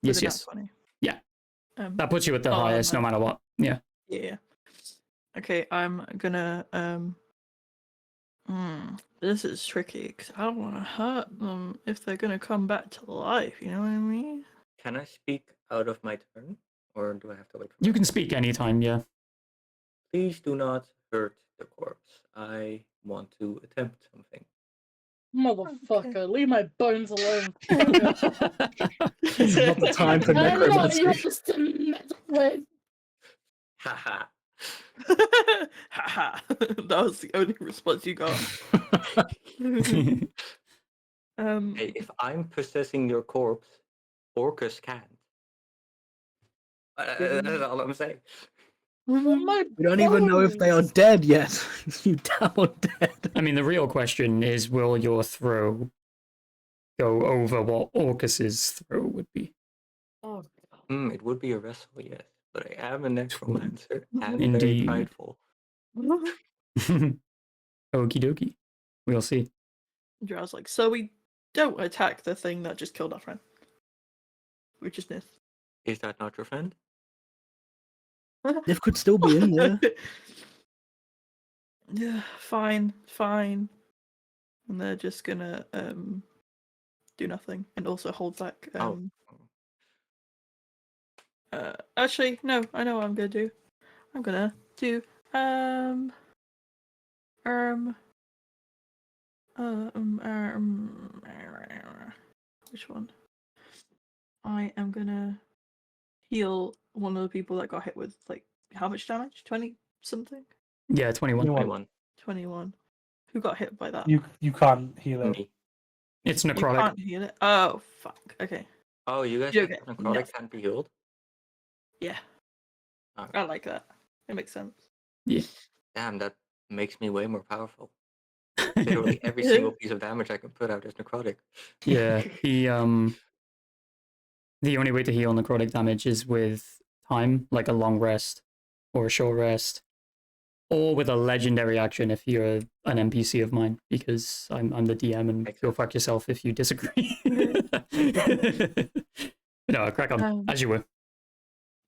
Yes, with a nat yes. 20. Yeah. Um, That puts you at the Oh, highest, no no. matter what. Yeah. yeah. Okay, I'm gonna this is tricky because I don't want to hurt them if they're gonna come back to life. You know what I mean? Can I speak out of my turn, or do I have to wait for You my can turn? speak anytime, yeah. Please do not hurt the corpse. I want to attempt something. motherfucker, leave my bones alone. fucker. This is not the time for I'm not necromancy. yours to meddle with. Haha. Haha. That was the only response you got. Hey, if I'm possessing your corpse, Orcus can't. That's all I'm saying. Well, my We don't even know if they are bones. dead yet. You damn are dead. I mean, the real question is, will your throw go over what Orcus's throw would be? Oh, It would be a wrestle, yes, but I am a necromancer and Indeed. very prideful. Okie dokie. We'll see. Drow's like, so we don't attack the thing that just killed our friend, which is Nith. Is that not your friend? Nif could still be in there. Yeah, fine, fine. And they're just gonna do nothing and also hold back. Oh. Actually, no, I know what I'm gonna do. I'm gonna do um, which one? I am gonna heal one of the people that got hit with like how much damage? 20 something? Yeah, 21. 21. 21. Who got hit by that? You can't heal it. Me. It's You necrotic. can't heal it. Oh fuck. Okay. Oh, you guys You have get necrotic nothing. can't be healed? Yeah. Okay. I like that. It makes sense. Damn, that makes me way more powerful. Literally every single piece of damage I can put out is necrotic. Yeah, the only way to heal necrotic damage is with time, like a long rest or a short rest, or with a legendary action if you're an NPC of mine, because I'm the DM and Makes go sense. fuck yourself if you disagree. No, crack on, as you were.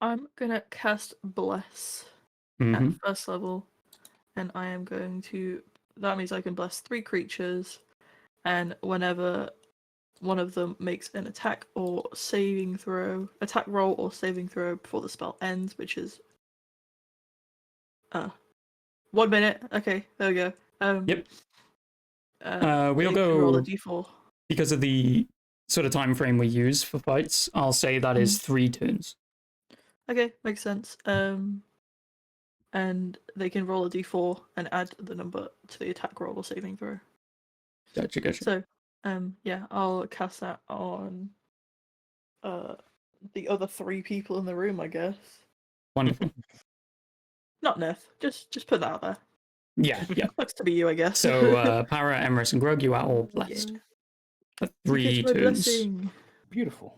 I'm gonna cast Bless hmm at first level, and I am going to. That means I can bless 3 creatures, and whenever one of them makes an attack roll or saving throw before the spell ends, which is 1 minute. Okay, there we go. Yep. We'll you can roll a go d4. because of the sort of time frame we use for fights. I'll say that is 3 turns. Okay, makes sense. And they can roll a d4 and add the number to the attack roll or saving throw. Gotcha. So, yeah, I'll cast that on the other 3 people in the room, I guess. Wonderful. Not Neth. Just put that out there. Yeah. Looks to be you, I guess. So, Para, Emrys, and Grug, you are all blessed. Yeah. For You 3 get my turns. blessing. Beautiful.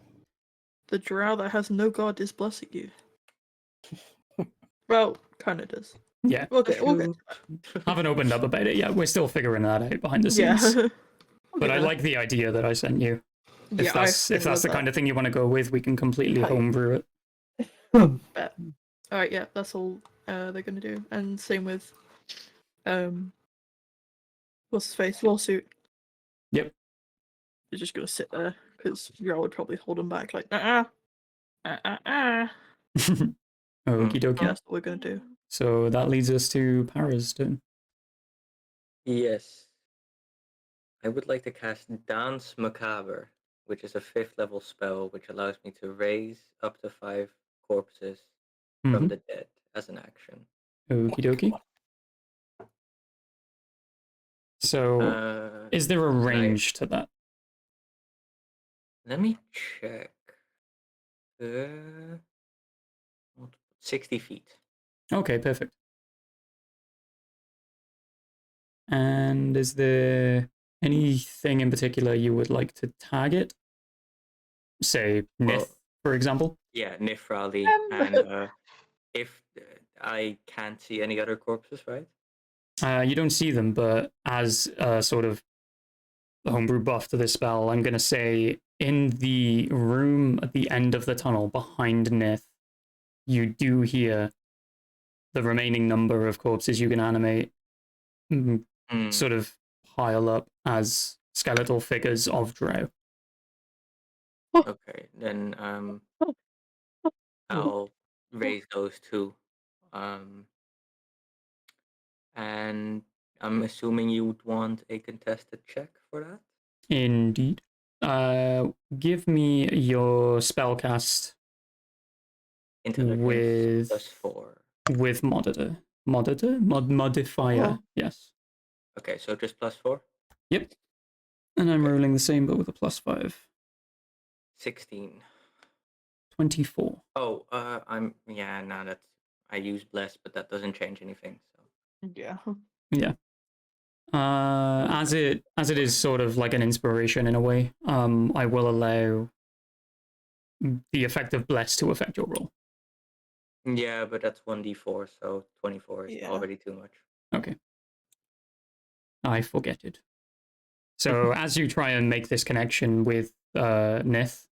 The drow that has no god is blessing you. Well, kind of does. Yeah. We'll get Haven't opened up about it yet. We're still figuring that out behind the yeah. scenes. But I like the idea that I sent you. If that's the kind of thing you want to go with, we can completely Right. homebrew it. Bet. All right, yeah, that's all they're gonna do, and same with what's his face lawsuit. Yep. They're just gonna sit there because Yarl would probably hold them back, like Okie dokie. That's what we're gonna do. So that leads us to Para's turn. Yes. I would like to cast Dance Macabre, which is a 5th level spell which allows me to raise up to 5 corpses from the dead as an action. Okie dokie. So, is there a range to that? Let me check. 60 feet. Okay, perfect. And is there anything in particular you would like to target? Say Nith, for example? Yeah, Nifrali. And if I can't see any other corpses, right? You don't see them, but as a sort of homebrew buff to this spell, I'm going to say in the room at the end of the tunnel behind Nith, you do hear the remaining number of corpses you can animate sort of pile up as skeletal figures of drow. Okay, then I'll raise those 2. And I'm assuming you would want a contested check for that? Indeed. Give me your spellcast Intelligence +4. With modifier. Yes. Okay, so just +4? Yep. And I'm rolling the same, but with a +5. 16. 24. Oh, I use bless, but that doesn't change anything. So yeah. As it is sort of like an inspiration in a way, I will allow the effect of bless to affect your roll. Yeah, but that's 1d4, so 24 is already too much. Okay. I forget it. So as you try and make this connection with Nith,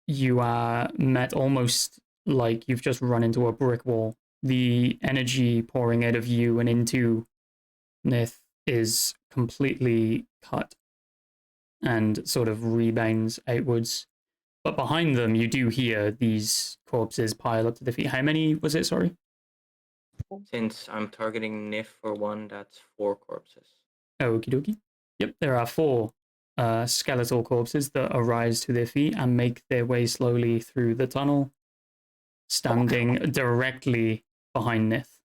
you are met almost like you've just run into a brick wall. The energy pouring out of you and into Nith is completely cut and sort of rebounds outwards. But behind them, you do hear these corpses pile up to the feet. How many was it? Sorry. Since I'm targeting Nif for one, that's 4 corpses. Okie dokie. Yep, there are 4 skeletal corpses that arise to their feet and make their way slowly through the tunnel, standing directly behind Nith.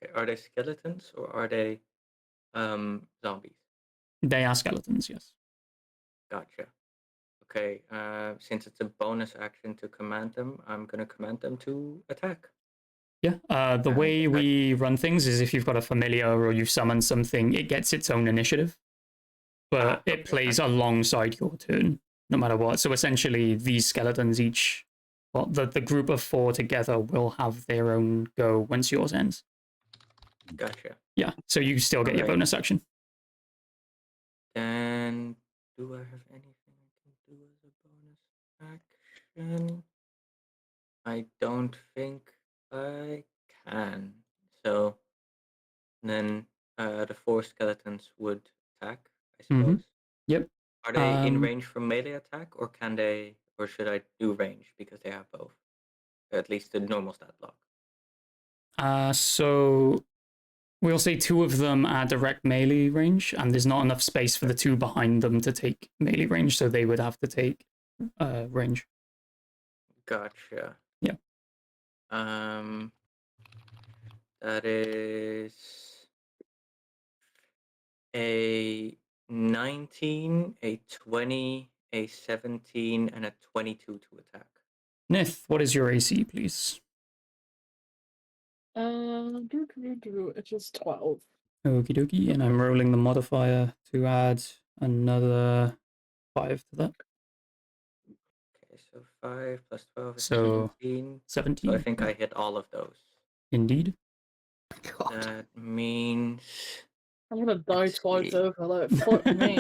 Okay, are they skeletons or are they zombies? They are skeletons, yes. Gotcha. Okay, since it's a bonus action to command them, I'm gonna command them to attack. Yeah, the way we run things is if you've got a familiar or you summon something, it gets its own initiative, but it Okay, plays alongside your turn, no matter what. So essentially, these skeletons each, well, the group of 4 together will have their own go once yours ends. Gotcha. Yeah, so you still get your Alright. bonus action. Then, do I have anything I can do as a bonus action? I don't think I can. So then the 4 skeletons would attack, I suppose. Yep. Are they in Um, range for melee attack, or can they, or should I do range because they have both? At least the normal stat block. So we'll say 2 of them are direct melee range, and there's not enough space for the 2 behind them to take melee range, so they would have to take range. Gotcha. Yeah. That is a 19, a 20, a 17, and a 22 to attack. Nith, what is your AC, please? It is 12. Okie dokie, and I'm rolling the modifier to add another 5 to that. Okay, so 5 plus 12 is So 17. 17. So I think I hit all of those. Indeed. God. That means I'm gonna die Let's twice see. over, like, fuck me.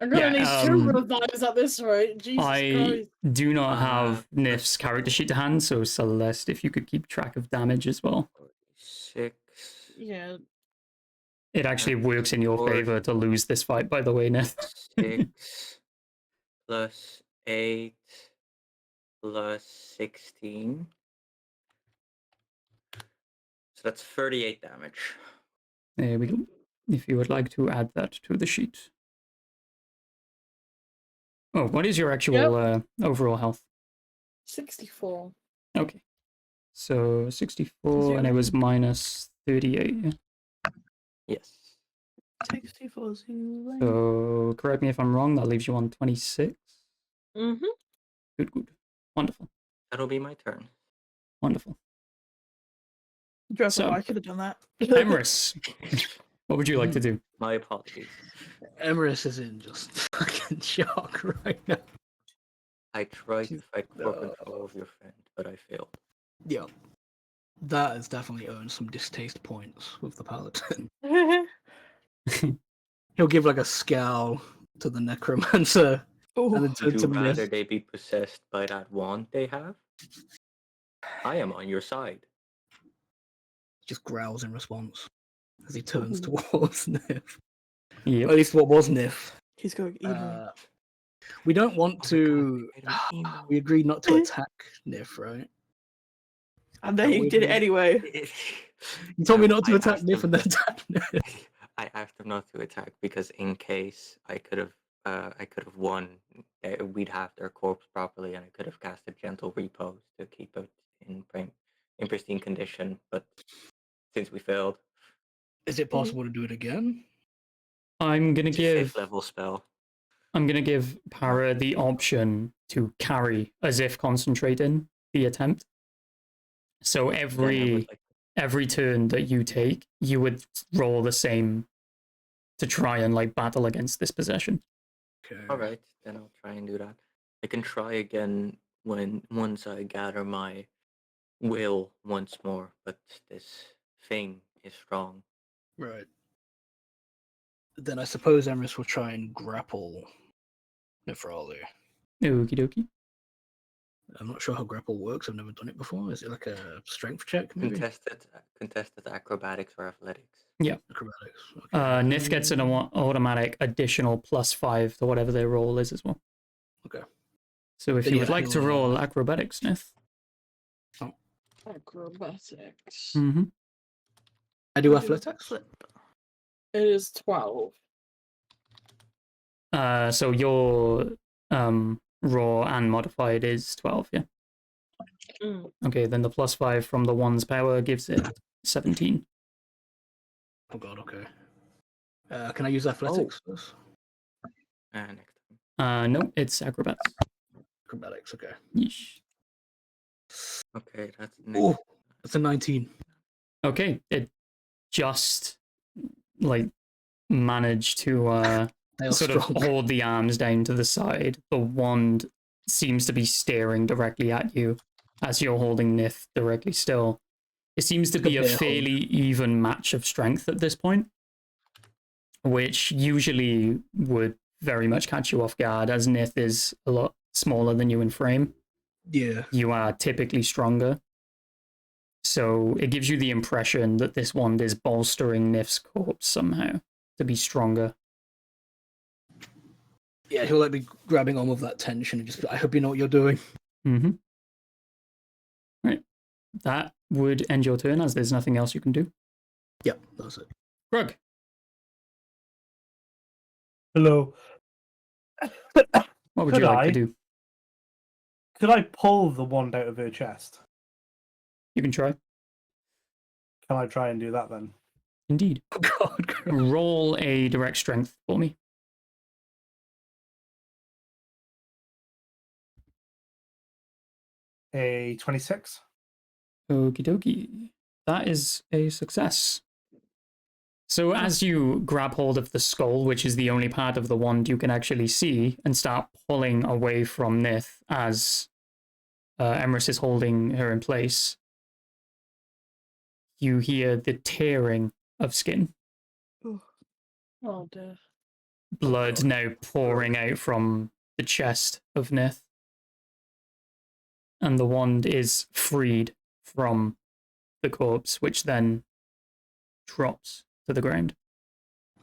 I'm gonna need 2 revives at this rate, Jesus I Christ. do not have Uh, Nif's character sheet to hand, so Celeste, if you could keep track of damage as well. 6. Yeah, It actually That's works in your 4, favor to lose this fight, by the way, Nith. 6 plus 8 plus 16. So that's 38 damage. There we go. If you would like to add that to the sheet. Oh, what is your actual overall health? 64. Okay. So 64, and it was minus 38. yeah? Yes. 64 Zulu. So correct me if I'm wrong, that leaves you on 26. Mm-hmm. Good, good. Wonderful. That'll be my turn. Wonderful. Dreadful, So- I could have done that. Emerus, what would you like to do? My apologies. Emerus is in just fucking shock right now. I tried to fight for No. control of your friend, but I failed. Yeah. That has definitely earned some distaste points with the paladin. He'll give like a scowl to the necromancer and then Oh, turn Would to you rather Myth. they be possessed by that wand they have? I am on your side. Just growls in response as he turns towards Nif. Yep. At least what was Nif. he's going emo. We don't want Oh my to. God, they made him emo. We agreed not to attack Nif, right? And then you did it anyway. You told me not to I attack asked Nif them- and then attack Nif. I asked them not to attack because in case I could have won, we'd have their corpse properly, and I could have cast a gentle repose to keep it in pristine condition. But since we failed, Is it possible to do it again? I'm gonna it's a give 5th level spell. Para the option to carry as if concentrating the attempt. So Then I would every turn that you take, you would roll the same to try and like battle against this possession. Okay. All right, then I'll try and do that. I can try again once I gather my will once more, but this thing is strong. Right. Then I suppose Emerus will try and grapple Nifrali. Okie dokie. I'm not sure how grapple works. I've never done it before. Is it like a strength check, maybe? Contested acrobatics or athletics. Acrobatics. Okay. Nith gets an automatic additional +5 to whatever their roll is as well. Okay. So if Then you yeah, would like to he'll, roll acrobatics, Nith. Acrobatics. Mm-hmm. I do athletics. Flip. It is 12. So your raw and modified is 12, yeah. Mm. Okay, then the +5 from the one's power gives it 17. Oh god. Okay. Can I use athletics first? Next No, it's acrobats. Acrobatics. Okay. Yeesh. Okay, that's Oh, next. that's a 19. Okay, it just like managed to They are sort strong. of hold the arms down to the side. The wand seems to be staring directly at you as you're holding Nith directly still. It seems to Like a be a bear hug. fairly even match of strength at this point, which usually would very much catch you off guard, as Nith is a lot smaller than you in frame. Yeah. You are typically stronger. So it gives you the impression that this wand is bolstering Nith's corpse somehow to be stronger. Yeah, he'll like be grabbing on with that tension and just be like, I hope you know what you're doing. Mm-hmm. Right. That would end your turn, as there's nothing else you can do. Yep, that's it. Grug. Hello. What would Could you like I? to do? Could I pull the wand out of her chest? You can try. Can I try and do that then? Indeed. Oh god. Roll a direct strength for me. A 26. Okie dokie. That is a success. So as you grab hold of the skull, which is the only part of the wand you can actually see, and start pulling away from Nith as Emrys is holding her in place, you hear the tearing of skin. Oh dear. Blood God. now pouring out from the chest of Nith. And the wand is freed from the corpse, which then drops to the ground.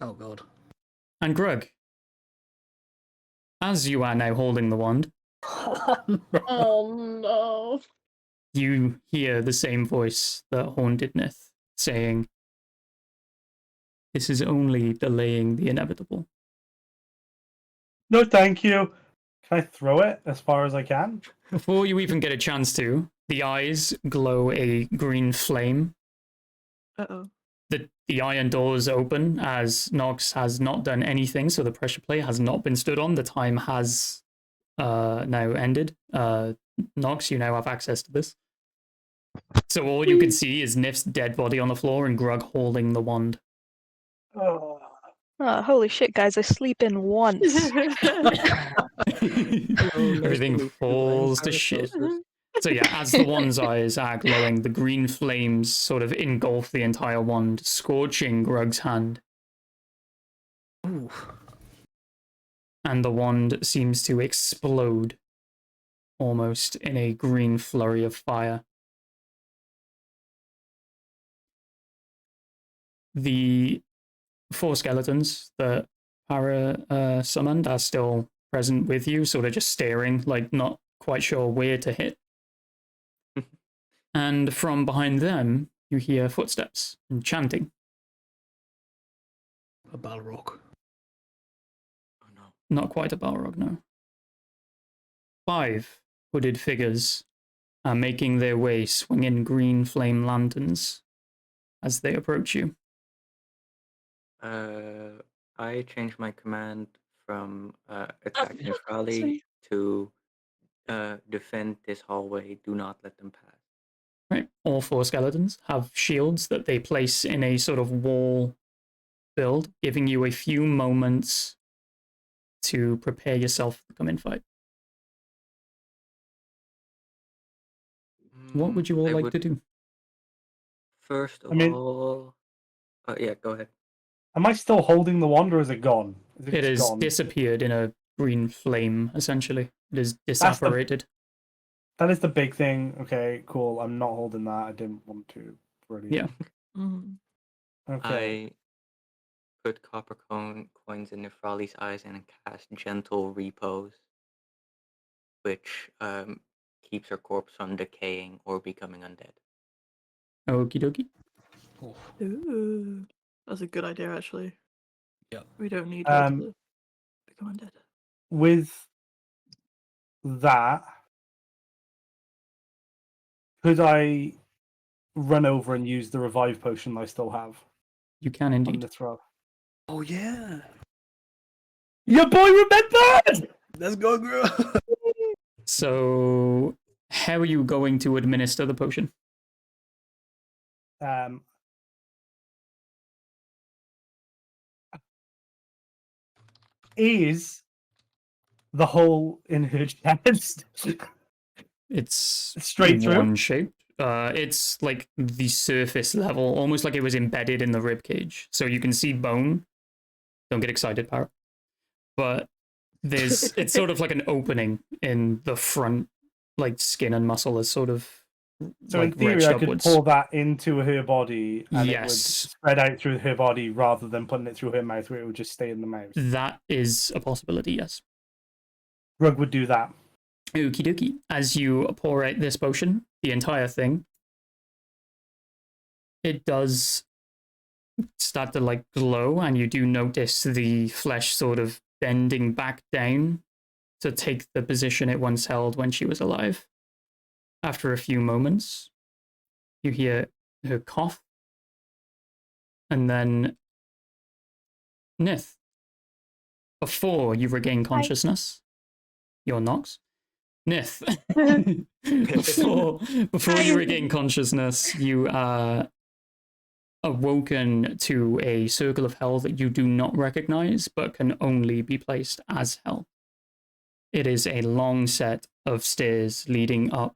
Oh god. And Grug, as you are now holding the wand, Oh no. you hear the same voice that haunted Nith saying, "This is only delaying the inevitable." No, thank you. Can I throw it as far as I can? Before you even get a chance to, the eyes glow a green flame. Uh-oh. The iron doors open as Nox has not done anything, so the pressure plate has not been stood on. The time has now ended. Nox, you now have access to this. So all you can see is Nif's dead body on the floor and Grug holding the wand. Oh. Oh, holy shit, guys! I sleep in once. Everything falls to shit. So yeah, as the wand's eyes are glowing, the green flames sort of engulf the entire wand, scorching Grug's hand. Ooh. And the wand seems to explode, almost in a green flurry of fire. The 4 skeletons that Para summoned are still present with you, sort of just staring, like not quite sure where to hit. And from behind them, you hear footsteps and chanting. A Balrog. Oh no. Not quite a Balrog, no. 5 hooded figures are making their way, swinging green flame lanterns as they approach you. I changed my command from attack no, Nefrali sorry. to defend this hallway. Do not let them pass. Right. All 4 skeletons have shields that they place in a sort of wall build, giving you a few moments to prepare yourself to come in fight. What would you all I like would- to do? First of I mean- all, yeah, go ahead. Am I still holding the wand or is it gone? It just has gone? disappeared in a green flame, essentially. It is the- disapparated. that is the big thing. Okay, cool. I'm not holding that. I didn't want to. Brilliant. Yeah. Mhm. Okay. I put copper coins in Nifrali's eyes and cast Gentle Repose, which keeps her corpse from decaying or becoming undead. Okie dokie. Oh, Ooh, that's a good idea, actually. Yeah. We don't need her Um, to become undead. With that, could I run over and use the revive potion I still have You can on indeed. the throw? oh yeah. Your boy remembered! Let's go, girl. So, how are you going to administer the potion? Is the hole in her chest It's straight through? one shape. It's like the surface level, almost like it was embedded in the rib cage. So you can see bone. Don't get excited, Parrot. But it's sort of like an opening in the front, like skin and muscle is sort of So like in theory, reached I could upwards. pour that into her body, and it would Yes. spread out through her body rather than putting it through her mouth, where it would just stay in the mouth. That is a possibility, yes. Grug would do that. Okie dokie. As you pour out this potion, the entire thing, it does start to like glow, and you do notice the flesh sort of bending back down to take the position it once held when she was alive. After a few moments, you hear her cough, and then Nith, before you regain consciousness, your Nox, Nith, before you regain consciousness, you are awoken to a circle of hell that you do not recognize, but can only be placed as hell. It is a long set of stairs leading up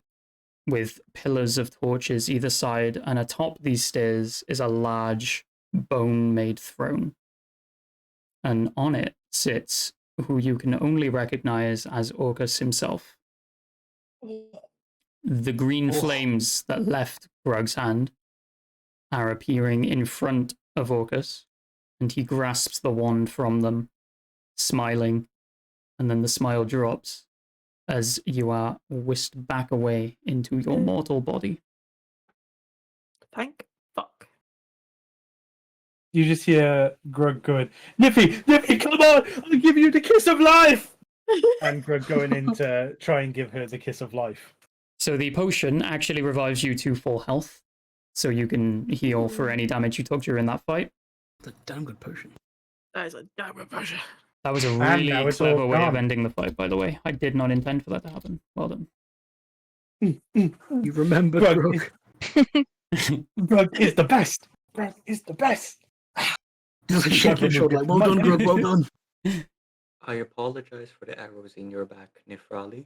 with pillars of torches either side, and atop these stairs is a large bone-made throne. And on it sits who you can only recognize as Orcus himself. The green flames that left Grug's hand are appearing in front of Orcus, and he grasps the wand from them, smiling, and then the smile drops as you are whisked back away into your mortal body. Thank fuck. You just hear Grug going, Niffy, come on! I'll give you the kiss of life! And Grug going in to try and give her the kiss of life. So the potion actually revives you to full health, so you can heal for any damage you took during that fight. It's a damn good potion. That is a damn good potion. That was a now really it's clever all way of gone. ending the fight, by the way. I did not intend for that to happen. Well done. You remember, Grug. Grug. Grug is the best! Grug is the best! Just like shaking his shoulder, like, well done, Grug, well done. I apologize for the arrows in your back, Nifrali.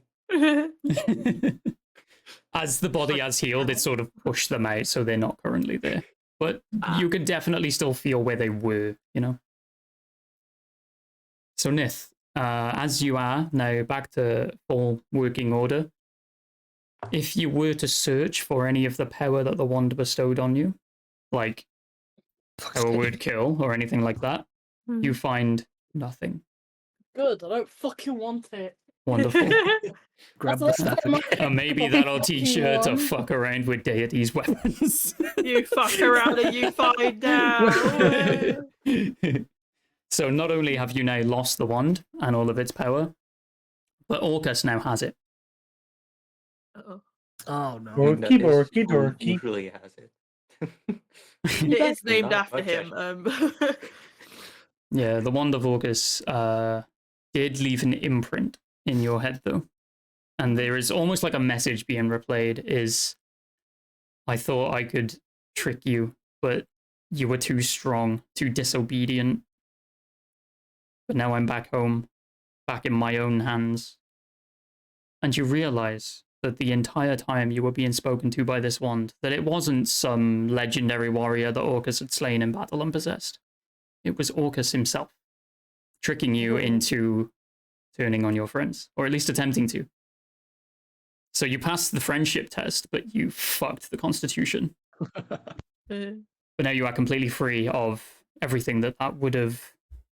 As the body has healed, it sort of pushed them out, so they're not currently there. But you can definitely still feel where they were, you know? So Nith, as you are now back to full working order, if you were to search for any of the power that the wand bestowed on you, like power word kill or anything like that, you find nothing. Good, I don't fucking want it. Wonderful. Grab the That's staff. my- Maybe Fucking that'll teach you to one. fuck around with deities' weapons. You fuck around and you find out. So not only have you now lost the wand and all of its power, but Orcus now has it. Uh-oh. Oh no. Well, That Dorky, is who dorky. usually has it. It is named Not after much, him. Yeah, the wand of Orcus did leave an imprint in your head, though. And there is almost like a message being replayed is, I thought I could trick you, but you were too strong, too disobedient. But now I'm back home, back in my own hands. And you realize that the entire time you were being spoken to by this wand, that it wasn't some legendary warrior that Orcus had slain in battle and possessed. It was Orcus himself, tricking you into turning on your friends, or at least attempting to. So you passed the friendship test, but you fucked the constitution. Uh, But now you are completely free of everything that would have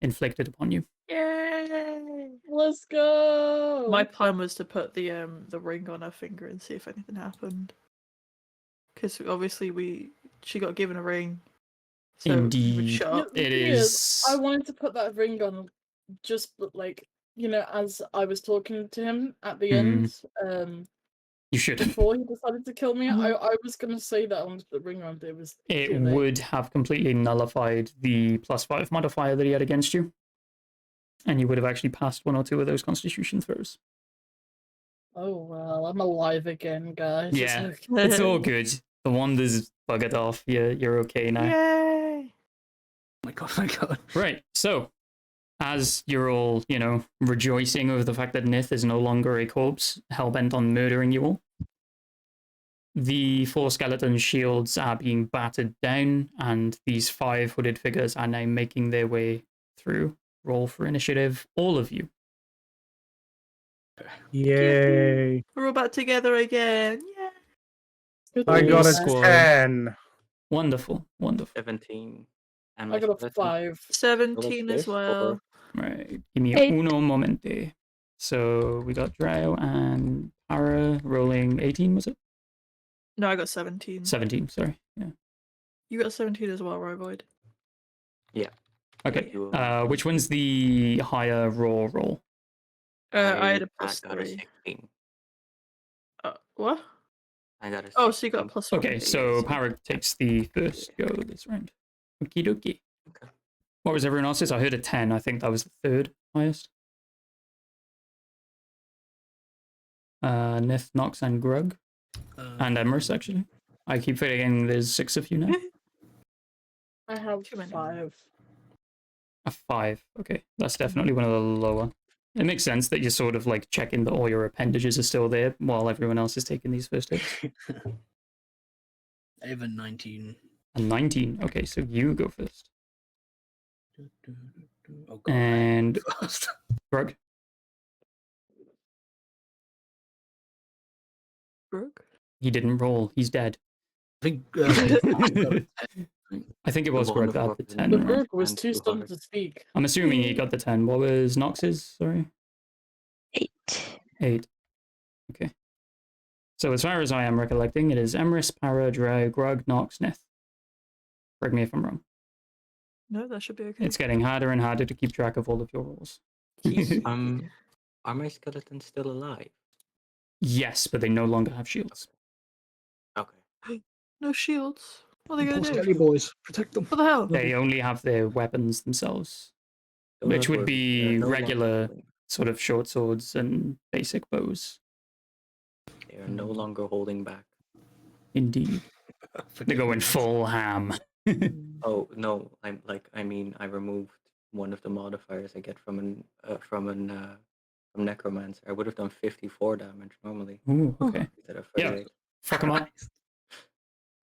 inflicted upon you. Yay! Let's go. My plan was to put the ring on her finger and see if anything happened. Because obviously she got given a ring. So we would Indeed. shut Yeah, up. the It thing is. I wanted to put that ring on just like, as I was talking to him at the end, You should. before he decided to kill me, Mhm. I was gonna say that I wanted to put the ring on, but it was It too late. would have completely nullified the +5 modifier that he had against you. And you would have actually passed 1 or 2 of those constitution throws. Oh well, I'm alive again, guys. It's Yeah. okay. It's all good. The wonder's buggered off. You're okay now. Yay! My god. Right. So, as you're all, rejoicing over the fact that Nith is no longer a corpse, hellbent on murdering you all, the 4 skeleton shields are being battered down, and these 5 hooded figures are now making their way through. Roll for initiative, all of you. Yay! We're all back together again. Yay! Good I to got be a back. squad. 10. Wonderful, wonderful. 17. And I got a skeleton 5. 17 as this, or- well. Right, give me 8. uno momente. So we got Drow and Para rolling 18, was it? No, I got 17. 17, sorry. Yeah. You got 17 as well, right, Void? Okay. you will- Which one's the higher raw roll? I had a plus got a 3. 16. What? I got a 16. Oh, so you got a plus 1. Okay, so Para takes the first go this round. Okie dokie. Okay. What was everyone else's? I heard a 10. I think that was the 3rd highest. Nith, Nox, and Grug. And Emrys, actually. I keep forgetting there's 6 of you now. I have Too many. 5. A 5. Okay, that's definitely one of the lower. It makes sense that you're sort of like checking that all your appendages are still there while everyone else is taking these first hits. I have a 19. A 19. Okay, so you go first. Oh god. And Fast. Grug. Brooke? He didn't roll. He's dead. I think I think it was The one Grug that had the above 10. The right? Brook was And too too stunned hard. to speak. I'm assuming he got the 10. What was Nox's? Sorry. 8. 8. Okay. So as far as I am recollecting, it is Emrys, Para, Drow, Grug, Nox, Nith. Correct me if I'm wrong. No, that should be okay. It's getting harder and harder to keep track of all of your rolls. Are my skeletons still alive? Yes, but they no longer have shields. Okay. No shields. What are they going Poor to Skelly do? boys, protect them. What the hell? They only have their weapons themselves, Do which not would worry, be they are no longer regular holding- sort of short swords and basic bows. They are no longer holding back. Indeed. They're going full ham. Oh no, I removed one of the modifiers I get from Necromancer. I would have done 54 damage normally. Ooh, okay. Instead of Yeah. 38. Fuck them up.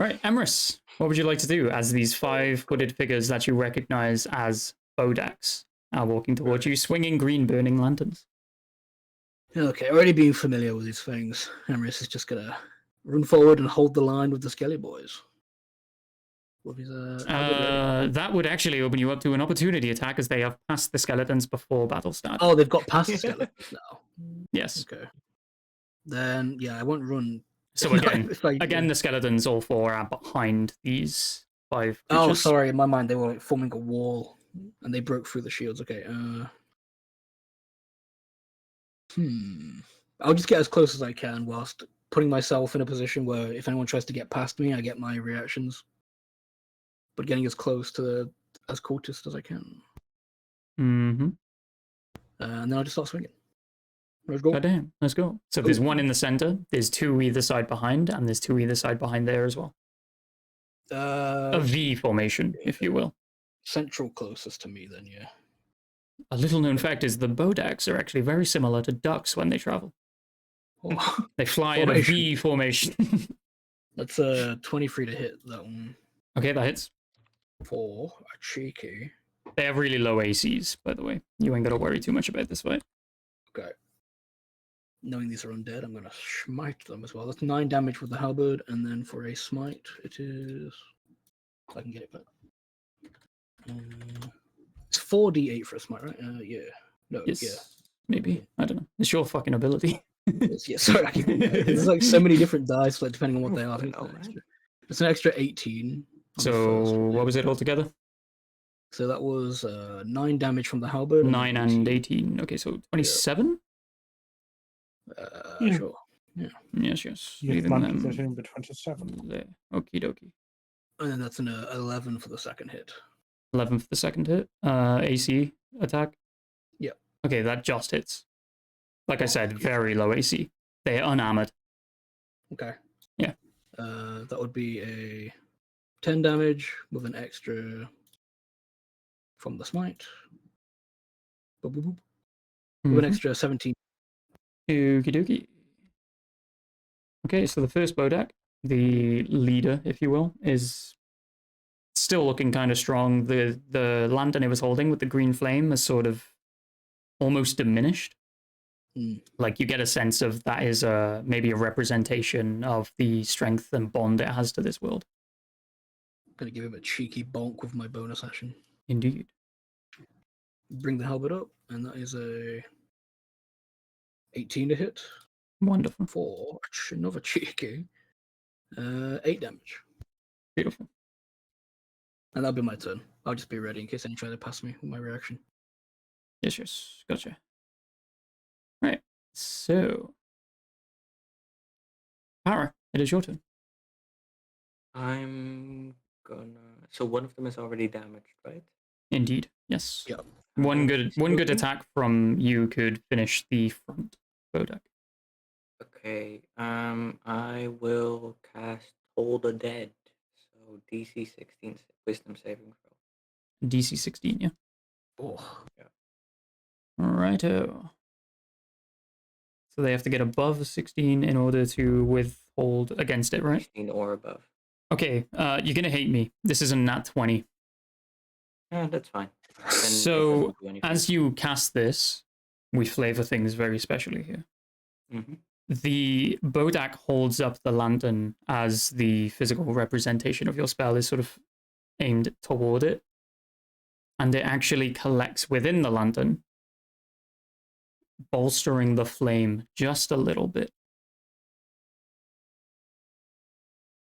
Right, Emrys, what would you like to do as these 5 hooded figures that you recognize as Bodaks are walking towards you, swinging green burning lanterns? Okay, already being familiar with these things, Emrys is just gonna run forward and hold the line with the Skelly boys. With his, That would actually open you up to an opportunity attack as they have passed the skeletons before battle starts. Oh, they've got past the skeletons now. Yes. Okay. Then yeah, I won't run. So again, If I- the skeletons, all 4 are behind these 5 Oh, creatures. sorry. In my mind, they were like forming a wall, and they broke through the shields. Okay. I'll just get as close as I can, whilst putting myself in a position where if anyone tries to get past me, I get my reactions. But getting as close to as cultist as I can, Mm-hmm. and then I'll just start swinging. Let's go. Goddamn, let's go. So there's 1 in the center, there's 2 either side behind, and there's 2 either side behind there as well. A V formation, if you will. Central closest to me, then yeah. A little known fact is the Bodaks are actually very similar to ducks when they travel. Oh, They fly in a V formation. that's 23 to hit that one. Okay, that hits. For a cheeky. They have really low ACs, by the way. You ain't got to worry too much about this fight. Okay. Knowing these are undead, I'm going to smite them as well. That's 9 damage with the halberd, and then for a smite, it is. If I can get it back. It's 4d8 for a smite, right? Yeah. No, Yes. yeah. Maybe. I don't know. It's your fucking ability. Yeah, sorry. There's like so many different dice, like depending on what they are. I think Oh, it's an extra 18. on the So first what one. was it altogether? So that was 9 damage from the halberd. 9 and 18. Okay, so 27? Yeah. Sure. Yes, yes. Yes, Leaving man, them position number 27. there. Okie dokie. And then that's an 11 for the second hit. 11 for the second hit. AC attack? Yep. Okay, that just hits. Like I said, very low AC. They're unarmored. Okay. Yeah. That would be a 10 damage with an extra from the smite. Boop, boop, boop. With an Mhm. extra 17. Okie dokie. Okay, so the first Bodak, the leader, if you will, is still looking kind of strong. The lantern he was holding with the green flame is sort of almost diminished. Like you get a sense of that is maybe a representation of the strength and bond it has to this world. I'm going to give him a cheeky bonk with my bonus action. Indeed. Bring the halberd up, and that is a 18 to hit. Wonderful. For another cheeky 8 damage. Beautiful. And that'll be my turn. I'll just be ready in case any try to pass me with my reaction. Yes, yes. Gotcha. Right. So, Para, it is your turn. I'm gonna. So one of them is already damaged, right? Indeed. Yes. Yep. One good Okay. attack from you could finish the front Bodak. Okay. I will cast Toll the Dead. So DC 16 Wisdom saving throw. DC 16, yeah. Oh, Righto. So they have to get above 16 in order to withhold against it, right? 16 or above. Okay, you're gonna hate me. This is a nat 20. Yeah, that's fine. Then it So, doesn't do anything. as you cast this, we flavor things very specially here. Mhm. The Bodak holds up the lantern as the physical representation of your spell is sort of aimed toward it. And it actually collects within the lantern, bolstering the flame just a little bit.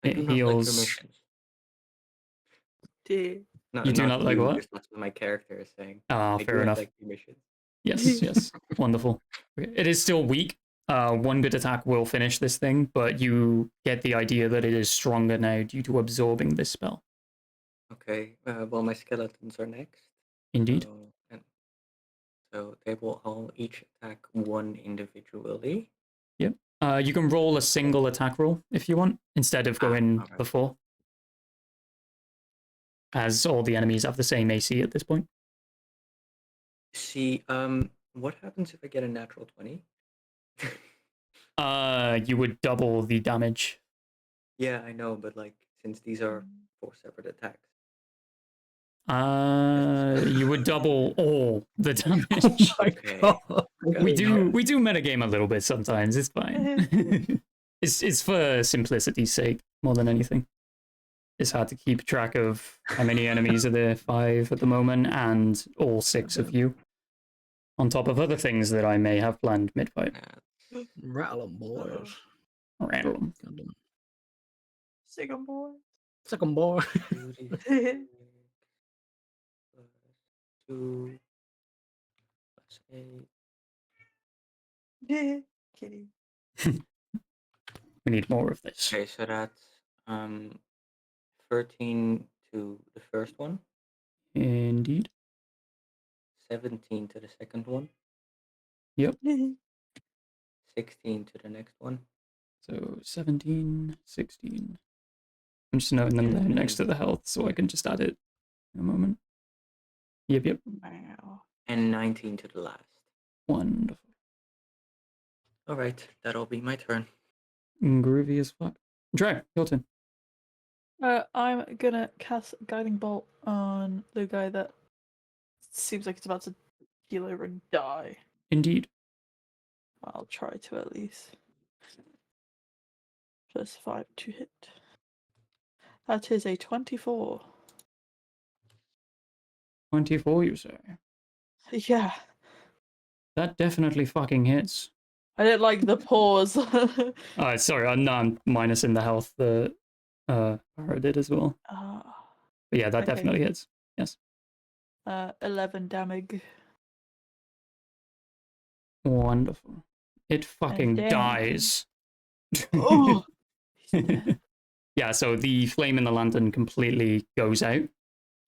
I It do not like heals. permissions. Dear. No, You do not like what? because That's what my character is saying. Ah, I do fair not enough. like permissions. Yes, yes. Wonderful. Okay. It is still weak. One good attack will finish this thing, but you get the idea that it is stronger now due to absorbing this spell. Okay. Well, my skeletons are next. Indeed. So they will all each attack one individually. Yep. You can roll a single attack roll if you want, instead of going alright. before. As all the enemies have the same AC at this point. See, what happens if I get a natural 20? You would double the damage. Yeah, I know, but like, since these are 4 separate attacks. You would double all the damage. Okay. we do metagame a little bit sometimes. It's fine. it's for simplicity's sake more than anything. It's hard to keep track of how many enemies are there. 5 at the moment, and all 6 of you. On top of other things that I may have planned mid-fight. rattle 'em, boys. Rattle 'em. Sing 'em, boy. Second boy. 2 plus 8. Kitty. We need more of this. Okay, so that's 13 to the first one, Indeed. 17 to the second one, Yep. 16 to the next one. So 17, 16. I'm just noting them there next to the health so I can just add it in a moment. Yep. Wow. And 19 to the last. Wonderful. Alright, that'll be my turn. Groovy as fuck. Dre, your turn. I'm gonna cast Guiding Bolt on the guy that seems like it's about to keel over and die. Indeed. I'll try to at least. +5 to hit. That is a 24. 24, you say? Yeah. That definitely fucking hits. I didn't like the pause. Sorry, no, I'm minusing the health that Farah did as well. But yeah, that Okay. definitely hits. Yes. 11 damage. Wonderful. It fucking then- dies. Oh! Yeah, so the flame in the lantern completely goes out.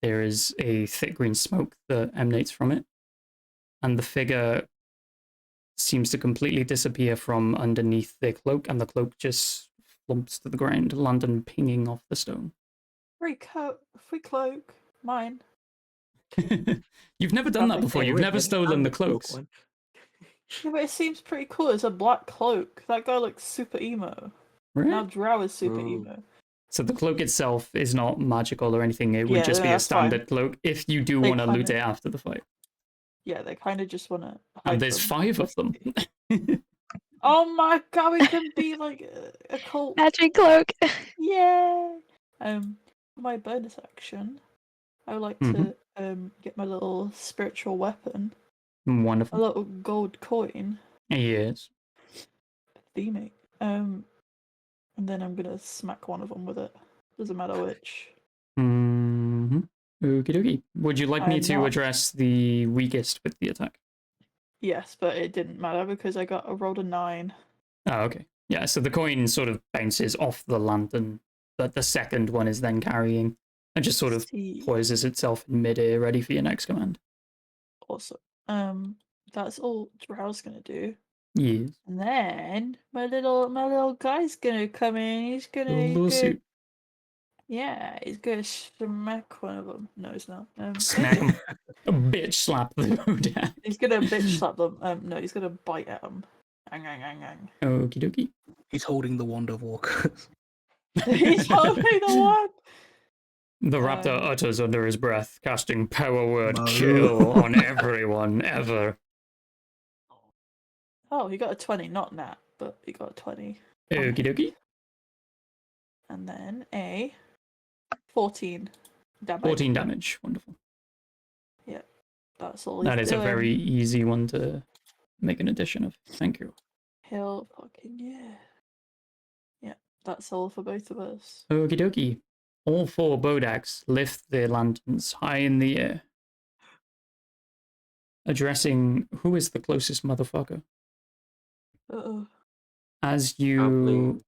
There is a thick green smoke that emanates from it. And the figure seems to completely disappear from underneath their cloak, and the cloak just flumps to the ground, lantern pinging off the stone. Free cloak. Mine. You've never done that Nothing. before. Hey, You've wait, never let me stolen find the the cloak cloaks. one. Yeah, but it seems pretty cool. It's a black cloak. That guy looks super emo. Now Right? Drow is super Ooh. emo. So the cloak itself is not magical or anything. It would Yeah, just be a that's fine. standard cloak if you do They want to loot kinda- it after the fight. Yeah, they kind of just want to. And there's 5 of them. Oh my god, we can be like a cult. Magic cloak. Yeah. For my bonus action, I would like Mhm. to get my little spiritual weapon, a Wonderful. little gold coin, Yes. theming. And then I'm gonna smack one of them with it. Doesn't matter which. Mm-hmm. Okie dokie. Would you like me I'm to not- address the weakest with the attack? Yes, but it didn't matter because I rolled a 9. Oh, okay. Yeah, so the coin sort of bounces off the lantern, but the second one is then carrying and just sort of See. poises itself in midair, ready for your next command. Awesome. That's all Drow's gonna do. Yes. And then my little guy's gonna come in. He's gonna, Lawsuit. yeah, he's gonna smack one of them. No, he's not. Smack him. A bitch slap the down. He's gonna bitch slap them. No, he's gonna bite at them. Ang. Okie dokie. He's holding the wand of walkers. He's holding the one. The raptor Um, utters under his breath, casting power word Maru. kill on everyone ever. Oh, he got a 20, not Nat, but he got a 20. Okie dokie. And then a 14 damage. 14 damage. Wonderful. That's all. That he's is a doing. very easy one to make an addition of. Thank you. Hell fucking yeah. Yeah, that's all for both of us. Okie dokie. All 4 Bodaks lift their lanterns high in the air, addressing who is the closest motherfucker. Uh-oh. As Probably. you...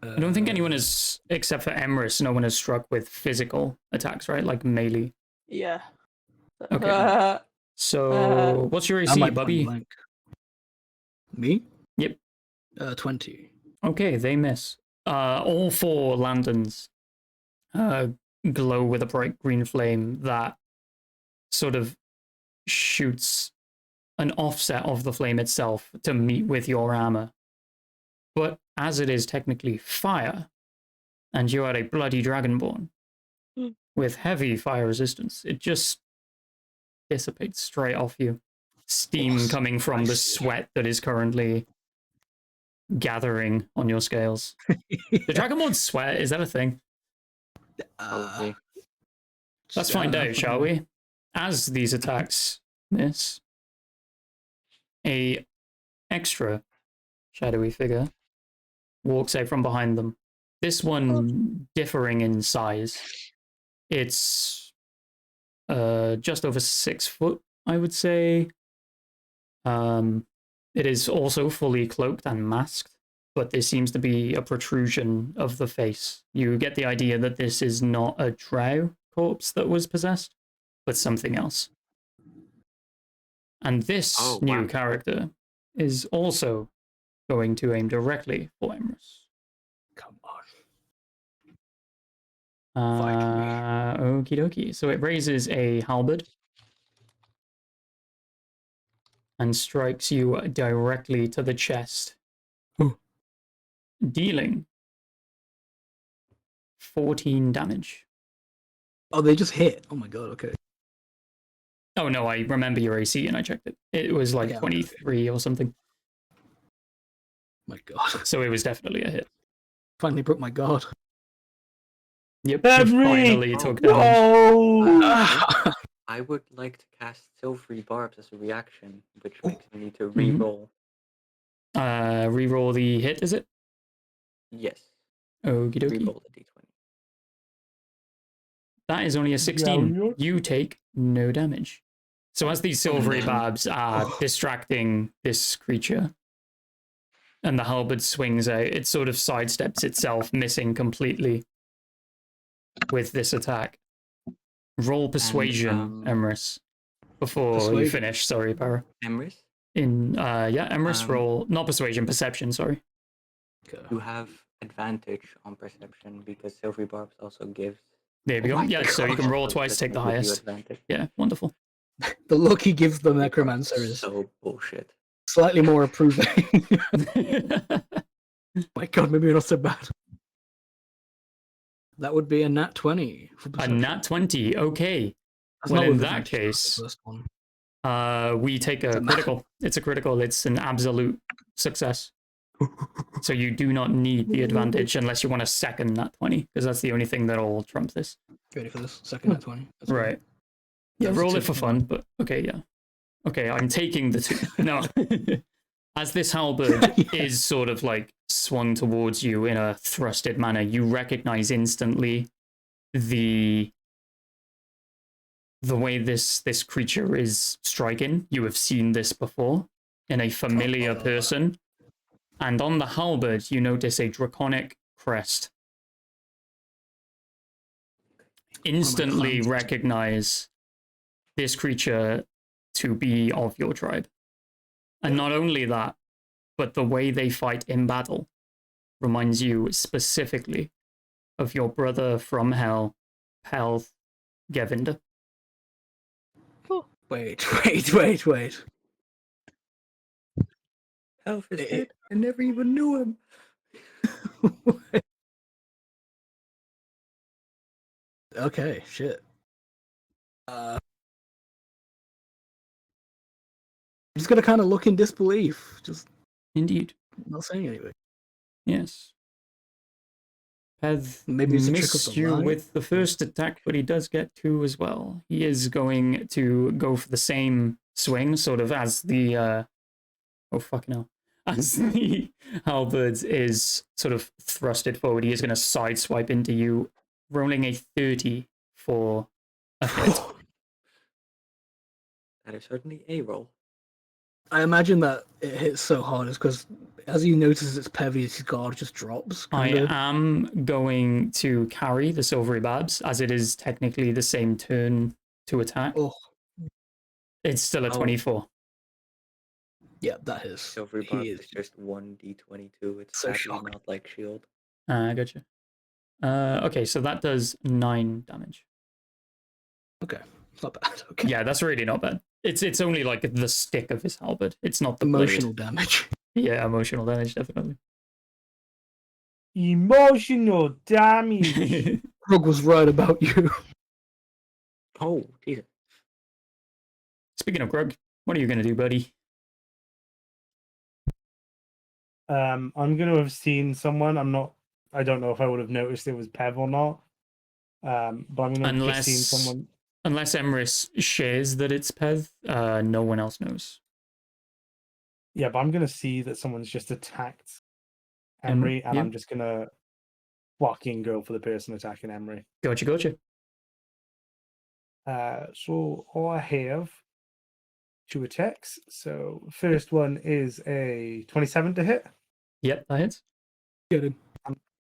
I don't think anyone has, except for Emrys, no one has struck with physical attacks, right? Like melee. Yeah. Okay. So, what's your I AC, might point Bubby? blank. Me? Yep. 20. Okay, they miss. All 4 lanterns glow with a bright green flame that sort of shoots an offset of the flame itself to meet with your armor. But as it is technically fire, and you are a bloody dragonborn with heavy fire resistance, it just dissipates straight off you. Steam Awesome. coming from the Nice. sweat that is currently gathering on your scales. The dragonborn sweat, is that a thing? Probably. Let's find out, shall we? As these attacks miss, a extra shadowy figure walks out from behind them. This one differing in size. It's just over 6 foot, I would say. It is also fully cloaked and masked, but there seems to be a protrusion of the face. You get the idea that this is not a drow corpse that was possessed, but something else. And this Oh, new wow. character is also going to aim directly for Emrys. Come on. Fight Okie dokie. So it raises a halberd and strikes you directly to the chest, dealing 14 damage. Oh, they just hit. Oh my god, okay. Oh no, I remember your AC and I checked it. It was like Yeah, okay. 23 or something. My God. So it was definitely a hit. Finally broke my guard. Yep, you Henry! finally Oh, took damage. No! I would like to cast Silvery Barbs as a reaction, which makes me need to Mhm. re-roll. Reroll the hit, is it? Yes, Okie dokie. re-roll the d20. That is only a 16. Yeah. You take no damage. So as these silvery then- barbs are distracting this creature, and the halberd swings out, it sort of sidesteps itself, missing completely with this attack. Roll persuasion, Emrys, before you Persuasion. finish. Sorry, Barra. Emrys, Emrys, roll not persuasion, perception. Sorry. Okay. you have advantage on perception because Silvery Barbs also gives. There we Oh go. my Yeah, so you can God. roll so twice, that's take the gonna give you highest. advantage. Yeah, wonderful. The look he gives the Silvery necromancer Barbs is so bullshit. slightly more approving. My God, maybe not so bad. That would be a nat 20 for A perception. nat 20. Okay. That's well, not in with that advantage, that's case, the first one. we take a critical. It's a critical. It's an absolute success. So you do not need the advantage unless you want a second nat 20, because that's the only thing that'll trump this. Ready for this? Second nat 20. That's good. Right. Yeah, That's roll two it for for fun, one. but okay, yeah. Okay, I'm taking the 2. No. As this halberd Yeah. is sort of like swung towards you in a thrusted manner, you recognize instantly the way this creature is striking. You have seen this before in a familiar person. And on the halberd, you notice a draconic crest. Instantly clans. recognize this creature to be of your tribe. And not only that, but the way they fight in battle reminds you specifically of your brother from hell, Pelth Gevinder. Wait. Elf is Eh, dead. I never even knew him. Okay, shit. I'm just gonna kind of look in disbelief, just Indeed. not saying anything. Yes. Peth Maybe it's a trick of missed the you light. with the first attack, but he does get 2 as well. He is going to go for the same swing, sort of as the oh fucking hell. As the halberd is sort of thrusted forward, he is going to sideswipe into you, rolling a 30 for a hit. That is certainly a roll. I imagine that it hits so hard is because as he notices it's Pevy, his guard just drops. I Kinda. am going to carry the silvery barbs, as it is technically the same turn to attack. Oh, It's still a Oh. 24. yeah, that is. Silvery He Barbs is. is just 1d22. It's So sadly shocked. not like shield. I gotcha. Okay, so that does 9 damage. Okay, it's not bad. Okay. Yeah, that's really not bad. It's only like the stick of his halberd. It's not the blade. Emotional damage. Yeah, emotional damage, definitely. Emotional damage. Rug was right about you. Oh, Jesus. Speaking of Grug, what are you going to do, buddy? I'm gonna have seen someone. I don't know if I would have noticed it was Pev or not. But I'm gonna have just seen someone. Unless Emrys shares that it's Peth, no one else knows. Yeah, but I'm gonna see that someone's just attacked Emery, and yeah. I'm just gonna fucking go for the person attacking Emery. Gotcha. So I have 2 attacks. So first one is a 27 to hit. Yep, that hits. Get him.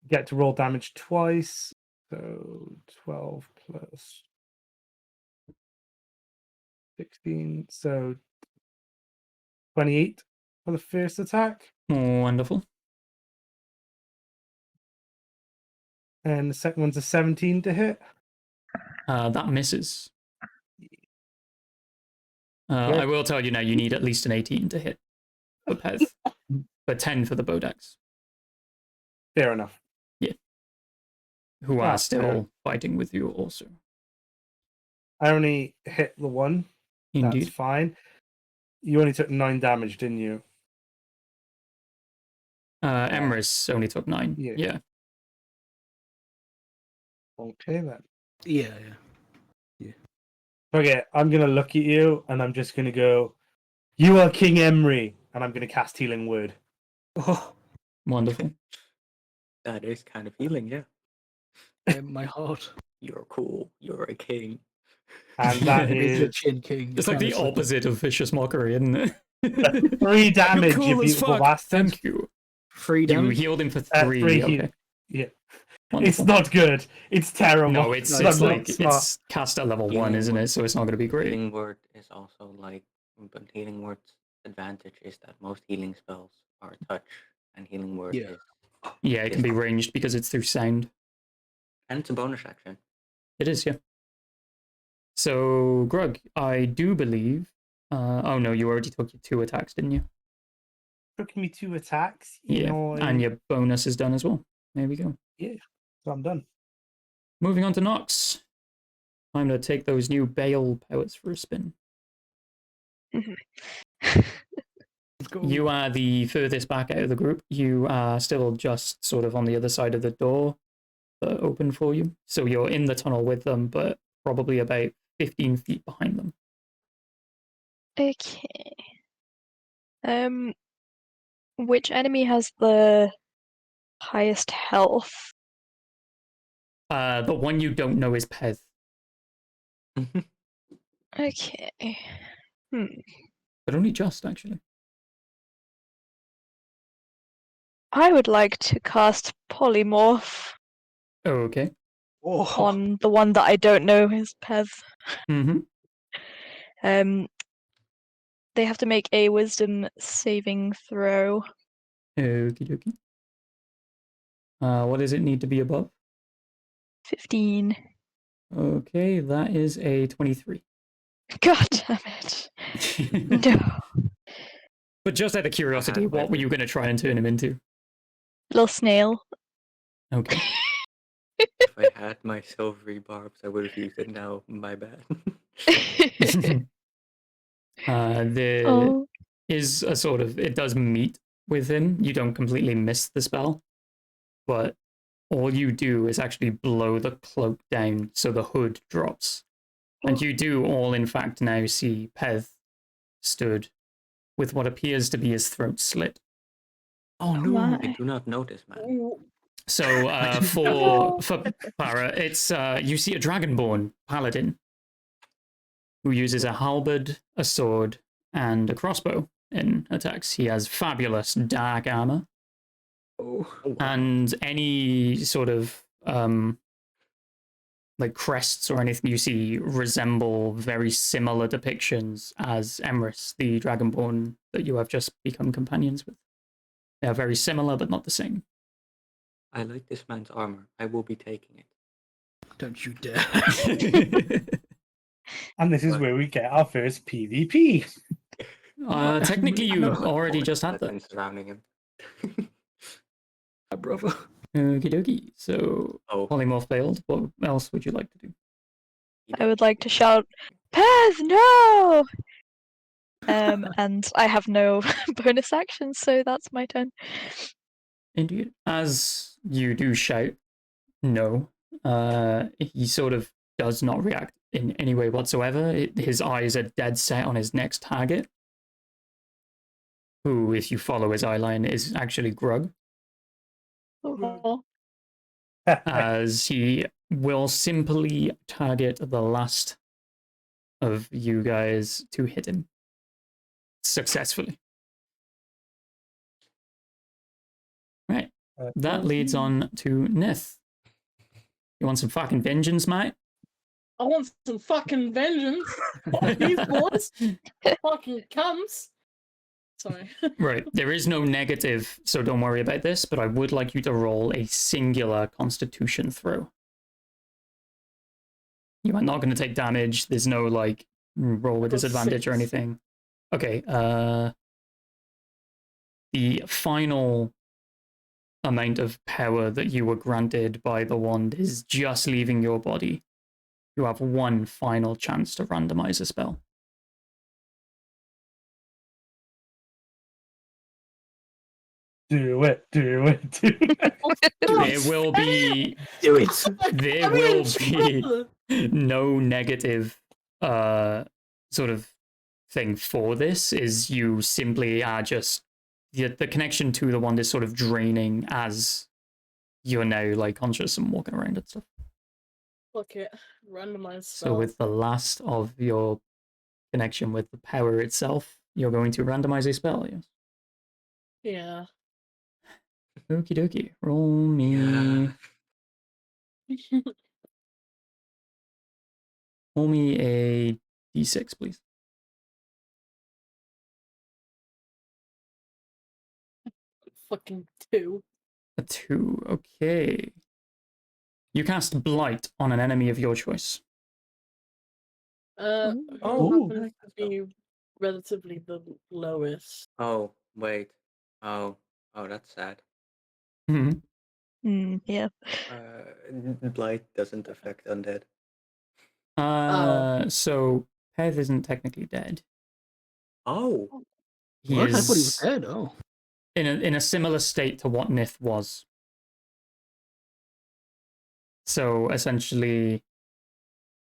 Get to roll damage twice. So 12 plus 16. So 28 for the first attack. Wonderful. And the second one's a 17 to hit. That misses. Yeah. I will tell you now, you need at least an 18 to hit for Peth, but 10 for the Bodax, Fair enough. who are Ah, still fair. fighting with you also. I only hit the one. That's Indeed. fine. You only took 9 damage, didn't you? Emrys only took 9. Yeah. Yeah. Okay then. Yeah, Okay, I'm gonna look at you and I'm just gonna go, "You are King Emery," and I'm gonna cast Healing Word. Oh, Wonderful. That is kind of healing, yeah. in my heart. You're cool. You're a king. And that Make your is chin king. It's like the Honestly. opposite of vicious mockery, isn't it? 3 damage, You're you cool as beautiful fuck. bastard. Thank you. 3 You damage. healed him for 3 3. heal- Okay. Yeah. Wonderful. It's not good. It's terrible. No, it's No, it's it's not like smart. it's cast at level 1, Healing isn't it? word. So it's not going to be great. Healing word is also like, but healing word's advantage is that most healing spells are touch, and healing word Yeah. is, Yeah, it can be ranged because it's through sound. and it's a bonus action. It is, yeah. So, Grug, I do believe. Oh no, you already took your 2 attacks, didn't you? Took me 2 attacks. Yeah, and your bonus is done as well. There we go. So I'm done. Moving on to Nox. Time to take those new Bale powers for a spin. Let's go. You are the furthest back out of the group. You are still just sort of on the other side of the door that opened for you. So you're in the tunnel with them, but probably about 15 feet behind them. Okay. Which enemy has the highest health? The one you don't know is Pez. Okay. But only just, actually. I would like to cast Polymorph Oh, okay. Oh, on the one that I don't know is Pez. Mm-hmm. They have to make a wisdom saving throw. Okie dokie. What does it need to be above? 15. Okay, that is a 23. God damn it. No. But just out of curiosity, had my what were you going to try and turn him into? Little snail. Okay. If I had my silvery barbs, I would have used it now. My bad. There Oh. is a sort of, it does meet with him. You don't completely miss the spell, but all you do is actually blow the cloak down so the hood drops. And you do all, in fact, now see Pez stood with what appears to be his throat slit. Oh no, my. I do not notice, man. So for Para, it's you see a dragonborn paladin who uses a halberd, a sword, and a crossbow in attacks. He has fabulous dark armor, and any sort of like crests or anything you see resemble very similar depictions as Emrys, the dragonborn that you have just become companions with. They are very similar, but not the same. I like this man's armor. I will be taking it. don't you dare. And this is What? where we get our first PvP. Technically, you No, already four just had that. skeletons surrounding him. My brother. Okie dokie. So, Oh, polymorph failed. What else would you like to do? I would like to shout, Pez, no! And I have no bonus actions, so that's my turn. Indeed. As you do shout, no, he sort of does not react in any way whatsoever. His eyes are dead set on his next target, who, if you follow his eye line, is actually Grug, Oh. as he will simply target the last of you guys to hit him successfully. Right. That leads on to Nith. You want some fucking vengeance, mate? I want some fucking vengeance on these boys. Fucking cunts. Sorry. Right. There is no negative, so don't worry about this, but I would like you to roll a singular constitution throw. You are not going to take damage. There's no, like, roll with got disadvantage or 6. anything. Okay, the final amount of power that you were granted by the wand is just leaving your body. You have one final chance to randomize a spell. Do it. Do it. Do it. There will be Do it. there I mean, will be sure. no negative sort of thing for this. Is you simply are just the connection to the wand is sort of draining as you're now like conscious and walking around and stuff. Fuck it. Randomized So spell. with the last of your connection with the power itself, you're going to randomize a spell, yes? Yeah. Okie dokie. Roll me roll me a d6, please. Fucking 2. A 2. Okay. You cast Blight on an enemy of your choice. Who Oh. happens to be relatively the lowest? Oh, wait. Oh, that's sad. Mhm. Yeah. Blight doesn't affect undead. So Peth isn't technically dead. Oh, He What? I is thought he was dead. Oh. in a similar state to what Nith was. So essentially,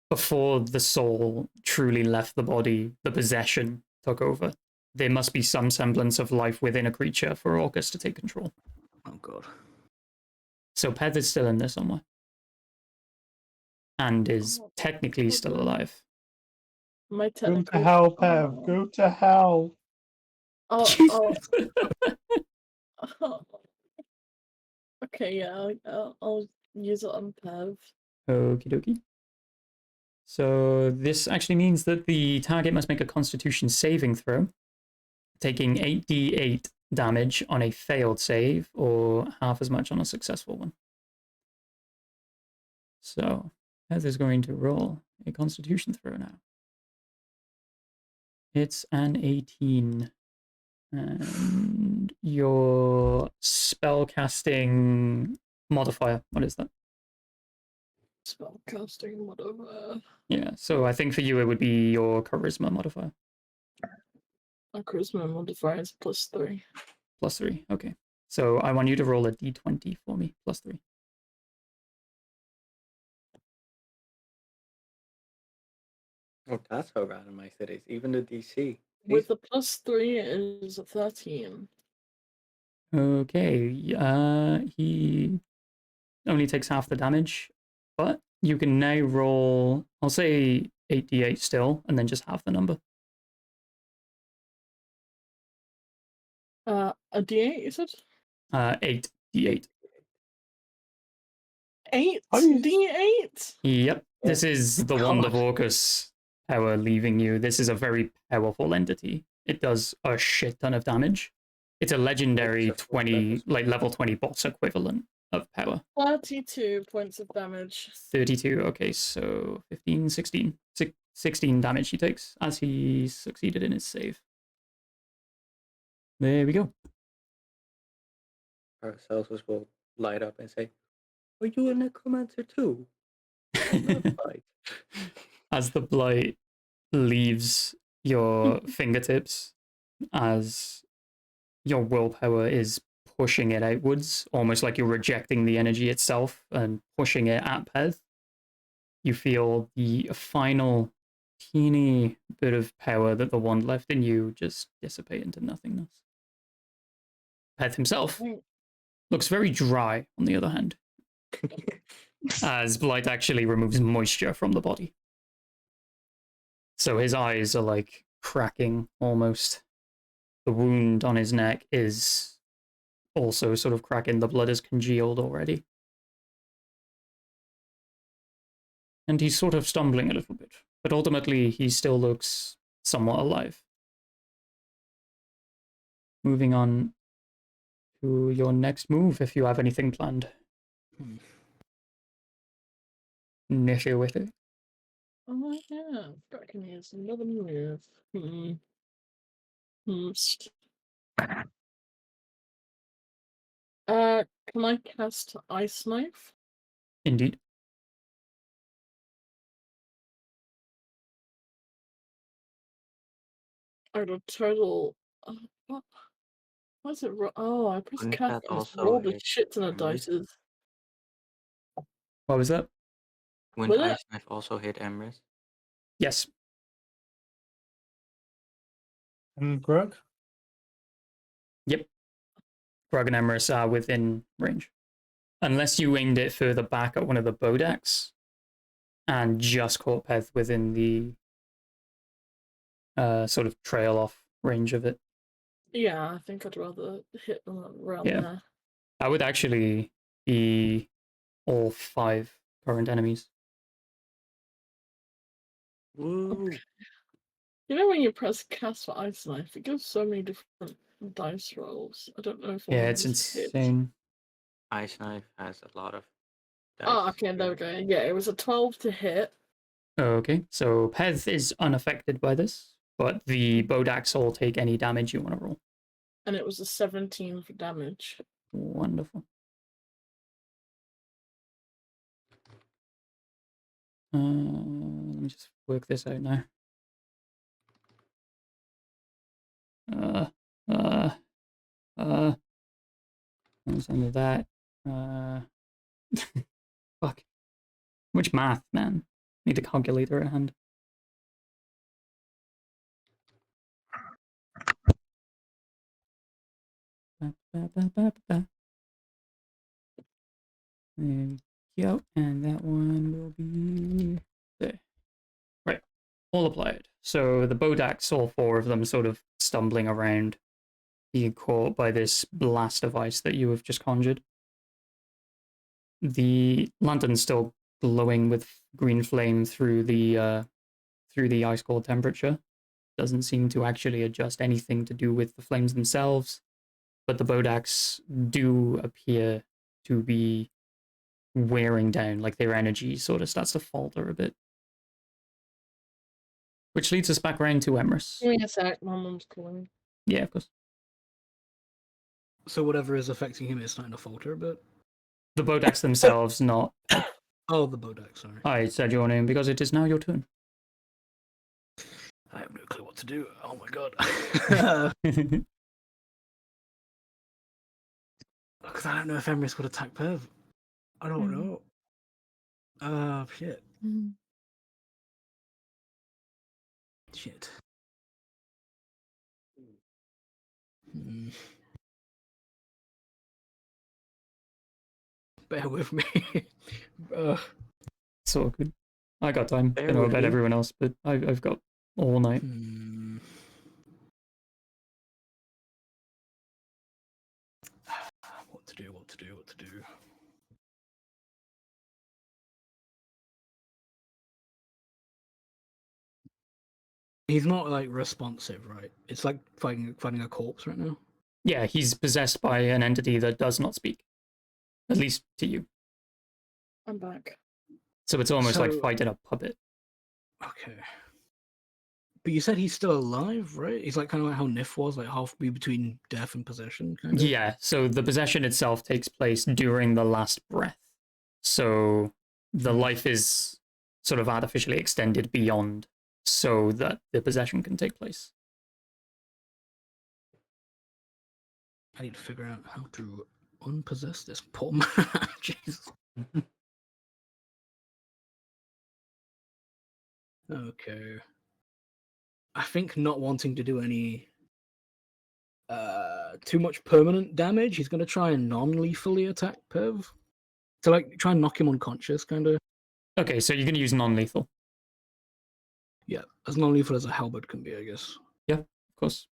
before the soul truly left the body, the possession took over. There must be some semblance of life within a creature for Orcus to take control. Oh god. So Peth is still in there somewhere. And is technically still alive. My Go technical. to hell, Pev. Go to hell. Oh. Okay, yeah, I'll use it on Pev. Okie dokie. So this actually means that the target must make a Constitution saving throw, taking 8d8 damage on a failed save, or half as much on a successful one. So Heather's going to roll a Constitution throw now. It's an 18. And your spellcasting modifier, what is that? Spellcasting, whatever. Yeah, so I think for you it would be your charisma modifier. My charisma modifier is +3. +3, okay. So I want you to roll a d20 for me, +3. oh, that's how randomized it is. Even the DC. With the +3 is a 13. Okay, he only takes half the damage, but you can now roll, I'll say 8d8 still, and then just half the number. A D8, you said? 8d8. 8 How do you- D8? Yep, this is the Wand of God. Orcus power leaving you. This is a very powerful entity. It does a shit ton of damage. It's a legendary It's a full 20, purpose. like level 20 boss equivalent of power. 32 points of damage. 32, okay, so 15, 16. 16 damage he takes as he succeeded in his save. There we go. Paracelsus will light up and say, "Are you a necromancer too?" Right. As the blight leaves your fingertips, as your willpower is pushing it outwards, almost like you're rejecting the energy itself and pushing it at Peth, you feel the final teeny bit of power that the wand left in you just dissipate into nothingness. Peth himself looks very dry, on the other hand, as Blight actually removes moisture from the body. So his eyes are like cracking almost. The wound on his neck is also sort of cracking. The blood is congealed already. And he's sort of stumbling a little bit, but ultimately he still looks somewhat alive. Moving on to your next move, if you have anything planned. Nifty with it. Oh, yeah. I can use another move. Can I cast Ice Knife? Indeed. At a total. What? Why is it? Oh, I pressed Wouldn't cast that and it's also rolled a hit shit ton of Emrys? dices. What was that? Wouldn't Will it? Ice Knife also hit Emrys? Yes. And Grug? Yep. Grug and Emrys are within range. Unless you aimed it further back at one of the Bodaks and just caught Peth within the sort of trail off range of it. Yeah, I think I'd rather hit around Yeah. there. That would actually be all 5 current enemies. Woo! You know when you press cast for Ice Knife, it gives so many different dice rolls. I don't know if one Yeah, of it's them just hits. insane. Ice Knife has a lot of dice. Oh, okay, there we go. Yeah, it was a 12 to hit. Okay, so Peth is unaffected by this, but the Bodaks all take any damage you want to roll. And it was a 17 for damage. Wonderful. Let me just work this out now. What's under that? Fuck. Which math, man? Need a calculator at hand. There we go, and that one will be there. Right, all applied. So the Bodaks, all 4 of them, sort of stumbling around, being caught by this blast of ice that you have just conjured. The lantern's still glowing with green flame through the ice cold temperature. Doesn't seem to actually adjust anything to do with the flames themselves, but the Bodaks do appear to be wearing down, like their energy sort of starts to falter a bit. Which leads us back around to Emrys. Give me a sec, my mum's calling. Yeah, of course. So whatever is affecting him is starting to falter a bit. The Bodaks themselves, not. Oh, the Bodak, sorry. I said your name because it is now your turn. I have no clue what to do. Oh my god. Because I don't know if Emrys would attack Perv. I don't know. Shit. Shit. Bear with me. It's all good. I got time. Bear Don't know with about you. everyone else, but I've got all night. What to do, what to do, what to do. He's not like responsive, right? It's like fighting a corpse right now. Yeah, he's possessed by an entity that does not speak. At least to you. I'm back. So it's almost like So- fighting a puppet. Okay. But you said he's still alive, right? He's like kind of like how Nif was, like halfway between death and possession, kind of. Yeah, so the possession itself takes place during the last breath. So the life is sort of artificially extended beyond so that the possession can take place. I need to figure out how to unpossess this poor man. Jesus. Okay. I think not wanting to do any too much permanent damage, he's gonna try and non-lethally attack Perv. To like try and knock him unconscious, kinda. Okay, so you're going to use non-lethal. Yeah, as non-lethal as a halberd can be, I guess. Of course.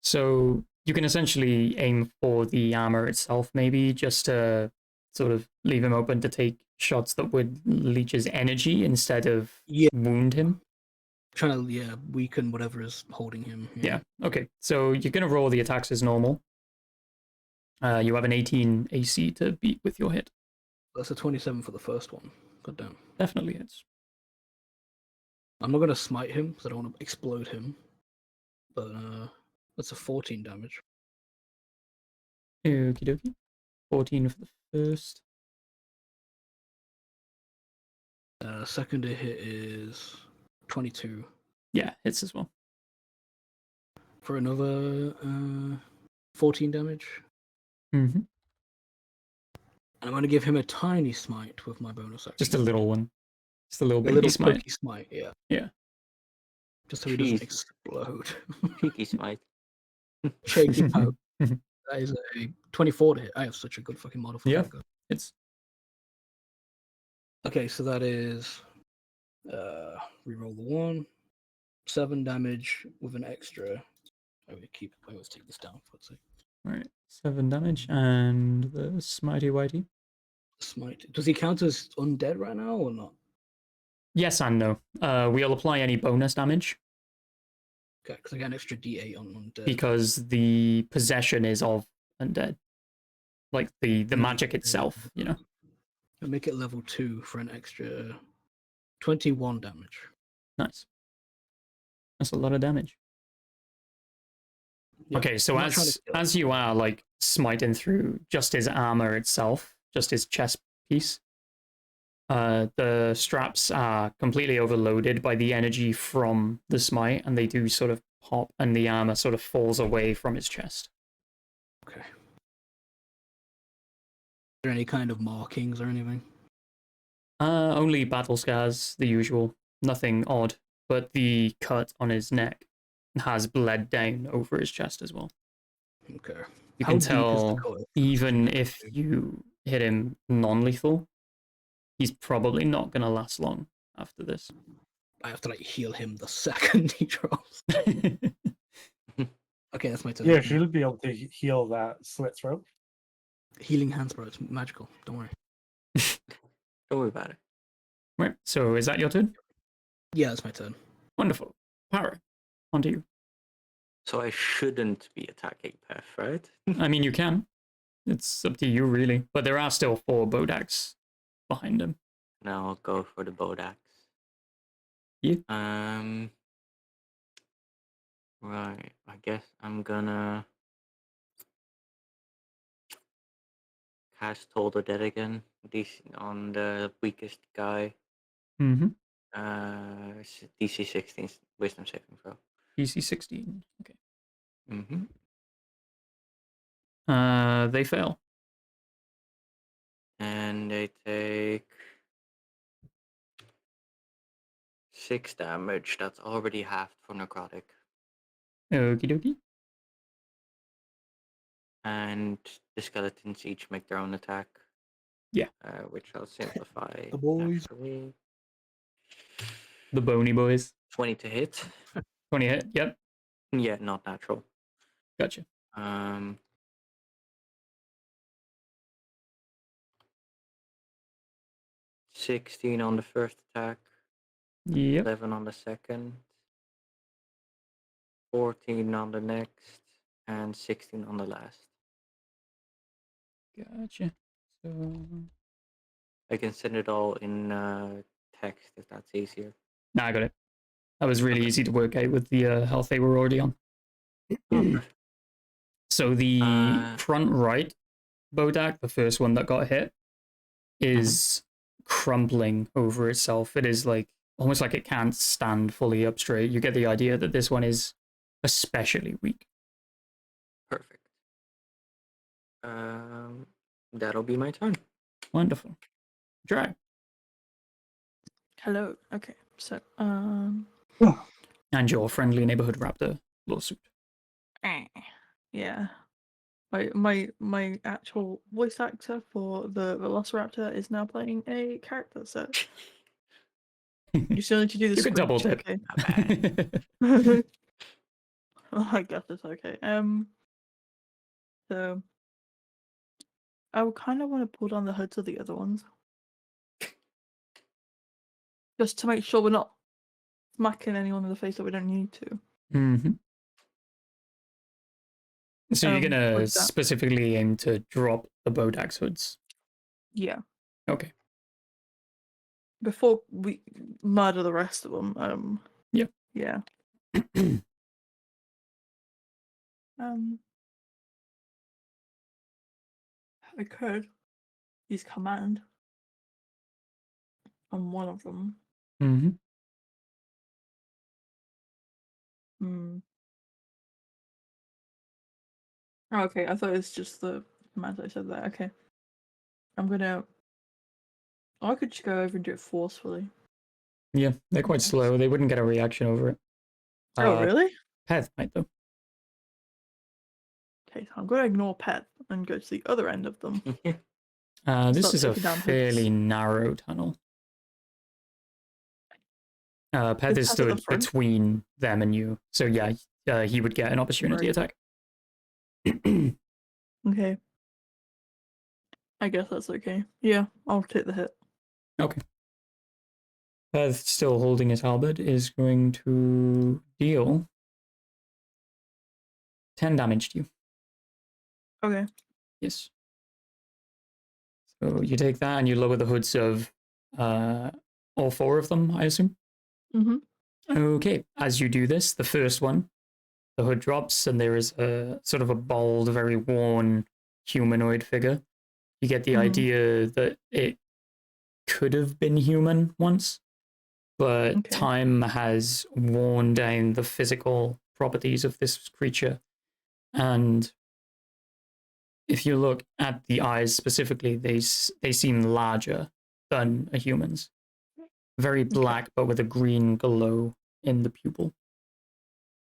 So you can essentially aim for the armor itself, maybe, just to sort of leave him open to take shots that would leech his energy instead of Yeah. wound him. Trying to weaken whatever is holding him. Yeah. Okay. So you're going to roll the attacks as normal. You have an 18 AC to beat with your hit. That's a 27 for the first one. God damn. Definitely hits. I'm not gonna smite him because I don't want to explode him. But that's a 14 damage. Okie dokie. 14 for the first. Second to hit is 22. Yeah, hits as well. for another 14 damage. Mm-hmm. And I'm going to give him a tiny smite with my bonus action. Just a little one. Just a little A baby little smite. pokey smite, yeah. Yeah. Just so he doesn't Jeez. explode. Cheeky smite. Shaky poke. That is a 24 to hit. I have such a good fucking model for Yeah. that. It's Okay, so that is reroll the 1. 7 damage with an extra. I always take this down for sake. right. 7 damage and the smitey whitey. Smite. Does he count as undead right now or not? Yes and no. We'll apply any bonus damage Okay, because I got an extra D8 on undead. because the possession is of undead. Like the Mm. magic itself, you know. I'll make it level 2 for an extra 21 damage. Nice. That's a lot of damage. Yeah, Okay, so I'm not trying to kill as you are like smiting through just his armor itself, just his chest piece, the straps are completely overloaded by the energy from the smite, and they do sort of pop, and the armor sort of falls away from his chest. Okay. Is there any kind of markings or anything? Only battle scars, the usual, nothing odd, but the cut on his neck has bled down over his chest as well. Okay. You How can deep is the tell, cut? even if you hit him non-lethal, he's probably not going to last long after this. I have to like heal him the second he drops. Okay, that's my turn. Yeah, she'll be able to heal that slit throat. Healing hands, bro. It's magical. Don't worry. Don't worry about it. Right, so is that your turn? Yeah, that's my turn. Wonderful. Para, on to you. So I shouldn't be attacking Peth, right? I mean, you can. It's up to you, really. But there are still 4 Bodaks behind him. Now I'll go for the Bodax. Yeah. Right. I guess I'm gonna cast Toll the Dead again. On the weakest guy. Mm-hmm. DC 16 Wisdom saving throw. DC 16. Okay. Mm-hmm. They fail. And they take 6 damage. That's already halved for necrotic. Okie dokie. And the skeletons each make their own attack. Yeah. Which I'll simplify. The boys. naturally. The bony boys. 20 to hit. 20 hit. Yep. Yeah, not natural. Gotcha. 16 on the first attack. Yep. 11 on the second. 14 on the next. And 16 on the last. Gotcha. So I can send it all in text if that's easier. nah, I got it. That was really easy to work out with the health they were already on. So the front right Bodak, the first one that got hit, is crumbling over itself. It is like almost like it can't stand fully up straight. You get the idea that this one is especially weak. Perfect. That'll be my turn. Wonderful. Drag. Hello. Okay. So, And your friendly neighborhood raptor lawsuit. yeah. My actual voice actor for the Velociraptor is now playing a character, so you still need to do the You can double script, dip. okay? Oh, I guess it's okay. So I would kind of want to pull down the hoods of the other ones, just to make sure we're not smacking anyone in the face that we don't need to. Mm-hmm. So you're gonna like that. specifically aim to drop the Bodak's hoods. Yeah. Okay. Before we murder the rest of them. Yeah. Yeah. I could use command on one of them. Mm-hmm. Oh, okay, I thought it was just the commands I said that. Okay. I'm gonna. I could just go over and do it forcefully. Yeah, they're quite Yes. slow. They wouldn't get a reaction over it. Oh, really? Peth might though. Okay, so I'm gonna ignore Pet and go to the other end of them. This Start is a taking down fairly hoods. narrow tunnel. Peth Is is Pet at the stood front? between them and you, so yeah, he would get an opportunity Right. attack. Okay. I guess that's okay. Yeah, I'll take the hit. Okay. Peth, still holding his halberd, is going to deal 10 damage to you. Okay. Yes. So you take that and you lower the hoods of all 4 of them, I assume? Mm-hmm. Okay, as you do this, the first one, the hood drops and there is a sort of a bald, very worn humanoid figure. You get the Mhm. idea that it could have been human once, but Okay. time has worn down the physical properties of this creature. And if you look at the eyes specifically, they seem larger than a human's. Very black, but with a green glow in the pupil.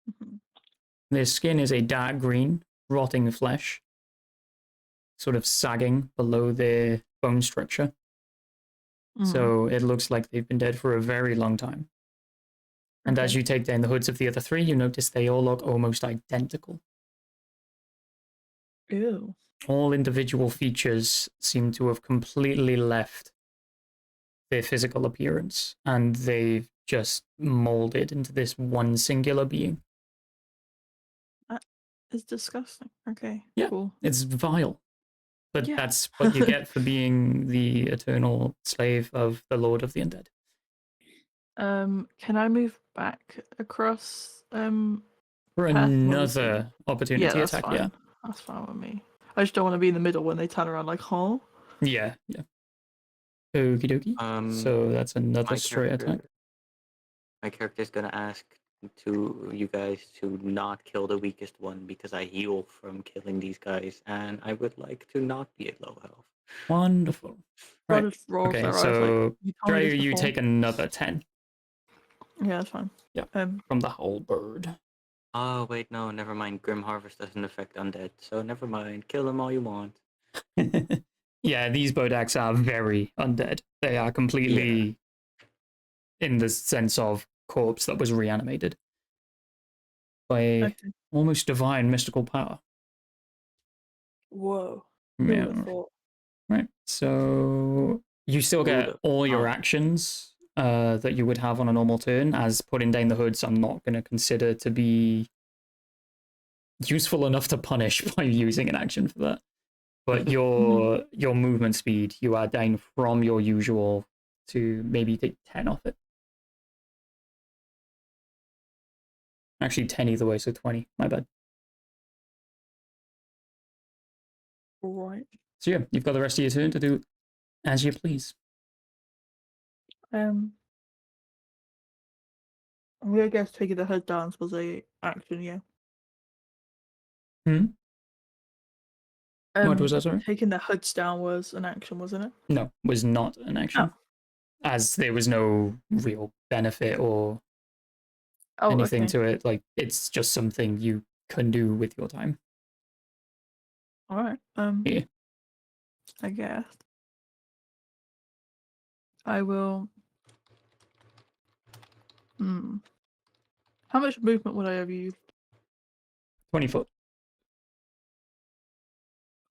Mhm. Their skin is a dark green, rotting flesh, sort of sagging below their bone structure. Mm. So it looks like they've been dead for a very long time. And as Okay. you take down the hoods of the other 3, you notice they all look almost identical. Ew. All individual features seem to have completely left their physical appearance, and they've just molded into this one singular being. It's disgusting. Okay. Yeah. Cool. It's vile. But Yeah. that's what you get for being the eternal slave of the Lord of the Undead. Can I move back across For Path, what is another opportunity yeah, that's attack, fine. yeah. That's fine with me. I just don't want to be in the middle when they turn around like, huh? Yeah, yeah. Okie dokie. So that's another My straight attack. My character's gonna ask to you guys to not kill the weakest one because I heal from killing these guys, and I would like to not be at low health. Wonderful. So I Right. just roll Okay, their eyes so like, you told me Dreyer, this you before. take another 10 Yeah, that's fine. Yeah. Um, from the whole bird. Oh wait, no, never mind. Grim Harvest doesn't affect undead, so never mind. Kill them all you want. Yeah, these Bodaks are very undead. They are completely in the sense of corpse that was reanimated by okay. almost divine mystical power. Whoa. Who would Yeah. have thought? Right. So you still get Who'da all your thought? actions that you would have on a normal turn, as putting down the hoods I'm not going to consider to be useful enough to punish by using an action for that. But your movement speed, you are down from your usual to maybe take 10 off it. Actually 10 either way, so 20. My bad. Right. So yeah, you've got the rest of your turn to do as you please. I'm gonna guess taking the hood down was a action, yeah. What was that, sorry? Taking the hoods down was an action, wasn't it? No, was not an action. As there was no real benefit or anything okay. to it. Like, it's just something you can do with your time. Alright. Yeah. I guess. I will. How much movement would I have used? 20 foot.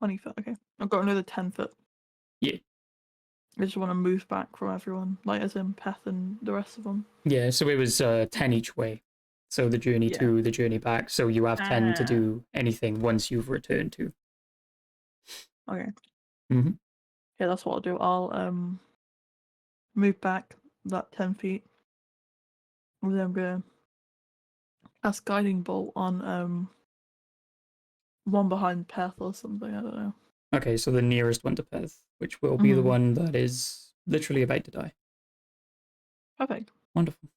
20 foot, okay. I've got another 10 foot. Yeah. I just want to move back from everyone, like as in Peth and the rest of them. Yeah, so it was 10 each way. So the journey Yeah. to, the journey back. So you have 10 to Ah. do anything once you've returned to. Okay. Mhm. Yeah, that's what I'll do. I'll move back that 10 feet. And then I'm gonna cast Guiding Bolt on one behind Peth or something, I don't know. Okay, so the nearest one to Peth, which will be the Mhm. one that is literally about to die. Perfect. Wonderful.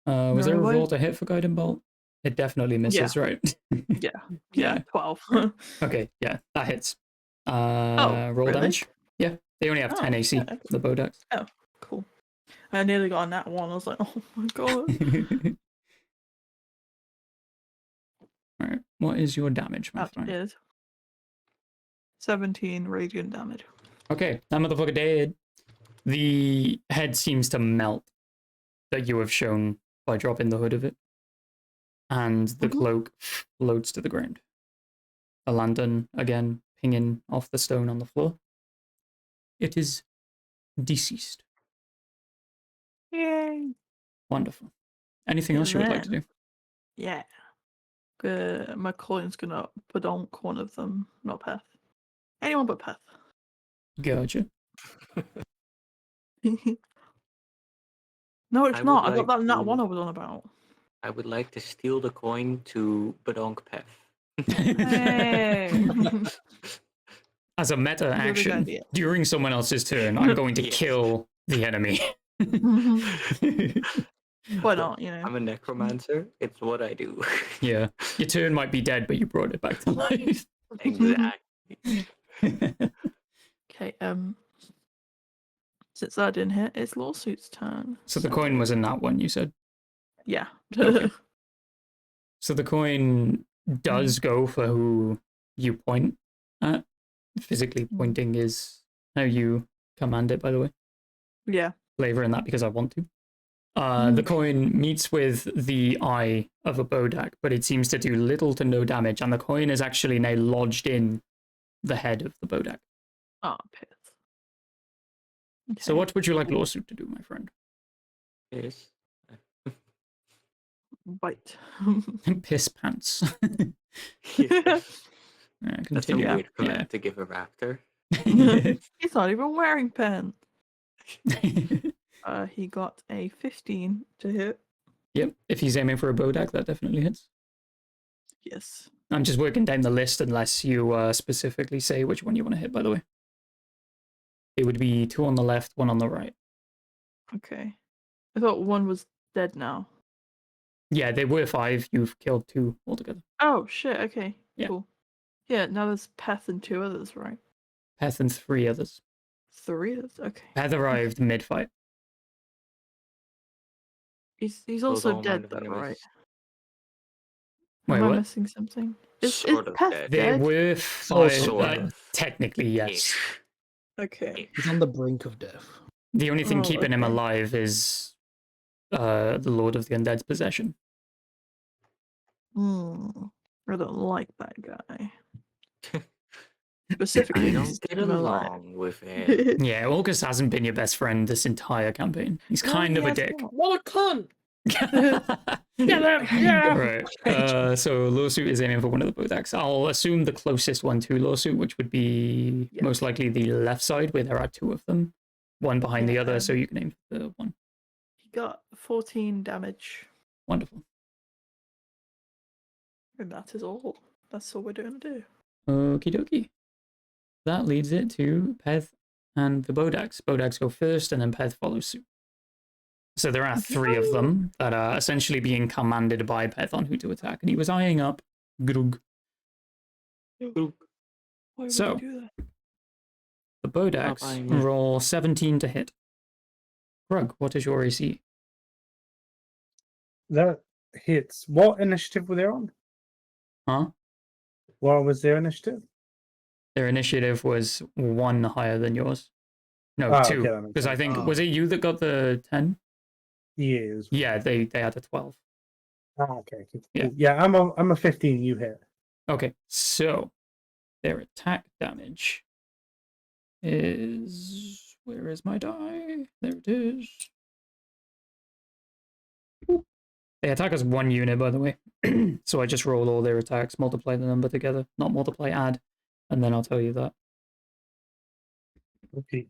Was there a No, roll to hit for Guiding Bolt? It definitely misses, right? Yeah. Yeah. 12. Okay, yeah, that hits. Oh, Roll really? damage. Yeah, they only have 10 Oh, AC, yeah, the Bodax. cool. I nearly got on that one. I was like, oh my god. Alright, what is your damage, my That friend? is 17 radiant damage. Okay, that motherfucker dead. The head seems to melt that you have shown by dropping the hood of it. And the Mhm. cloak floats to the ground. The lantern, again, pinging off the stone on the floor. It is deceased. Yay. Wonderful. Anything else you would like to do? Yeah. My coin's gonna podonk one of them, not Peth. Anyone but Peth. Gotcha. No, it's I would not. I got like that nat to- one I was on about. I would like to steal the coin to Badonk Peth. Hey. As a meta Really good action, idea. during someone else's turn, I'm going to Yes. kill the enemy. Why not, you know? I'm a necromancer. It's what I do. Yeah. Your turn might be dead, but you brought it back to life. Exactly. Okay, since that didn't hit, it's Lawsuit's turn. So the coin was in that one, you said. Yeah. Okay. So the coin does go for who you point at. Physically pointing is how you command it, by the way. Yeah. Flavor in that because I want to. The coin meets with the eye of a Bodak, but it seems to do little to no damage, and the coin is actually now lodged in the head of the Bodak. Oh, Pith. So what would you like Lawsuit to do, my friend? Yes. Bite. Piss pants. That's a Continue. weird command to give a raptor. He's not even wearing pants. He got a 15 to hit. Yep, if he's aiming for a Bodak, that definitely hits. Yes. I'm just working down the list unless you specifically say which one you want to hit, by the way. It would be 2 on the left, 1 on the right. Okay. I thought one was dead now. Yeah, they were 5. You've killed 2 altogether. Oh, shit. Okay. Yeah. Cool. Yeah, now there's Peth and 2 others, right? Peth and 3 others. 3 others? Okay. Peth arrived mid-fight. He's also all dead, mind though, enemies. right? Wait, Am I what? missing something? Is Sort of Peth dead. There dead? were 5. Sort of. Technically, yes. Ish. Okay. He's on the brink of death. The only thing Oh, keeping him okay. alive is the Lord of the Undead's possession. I don't like that guy. I Specifically, don't he's get keeping him alive. along with him. Yeah, August hasn't been your best friend this entire campaign. He's No, kind he of a has dick. not. What a cunt! Right. So Lawsuit is aiming for one of the Bodaks. I'll assume the closest one to Lawsuit, which would be Yeah. most likely the left side, where there are 2 of them, one behind the Yeah, other, so you can aim for the one. He got 14 damage. Wonderful. And that is all. That's all we're going to do. Okie dokie. That leads it to Peth and the Bodaks. Bodaks go first, and then Peth follows suit. So there are 3 of them that are essentially being commanded by Peth on who to attack, and he was eyeing up Grug. Why would So- he do that? The Bodaks eyeing me. roll 17 to hit. Grug, what is your AC? That hits. What initiative were they on? Huh? What was their initiative? Their initiative was 1 higher than yours. No, Ah, 2. okay, that makes Because I sense. think, Oh. was it you that got the 10? Years. Yeah, they had a 12. Okay. Cool. Yeah. Yeah, I'm a 15. You hit. Okay, so their attack damage is... Where is my die? There it is. Ooh. They attack as 1 unit, by the way. So I just roll all their attacks, multiply the number together. Not multiply, add. And then I'll tell you that. Okay.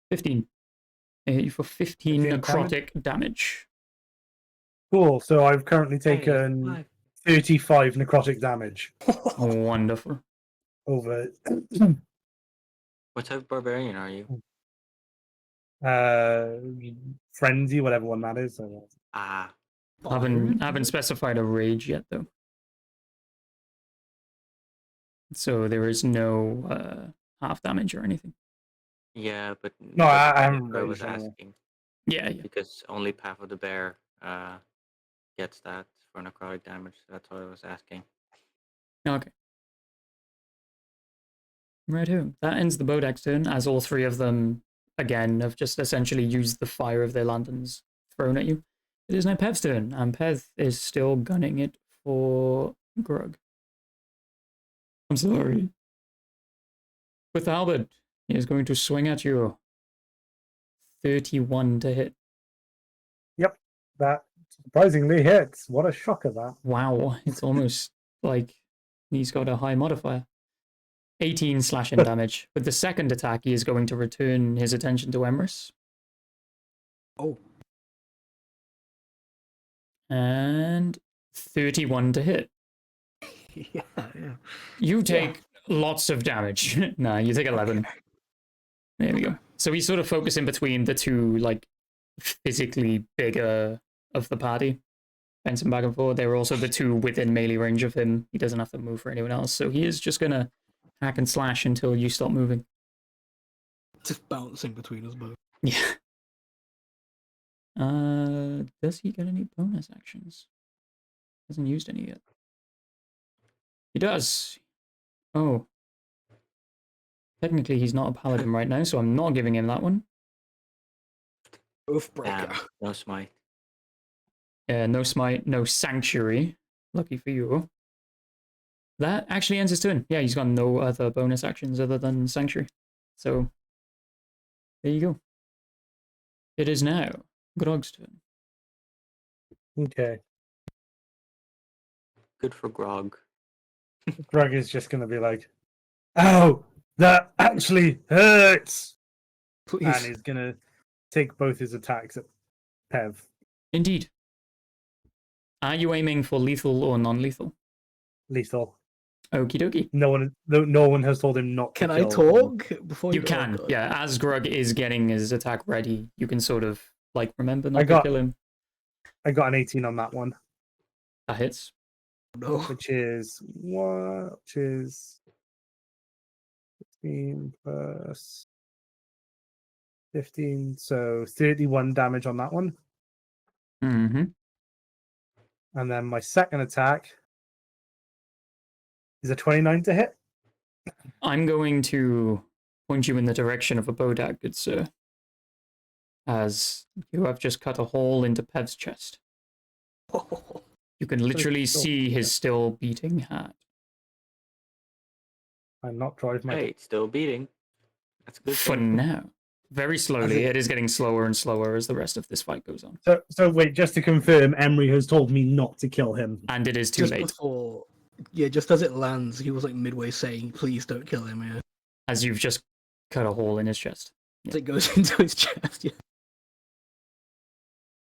15. They hit you for 15 15 necrotic damage. Cool. So I've currently Hey, taken why? 35 necrotic damage Wonderful. over. What type of barbarian are you? Frenzy, whatever one that is. So Ah, Haven't specified a rage yet though. So there is no half damage or anything. yeah, but No, that's I haven't what I was raged anyway. asking Yeah, yeah. because only Path of the Bear gets that for necrotic damage. That's what I was asking. Okay. Righto. That ends the Bodak's turn, as all three of them, again, have just essentially used the fire of their lanterns thrown at you. It is now Pev's turn, and Pev is still gunning it for Grug. I'm sorry. With Albert, he is going to swing at you. 31 to hit. That surprisingly hits. What a shocker that. Wow, it's almost like he's got a high modifier. 18 slashing damage. With the second attack, he is going to return his attention to Emrys. Oh. And 31 to hit. Yeah, yeah. You take lots of damage. Nah, you take 11. There we go. So he's sort of focusing between the two, like, physically bigger of the party. Bouncing back and forth. They're also the two within melee range of him. He doesn't have to move for anyone else. So he is just going to hack and slash until you stop moving. Just bouncing between us both. Yeah. Does he get any bonus actions? Hasn't used any yet. He does. Oh. Technically, he's not a paladin right now, so I'm not giving him that one. Oathbreaker. Damn, no smite. No smite, no sanctuary. Lucky for you. That actually ends his turn. Yeah, he's got no other bonus actions other than sanctuary. So, there you go. It is now Grog's turn. Okay. Good for Grog. Greg is just going to be like, "Ow, that actually hurts," Please. and he's going to take both his attacks at Pev. Indeed. Are you aiming for lethal or non-lethal? Lethal. Okie dokie. No one has told him not to Can I kill him. talk before You go? can, Oh, yeah. As Grug is getting his attack ready, you can sort of, like, remember not to got- kill him. I got an 18 on that one, That hits. No. which is 15 plus 15, so 31 damage on that one. Mm-hmm. And then my second attack is a 29 to hit. I'm going to point you in the direction of a Bodak, good sir. As you have just cut a hole into Pev's chest. You can literally still- see his still beating heart. I'm not drive my. Hey, it's still beating. That's a good. For thing. now. Very slowly. It is getting slower and slower as the rest of this fight goes on. So wait, just to confirm, Emery has told me not to kill him. And it is too Just late. before, yeah, just as it lands, he was like midway saying, "Please don't kill him." Yeah, As you've just cut a hole in his chest. as it goes into his chest. Yeah.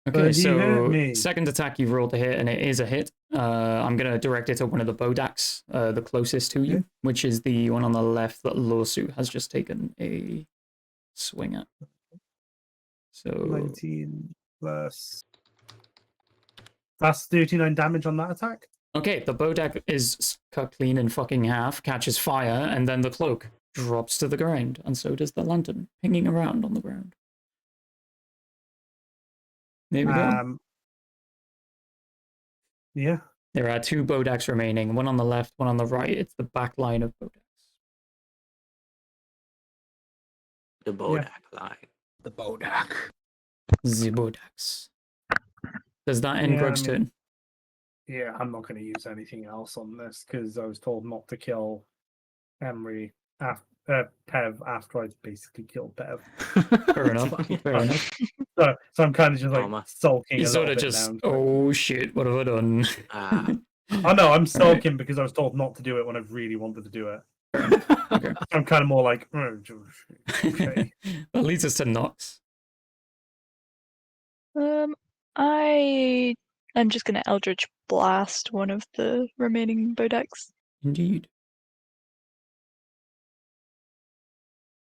Okay, But he hurt so me. second attack you've rolled to hit, and it is a hit. I'm going to direct it to one of the Bodaks, the closest to you, which is the one on the left that Lawsuit has just taken a swing at. So 19 plus. That's 39 damage on that attack. okay, the Bodak is cut clean in fucking half, catches fire, and then the cloak drops to the ground, and so does the lantern, pinging around on the ground. There we go. Yeah. There are two Bodaks remaining, one on the left, one on the right. It's the back line of Bodaks. The Bodak line. The Bodak. The Bodaks. Does that end Yeah, Grog's I mean- turn? Yeah, I'm not going to use anything else on this because I was told not to kill Emery Pev after I basically killed Pev. Fair enough. Fair enough. So I'm kind of just like Trauma. sulking. He's a sort little of bit just, now. oh shit, what have I done? Ah, Oh no, I'm sulking because I was told not to do it when I really wanted to do it. Okay. I'm kind of more like, "Oh, okay." That leads us to Nox. I'm just gonna Eldritch Blast one of the remaining Bodaks. Indeed.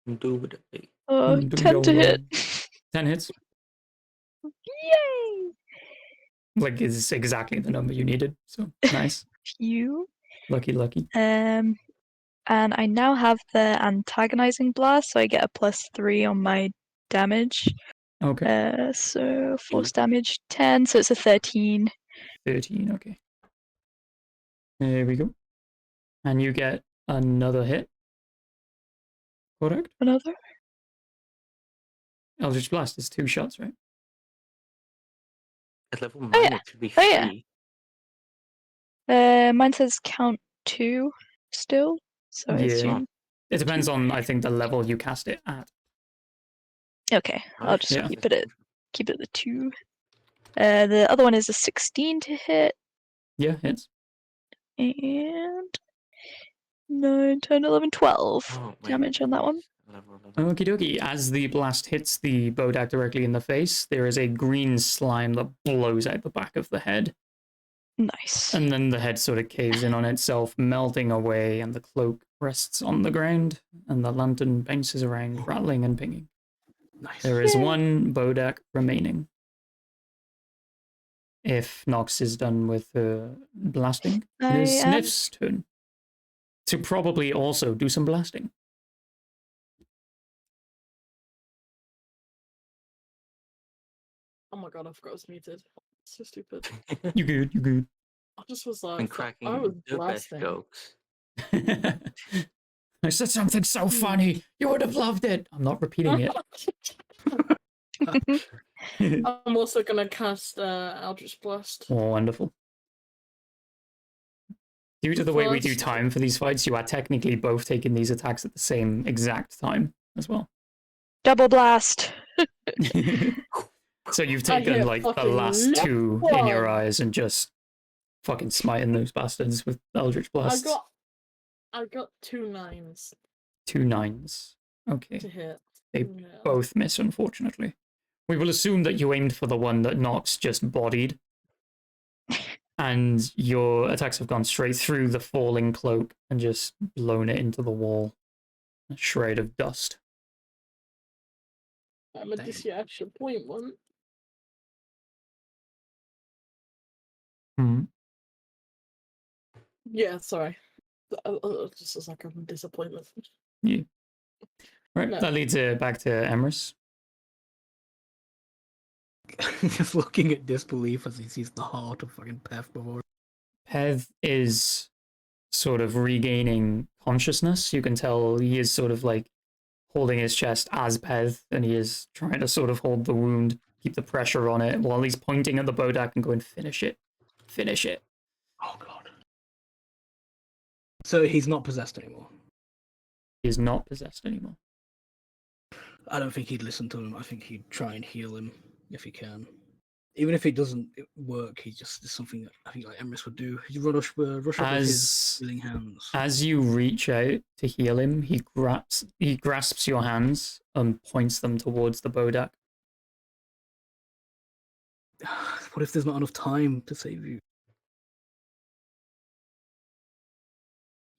indubitably. 10 to hit. 10 hits. Yay! Like, is exactly the number you needed. So, nice. Phew. Lucky. And I now have the antagonizing blast, so I get a +3 on my damage. Okay. So force damage 10, so it's a 13. 13, okay. There we go. And you get another hit. Correct? Another? Eldritch Blast is 2 shots, right? At level 9, yeah. it should be Oh, yeah. 3. Mine says count 2 still, so I Yeah. assume. It depends on, I think, the level you cast it at. Okay, I'll just Yeah. keep it at the 2. The other one is a 16 to hit, Yeah, hits. and 9, 10, 11, 12 Oh, wait, damage on that one. level 11. Okie dokie. As the blast hits the Bodak directly in the face, there is a green slime that blows out the back of the head. Nice. And then the head sort of caves in on itself, melting away, and the cloak rests on the ground, and the lantern bounces around, rattling and pinging. Nice. There is Yay. one Bodak remaining. If Nox is done with blasting, it is I am. Sniff's turn to probably also do some blasting. Oh my god, I forgot I was muted. So stupid. You good. I just was like, And cracking I was the best blasting. jokes. I said something so funny. You would have loved it. I'm not repeating it. I'm also gonna cast Eldritch Blast. Oh, wonderful. Due to the way we do First- time for these fights, you are technically both taking these attacks at the same exact time as well. Double blast. So you've I taken hit like the fucking last 2 in your one. eyes and just fucking smiting those bastards with Eldritch Blasts. I got 2 9s 2 9s. Okay. to hit. They Yeah. both miss, unfortunately. We will assume that you aimed for the one that Nox just bodied. And your attacks have gone straight through the falling cloak and just blown it into the wall. A shred of dust. I'm a DC action point 1. Hmm. Yeah, sorry. Just as like a disappointment. Right, No. that leads back to Emrys. Just looking at disbelief as he sees the heart of fucking Peth before. Peth is sort of regaining consciousness. You can tell he is sort of like holding his chest as Peth, and he is trying to sort of hold the wound, keep the pressure on it, while he's pointing at the Bodak and going, finish it. Finish it. Oh god. So he's not possessed anymore. He is not possessed anymore. I don't think he'd listen to him. I think he'd try and heal him if he can. Even if it doesn't work, he just is something that I think like Emrys would do. He'd rush up with his healing hands. As you reach out to heal him, he grasps your hands and points them towards the Bodak. What if there's not enough time to save you?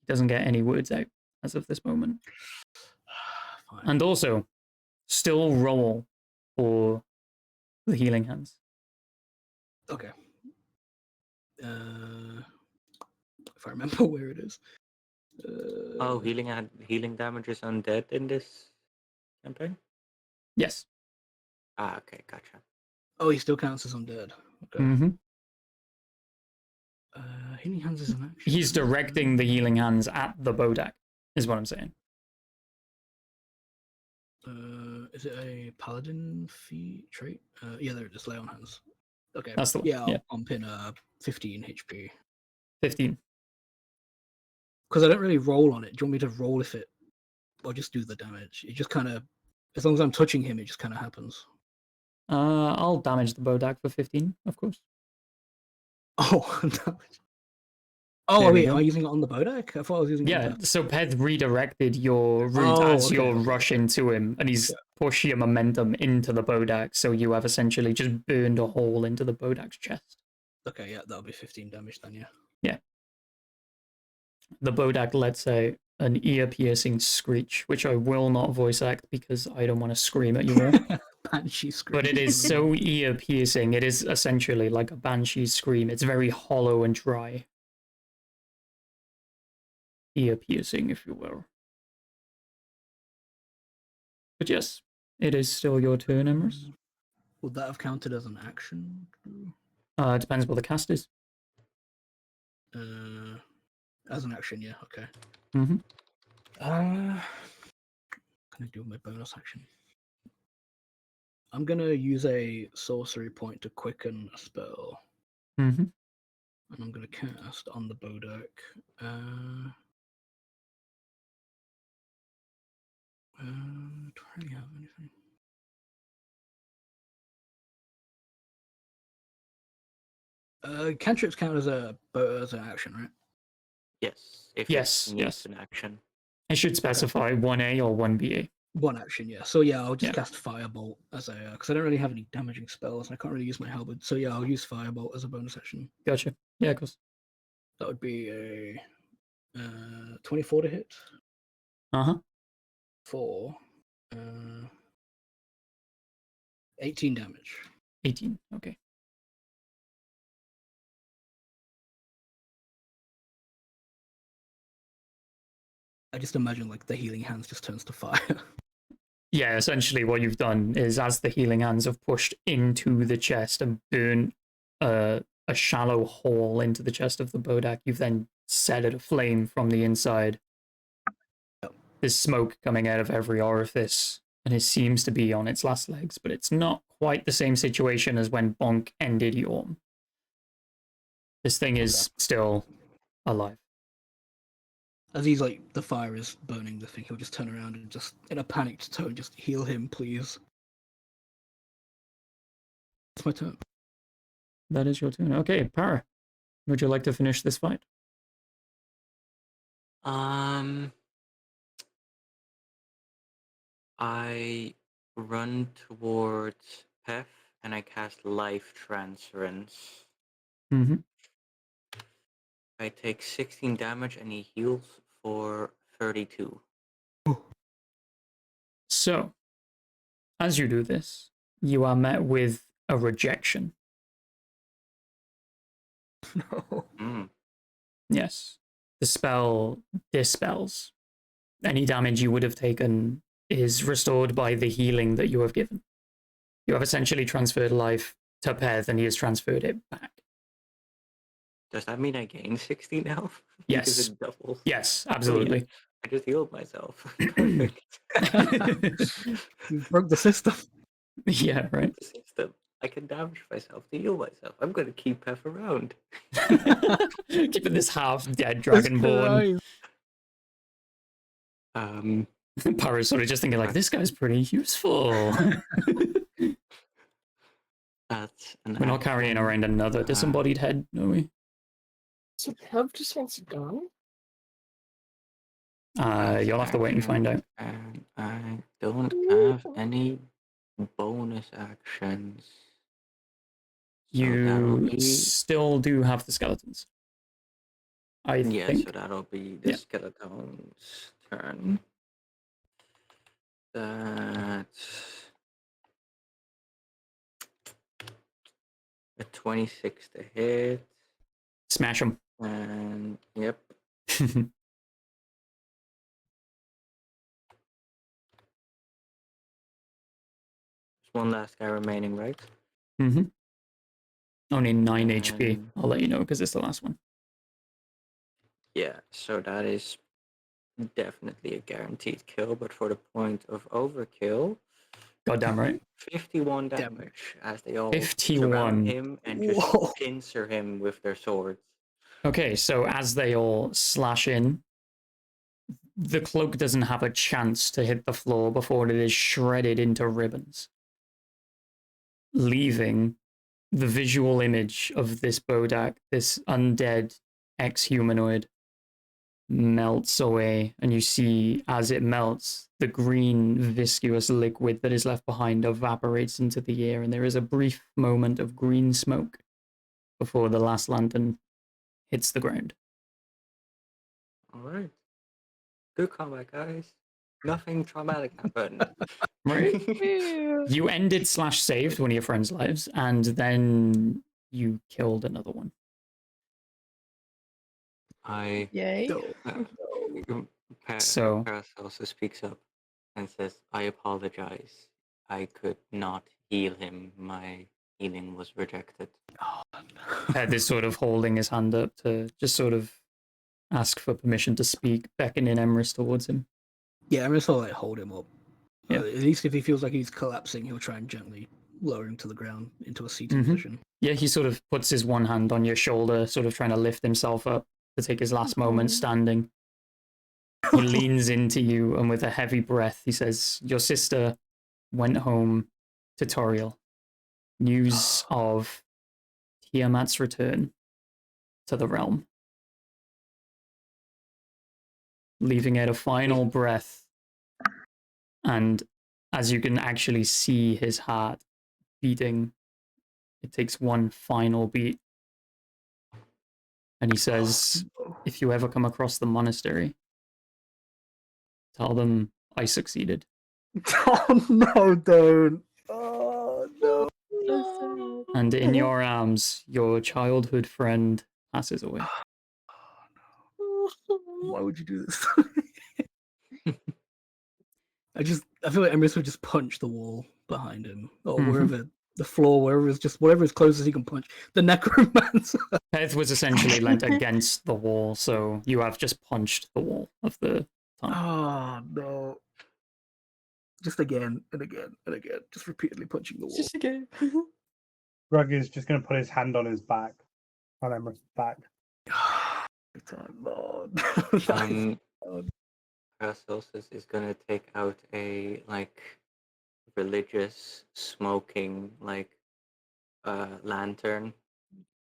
He doesn't get any words out as of this moment. Fine. And also, still roll for the healing hands. Okay. If I remember where it is. Oh, healing damage is undead in this campaign? Yes. Ah, okay, gotcha. Oh, he still counts as undead. Okay. Mm-hmm. Healing hands is an action. He's directing the healing hands at the Bodak, is what I'm saying. Is it a paladin trait? Yeah, there it is. Lay on hands. Okay. That's the one, Yeah, yeah. I'll pin 15 HP. 15. Because I don't really roll on it. Do you want me to roll if it, or just do the damage? It just kind of, as long as I'm touching him, it just kind of happens. I'll damage the Bodak for 15, of course. Oh, damage. Oh, There we wait, go. am I using it on the Bodak? I thought I was using it on Yeah, that. so Peth redirected your route Oh, as okay, you're okay. rushing to him, and he's pushed your momentum into the Bodak, so you have essentially just burned a hole into the Bodak's chest. Okay, yeah, that'll be 15 damage then, yeah. The Bodak lets out an ear-piercing screech, which I will not voice act because I don't want to scream at you all. Banshee scream. But it is so ear piercing. It is essentially like a banshee scream. It's very hollow and dry. Ear piercing, if you will. But yes, it is still your turn, Emrys. Would that have counted as an action? It depends what the cast is. As an action, yeah, okay. Mm-hmm. Can I do my bonus action? I'm gonna use a sorcery point to quicken a spell, Mm-hmm. and I'm gonna cast on the Bodak. Do I really have anything? Cantrips count as an action, right? Yes. If Yes, it needs yes. an action. It should specify 1A or 1BA. One action, yeah. So yeah, I'll just Yeah. cast Firebolt as a because I don't really have any damaging spells, and I can't really use my halberd. So yeah, I'll use Firebolt as a bonus action. Gotcha. Yeah, of course. That would be a 24 to hit Uh-huh. for 18 damage. 18. Okay. I just imagine like the healing hands just turns to fire. Yeah, essentially what you've done is as the healing hands have pushed into the chest and burnt a shallow hole into the chest of the Bodak, you've then set it aflame from the inside. Yep. There's smoke coming out of every orifice, and it seems to be on its last legs, but it's not quite the same situation as when Bonk ended Yorm. This thing is still alive. As he's like the fire is burning the thing, he'll just turn around and just in a panicked tone just heal him, please. It's my turn. That is your turn. Okay, Para, would you like to finish this fight? I run towards Pef and I cast Life Transference. Mm-hmm. I take 16 damage and he heals for 32. So, as you do this, you are met with a rejection. No. Yes. The spell dispels. Any damage you would have taken is restored by the healing that you have given. You have essentially transferred life to Peth, and he has transferred it back. Does that mean I gain 60 now? Yes. Because it doubles. Yes, absolutely. I just healed myself. Perfect. You broke the system. Yeah, right. The system. I can damage myself to heal myself. I'm going to keep Pef around. Keeping this half-dead dragonborn. Para's sort of just thinking like, this guy's pretty useful. That's We're not carrying around another disembodied head, are we? So Kev just wants to go? You'll have to wait and find out. And I don't have any bonus actions. So that'll You be... still do have the skeletons. I Yeah, think. so that'll be the Yeah. skeleton's turn. That's a 26 to hit. Smash them. And yep. There's one last guy remaining, right? Mm-hmm. Only 9 HP. Um, I'll let you know because it's the last one. Yeah, so that is definitely a guaranteed kill, but for the point of overkill, Goddamn right. 51 damage as they all 51. surround him and just Whoa. pincer him with their swords. Okay, so as they all slash in, the cloak doesn't have a chance to hit the floor before it is shredded into ribbons, leaving the visual image of this Bodak, this undead ex-humanoid, melts away, and you see as it melts, the green viscous liquid that is left behind evaporates into the air, and there is a brief moment of green smoke before the last lantern hits the ground. All right. Good combat, guys. Nothing traumatic happened. Right. Ew. You ended / saved one of your friends' lives, and then you killed another one. I Yay. So- Paracelsus speaks up and says, "I apologize. I could not heal him. My healing was rejected." Ped is sort of holding his hand up to just sort of ask for permission to speak, beckoning Emrys towards him. Yeah, Emrys will like hold him up. Yeah. At least if he feels like he's collapsing, he'll try and gently lower him to the ground into a seated Mhm. position. Yeah, he sort of puts his one hand on your shoulder, sort of trying to lift himself up to take his last moment standing. He leans into you, and with a heavy breath, he says, "Your sister went home to Toriel. News of Tiamat's return to the realm." Leaving out a final breath, and as you can actually see his heart beating, it takes one final beat. And he says, "If you ever come across the monastery, tell them I succeeded." Oh no, don't. Oh no. No. And in your arms, your childhood friend passes away. Why would you do this? I feel like Emrys would just punch the wall behind him, or Mhm. wherever the floor, wherever is just whatever is closest he can punch. The necromancer. Peth was essentially leant against the wall, so you have just punched the wall of the tunnel. Oh no. Just again and again and again, just repeatedly punching the wall. Just a game. Greg is just going to put his hand on his back, on Emrys' back. Every time, Lord. Paracelsus is gonna take out a religious smoking lantern,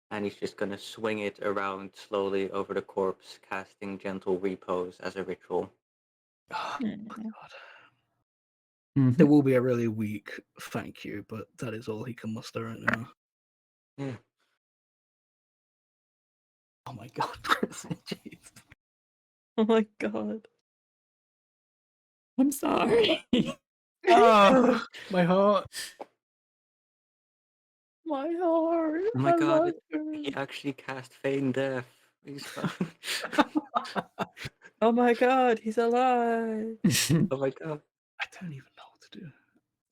and he's just gonna swing it around slowly over the corpse, casting gentle repose as a ritual. Oh, Hmm. God. Mhm. There will be a really weak thank you, but that is all he can muster right now. Yeah. Oh my God, Chris. Jeez. Oh my god. I'm sorry. Ah, my heart. My heart. Oh my I god, love her. he actually cast Feign Death. He's fine. Oh my god, he's alive. Oh my god. I don't even know what to do.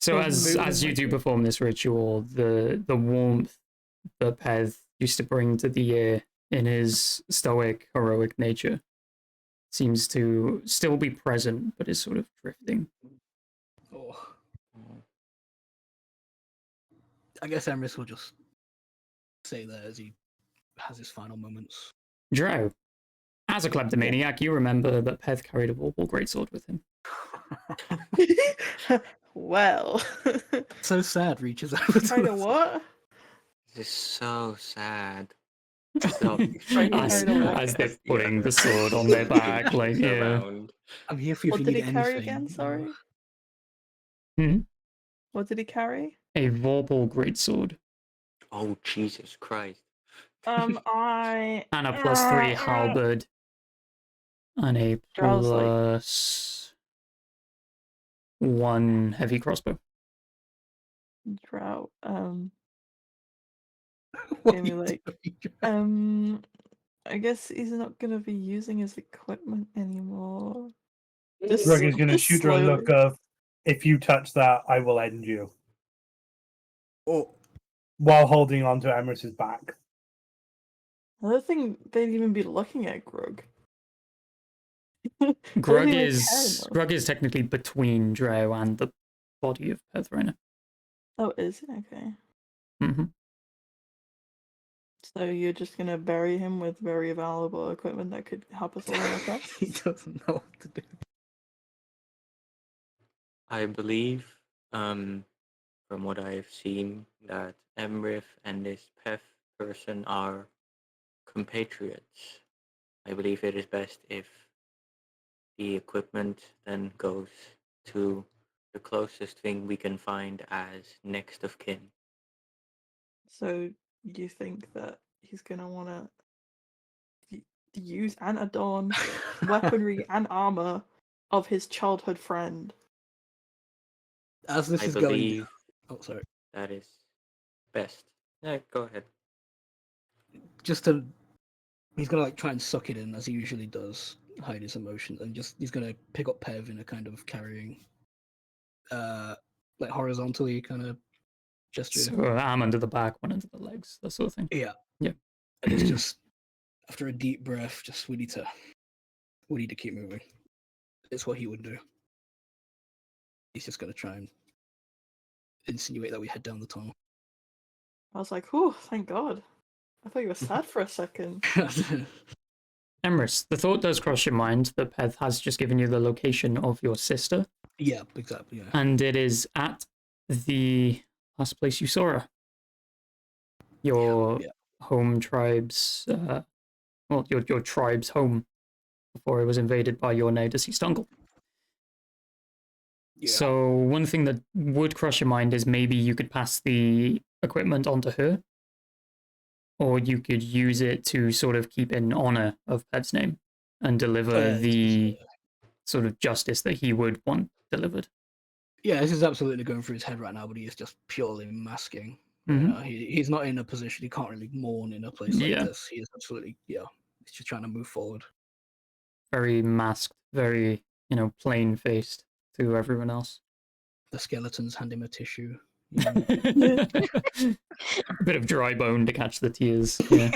So He's as moving you like do it. perform this ritual, the warmth that Peth used to bring to the air in his stoic, heroic nature seems to still be present, but is sort of drifting. Oh. I guess Emrys will just stay there as he has his final moments. Drow, as a kleptomaniac, you remember that Peth carried a Vorpal greatsword with him. Well. So sad reaches over to Kind of us. what? This is so sad. Stop. as, Kind of what? as they're putting the sword on their back, like, yeah. Around. I'm here for you What if you did need he carry anything. again? Sorry. Hmm? What did he carry? A Vorpal greatsword. Oh Jesus Christ. I. And a +3 halberd. And a Drow's like- +1 heavy crossbow. Drow. What Gave are me you like. doing? I guess he's not gonna be using his equipment anymore. Just Greg is going to shoot her a look slowly. of, if you touch that, I will end you. Oh, While holding on to Emrys' back. I don't think they'd even be looking at Grug. Grug even care is enough. Grug is technically between Drow and the body of Peth right now. Oh, is it? Okay. Hmm. So you're just gonna bury him with very valuable equipment that could help us all in our quest? he doesn't know what to do. I believe, from what I've seen, that Emrith and this Peth person are compatriots. I believe it is best if the equipment then goes to the closest thing we can find as next of kin. So you think that he's gonna wanna use and adorn weaponry and armor of his childhood friend. As this I is going believe down. Oh, sorry. that is best. Yeah, go ahead. Just to, he's gonna like try and suck it in as he usually does, hide his emotions, and he's gonna pick up Pev in a kind of carrying, like horizontally kind of gesture. So arm under the back, one under the legs, that sort of thing. Yeah. Yeah. And it's just after a deep breath, just we need to keep moving. It's what he would do. He's just gonna try and insinuate that we head down the tunnel. I was like, oh, thank God. I thought you were sad for a second. Emrys, the thought does cross your mind that Peth has just given you the location of your sister, Yeah, exactly. Yeah. and it is at the last place you saw her. Your Yeah. home tribe's, well, your tribe's home before it was invaded by your now deceased uncle. Yeah. So one thing that would cross your mind is maybe you could pass the equipment onto her, or you could use it to sort of keep in honor of Pev's name and deliver the sort of justice that he would want delivered. Yeah, this is absolutely going through his head right now, but he is just purely masking. Mhm. He's not in a position, he can't really mourn in a place like Yeah. this. He is absolutely, he's just trying to move forward. Very masked, very, plain faced to everyone else. The skeletons hand him a tissue. A bit of dry bone to catch the tears. Yeah.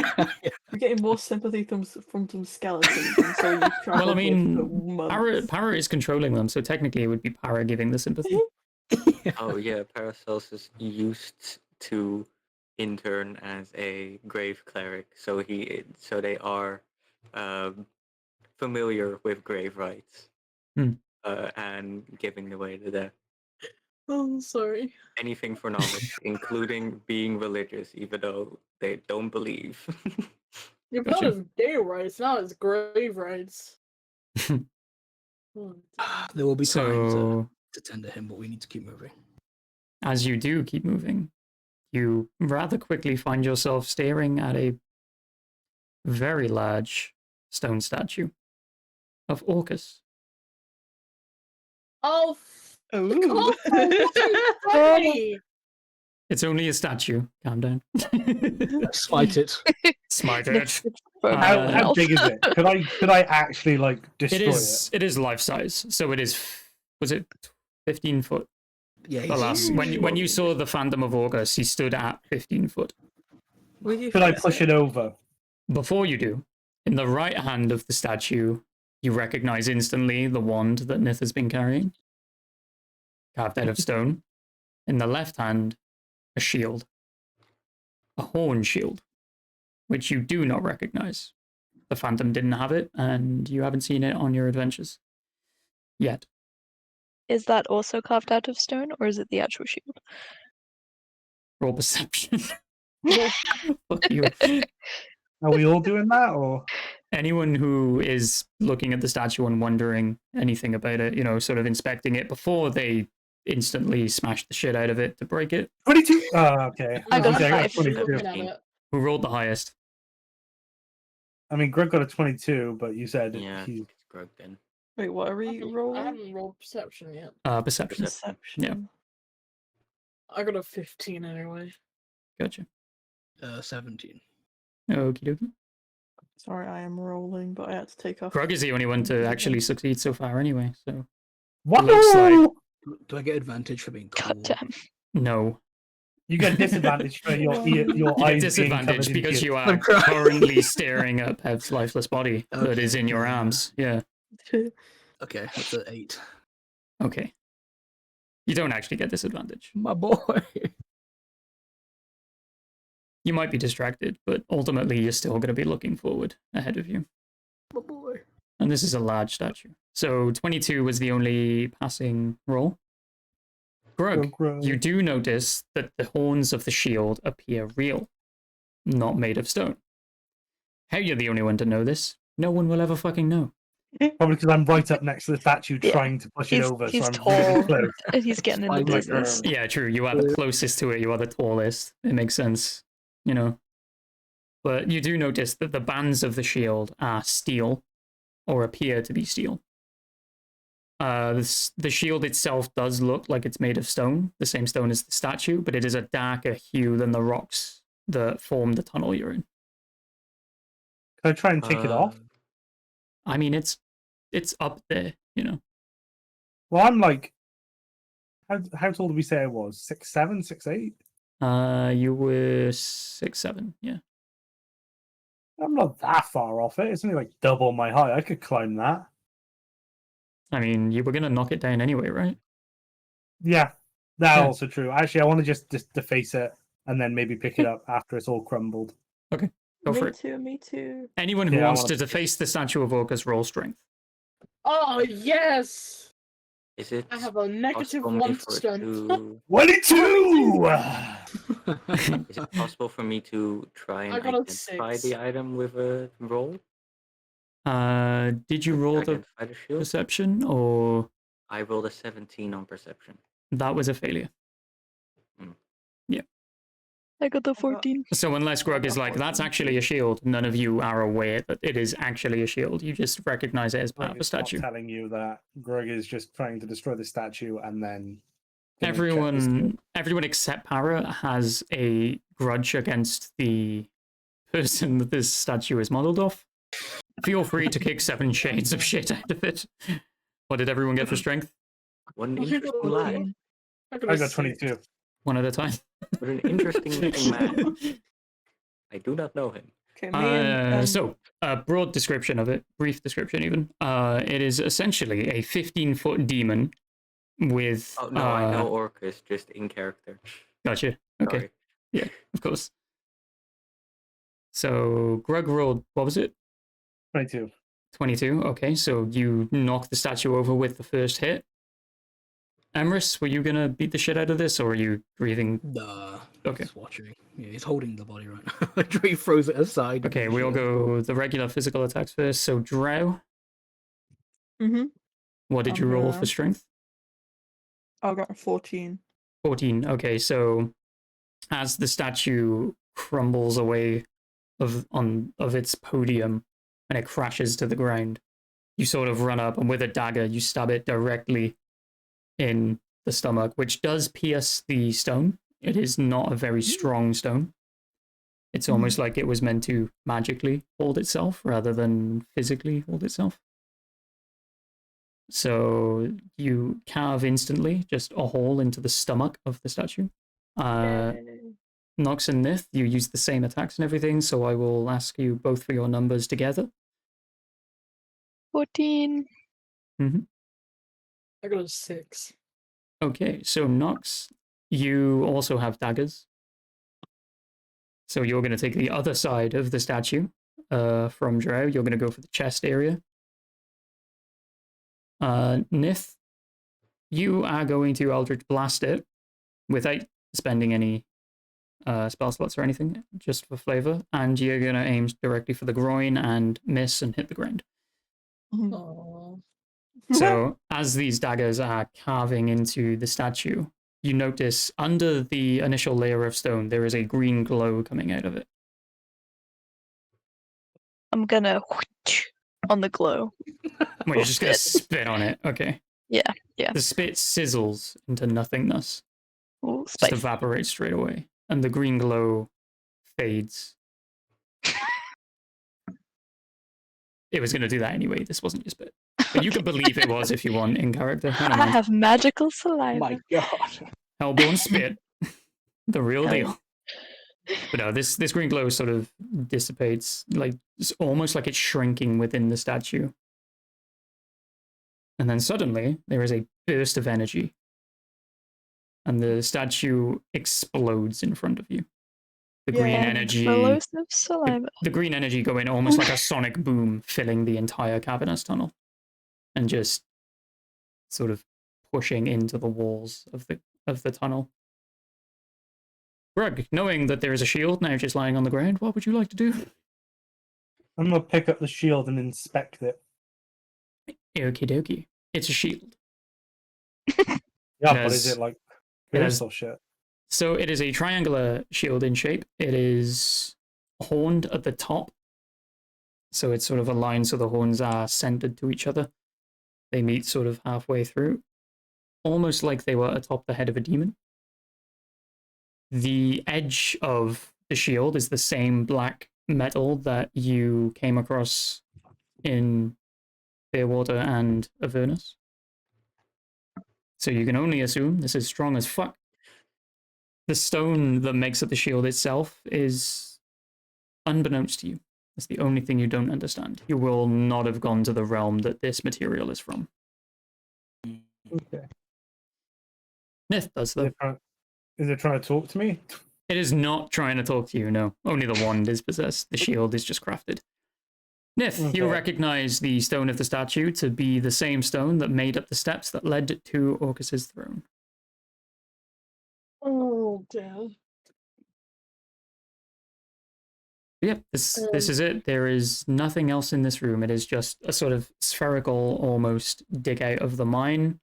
We're getting more sympathy from some skeletons, and so you Well, I traveled with mean, for months. Para is controlling them, so technically it would be Para giving the sympathy. Oh yeah, Paracelsus used to intern as a grave cleric, so they are familiar with grave rites and giving away the dead. Oh, sorry. Anything for knowledge, including being religious, even though they don't believe. Your Gotcha. part is gay rights, not his grave rights. There will be time So, to tend to him, but we need to keep moving. as you do keep moving, you rather quickly find yourself staring at a very large stone statue of Orcus. Oh, Ooh. hey! It's only a statue. Calm down. Smite it. Smite It's- it. it's bone How- and how How elf. big is it? Could I actually like destroy It is life size. So it is. Was it 15 foot? Yeah, The last when you saw the Phantom of Orcus, he stood at 15 foot. Will you Could I fix push it over? Before you do, in the right hand of the statue, you recognize instantly the wand that Nith has been carrying, carved out of stone. In the left hand, a shield, a horn shield, which you do not recognize. The Phantom didn't have it, and you haven't seen it on your adventures yet. Is that also carved out of stone, or is it the actual shield? Roll perception. Fuck you. Are we all doing that, or Anyone who is looking at the statue and wondering anything about it, sort of inspecting it before they instantly smash the shit out of it to break it. 22? Okay. I got Okay, a 5. 22. Looking at it. Who rolled the highest? I mean, Greg got a 22, but you said Yeah, I he. think it's Greg then. Wait, what are I we haven't- I rolling? haven't rolled perception yet. Perception. Perception. I got a 15 anyway. Gotcha. 17. Okie dokie. Sorry, I am rolling, but I had to take off. Greg is the only one to actually succeed so far anyway, so What? looks like- Do I get advantage for being tall? God damn. no. You get disadvantage for your eyes. You get being covered disadvantage in because shit. you are I'm crying. currently staring at Pev's lifeless body that Okay. is in your arms. Yeah. Okay, that's an 8. Okay. You don't actually get disadvantage. My boy. You might be distracted, but ultimately you're still going to be looking forward ahead of you. My boy. And this is a large statue. So 22 was the only passing roll. Grug, you do notice that the horns of the shield appear real, not made of stone. How you're the only one to know this, no one will ever fucking know. Probably because I'm right up next to the statue Yeah. trying to push it He's, over, he's so I'm tall, really close. and he's getting in the Like, business. Yeah, true. You are the closest to it. You are the tallest. It makes sense, But you do notice that the bands of the shield are steel, or appear to be steel. The shield itself does look like it's made of stone, the same stone as the statue, but it is a darker hue than the rocks that form the tunnel you're in. Can I try and take it off? I mean, it's up there, you know. Well, I'm like, how tall did we say I was? 6'7", 6'8"? You were 6'7", yeah. I'm not that far off it. It's only like double my height. I could climb that. I mean, you were gonna knock it down anyway, right? Yeah, that's Yeah. also true. Actually, I want to just deface it and then maybe pick it up after it's all crumbled. Go for it. Me too. Anyone who Yeah, I wants wanna to deface the statue of Orcus, roll strength. Oh yes! Is it I have a negative possible 1 for it strength. to- 22! Is it possible for me to try and I got a identify 6. the item with a roll? Did you roll the Identify the shield? perception, or I rolled a 17 on perception. that was a failure? I got the 14. So unless Grug is like, that's actually a shield, none of you are aware that it is actually a shield. You just recognize it as part of a statue. Telling you that Greg is just trying to destroy the statue and then gonna check the skill. Everyone except Para has a grudge against the person that this statue is modeled off. Feel free to kick 7 shades of shit out of it. What did everyone get for strength? What an I got interesting lad. I got 6. 22. One at a time. What an interesting looking man. I do not know him. Okay, me and So, a broad description of it, brief description even. It is essentially a 15-foot demon with... Oh no, I know Orcus, just in character. Gotcha. Okay. Sorry. Yeah, of course. So, Grug rolled, what was it? 22. 22. Okay, so you knock the statue over with the first hit. Emrys, were you gonna beat the shit out of this, or are you breathing? Nah. Okay. He's watching. Yeah, he's holding the body right now. Dre throws it aside. Okay, we'll go the regular physical attacks first. So, Drow, Mm-hmm. what did you roll for Drow. strength? I got a 14. 14. Okay, so as the statue crumbles away of its podium and it crashes to the ground, you sort of run up and with a dagger you stab it directly in the stomach, which does pierce the stone. It is not a very strong stone. It's almost like it was meant to magically hold itself rather than physically hold itself. So you carve instantly just a hole into the stomach of the statue. Nox and Nith, you use the same attacks and everything, so I will ask you both for your numbers together. 14. I got a 6. Okay, so Nox, you also have daggers. So you're going to take the other side of the statue from Drow. You're going to go for the chest area. Nith, you are going to Eldritch Blast it without spending any spell slots or anything, just for flavor. And you're going to aim directly for the groin and miss and hit the ground. Aww. So as these daggers are carving into the statue, you notice under the initial layer of stone, there is a green glow coming out of it. I'm gonna on the glow. Well, you're just going to spit on it. Okay. Yeah. The spit sizzles into nothingness. Ooh, Just spice. evaporates straight away. And the green glow fades. It was going to do that anyway. This wasn't your spit. But you can believe it was if you want in character. I don't I mind. have magical saliva. My God. Hellborn spit. The real Hell deal. But no, this green glow sort of dissipates, like it's almost like it's shrinking within the statue. And then suddenly there is a burst of energy. And the statue explodes in front of you. The green Yeah. energy Explosive saliva. the green energy going almost like a sonic boom, filling the entire cavernous tunnel. And just sort of pushing into the walls of the tunnel. Grug, knowing that there is a shield now just lying on the ground, what would you like to do? I'm gonna pick up the shield and inspect it. Okie dokie. It's a shield. Yeah, but is has- it like it has- crystal shit? So it is a triangular shield in shape. It is horned at the top. So it's sort of aligned so the horns are centered to each other. They meet sort of halfway through, almost like they were atop the head of a demon. The edge of the shield is the same black metal that you came across in Clearwater and Avernus. So you can only assume this is strong as fuck. The stone that makes up the shield itself is unbeknownst to you. That's the only thing you don't understand. You will not have gone to the realm that this material is from. Okay. Nith does, though. Is it trying to talk to me? It is not trying to talk to you, no. Only the wand is possessed. The shield is just crafted. Nith, you Okay. recognize the stone of the statue to be the same stone that made up the steps that led to Orcus's throne. Oh dear. Yep, this is it. There is nothing else in this room. It is just a sort of spherical, almost dig out of the mine.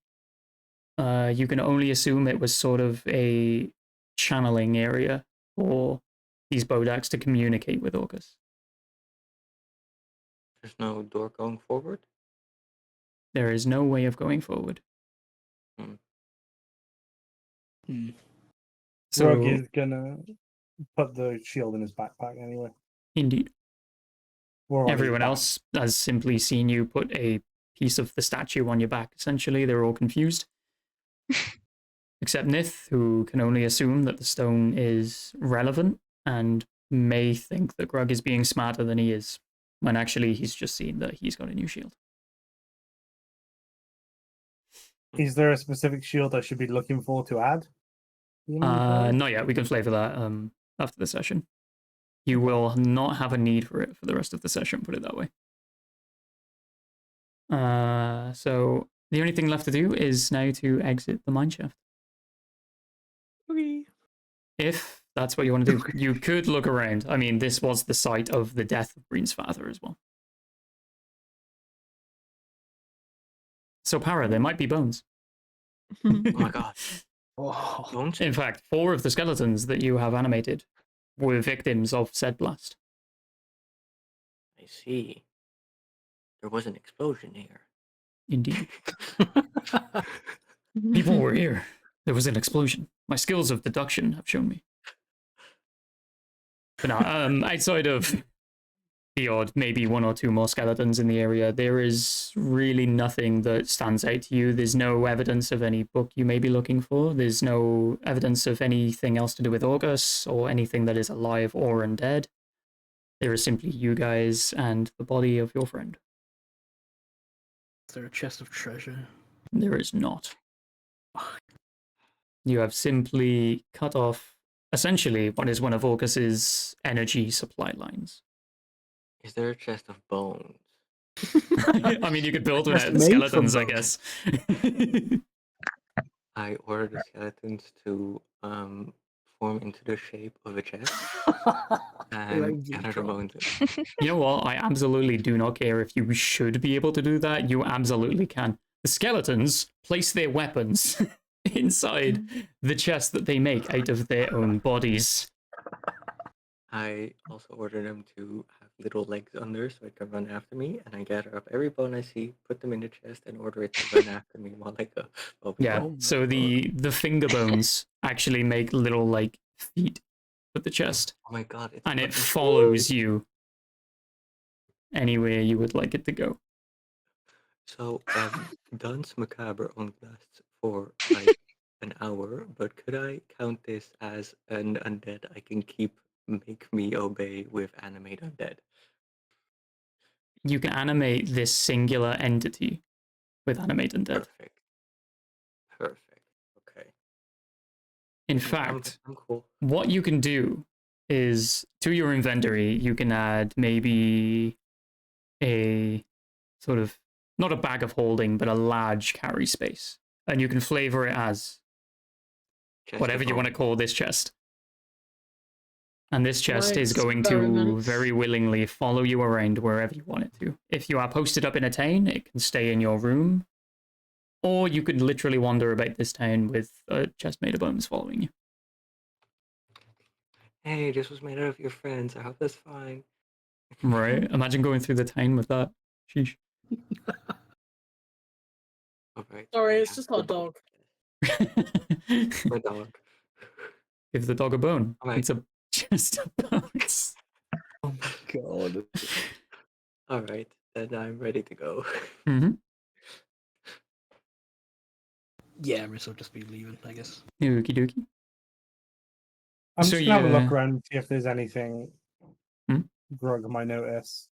You can only assume it was sort of a channeling area for these Bodaks to communicate with Orcus. There's no door going forward. There is no way of going forward. So, Rug is gonna put the shield in his backpack anyway. indeed. Or on his Everyone back. else has simply seen you put a piece of the statue on your back, essentially. They're all confused. Except Nith, who can only assume that the stone is relevant and may think that Grug is being smarter than he is, when actually he's just seen that he's got a new shield. Is there a specific shield I should be looking for to add? You know, Not yet. We can flavor that after the session. You will not have a need for it for the rest of the session, put it that way. So the only thing left to do is now to exit the mineshaft. Okay. If that's what you want to do. You could look around. I mean, this was the site of the death of Breen's father as well. So, Para, there might be bones. Oh my god. Oh, Bones? In fact, 4 of the skeletons that you have animated were victims of said blast. I see. There was an explosion here. Indeed. People were here. There was an explosion. My skills of deduction have shown me. But now, outside of the odd, maybe 1 or 2 more skeletons in the area, there is really nothing that stands out to you. There's no evidence of any book you may be looking for. There's no evidence of anything else to do with Orcus or anything that is alive or undead. There is simply you guys and the body of your friend. is there a chest of treasure? There is not. You have simply cut off, essentially, what is one of Orcus's energy supply lines. Is there a chest of bones? I mean, you could build one Just out of the made from skeletons, I bones. guess. I ordered the skeletons to form into the shape of a chest and gather the bones in. You know what? I absolutely do not care if you should be able to do that. You absolutely can. The skeletons place their weapons inside the chest that they make out of their own bodies. I also order them to have little legs under so it can run after me, and I gather up every bone I see, put them in the chest, and order it to run after me while I go. Yeah, Oh my so the finger bones actually make little, like, feet for the chest, Oh my god, it's and it fucking- follows you anywhere you would like it to go. So, Danse Macabre only lasts for like an hour, but could I count this as an undead I can make me obey with animate undead? You can animate this singular entity with animate undead. Perfect. Perfect. Okay. In I'm- fact, I'm cool. what you can do is to your inventory, you can add maybe a sort of, not a bag of holding, but a large carry space. And you can flavor it as Chest whatever of you want to bones. call this chest. And this chest My is going to experiments. very willingly follow you around wherever you want it to. If you are posted up in a town, it can stay in your room. Or you could literally wander about this town with a chest made of bones following you. Hey, this was made out of your friends. I hope that's fine. Right? Imagine going through the town with that. Sheesh. All right. Sorry, I it's have just to not a bone dog. my dog. Give the dog a bone. Alright. It's a just a bones. Oh my god. All right, then I'm ready to go. Mm-hmm. Yeah, Emrys will just be leaving, I guess. Okie dokie. I'm So just gonna have a look yeah. around and see if there's anything Hmm? Grug might notice.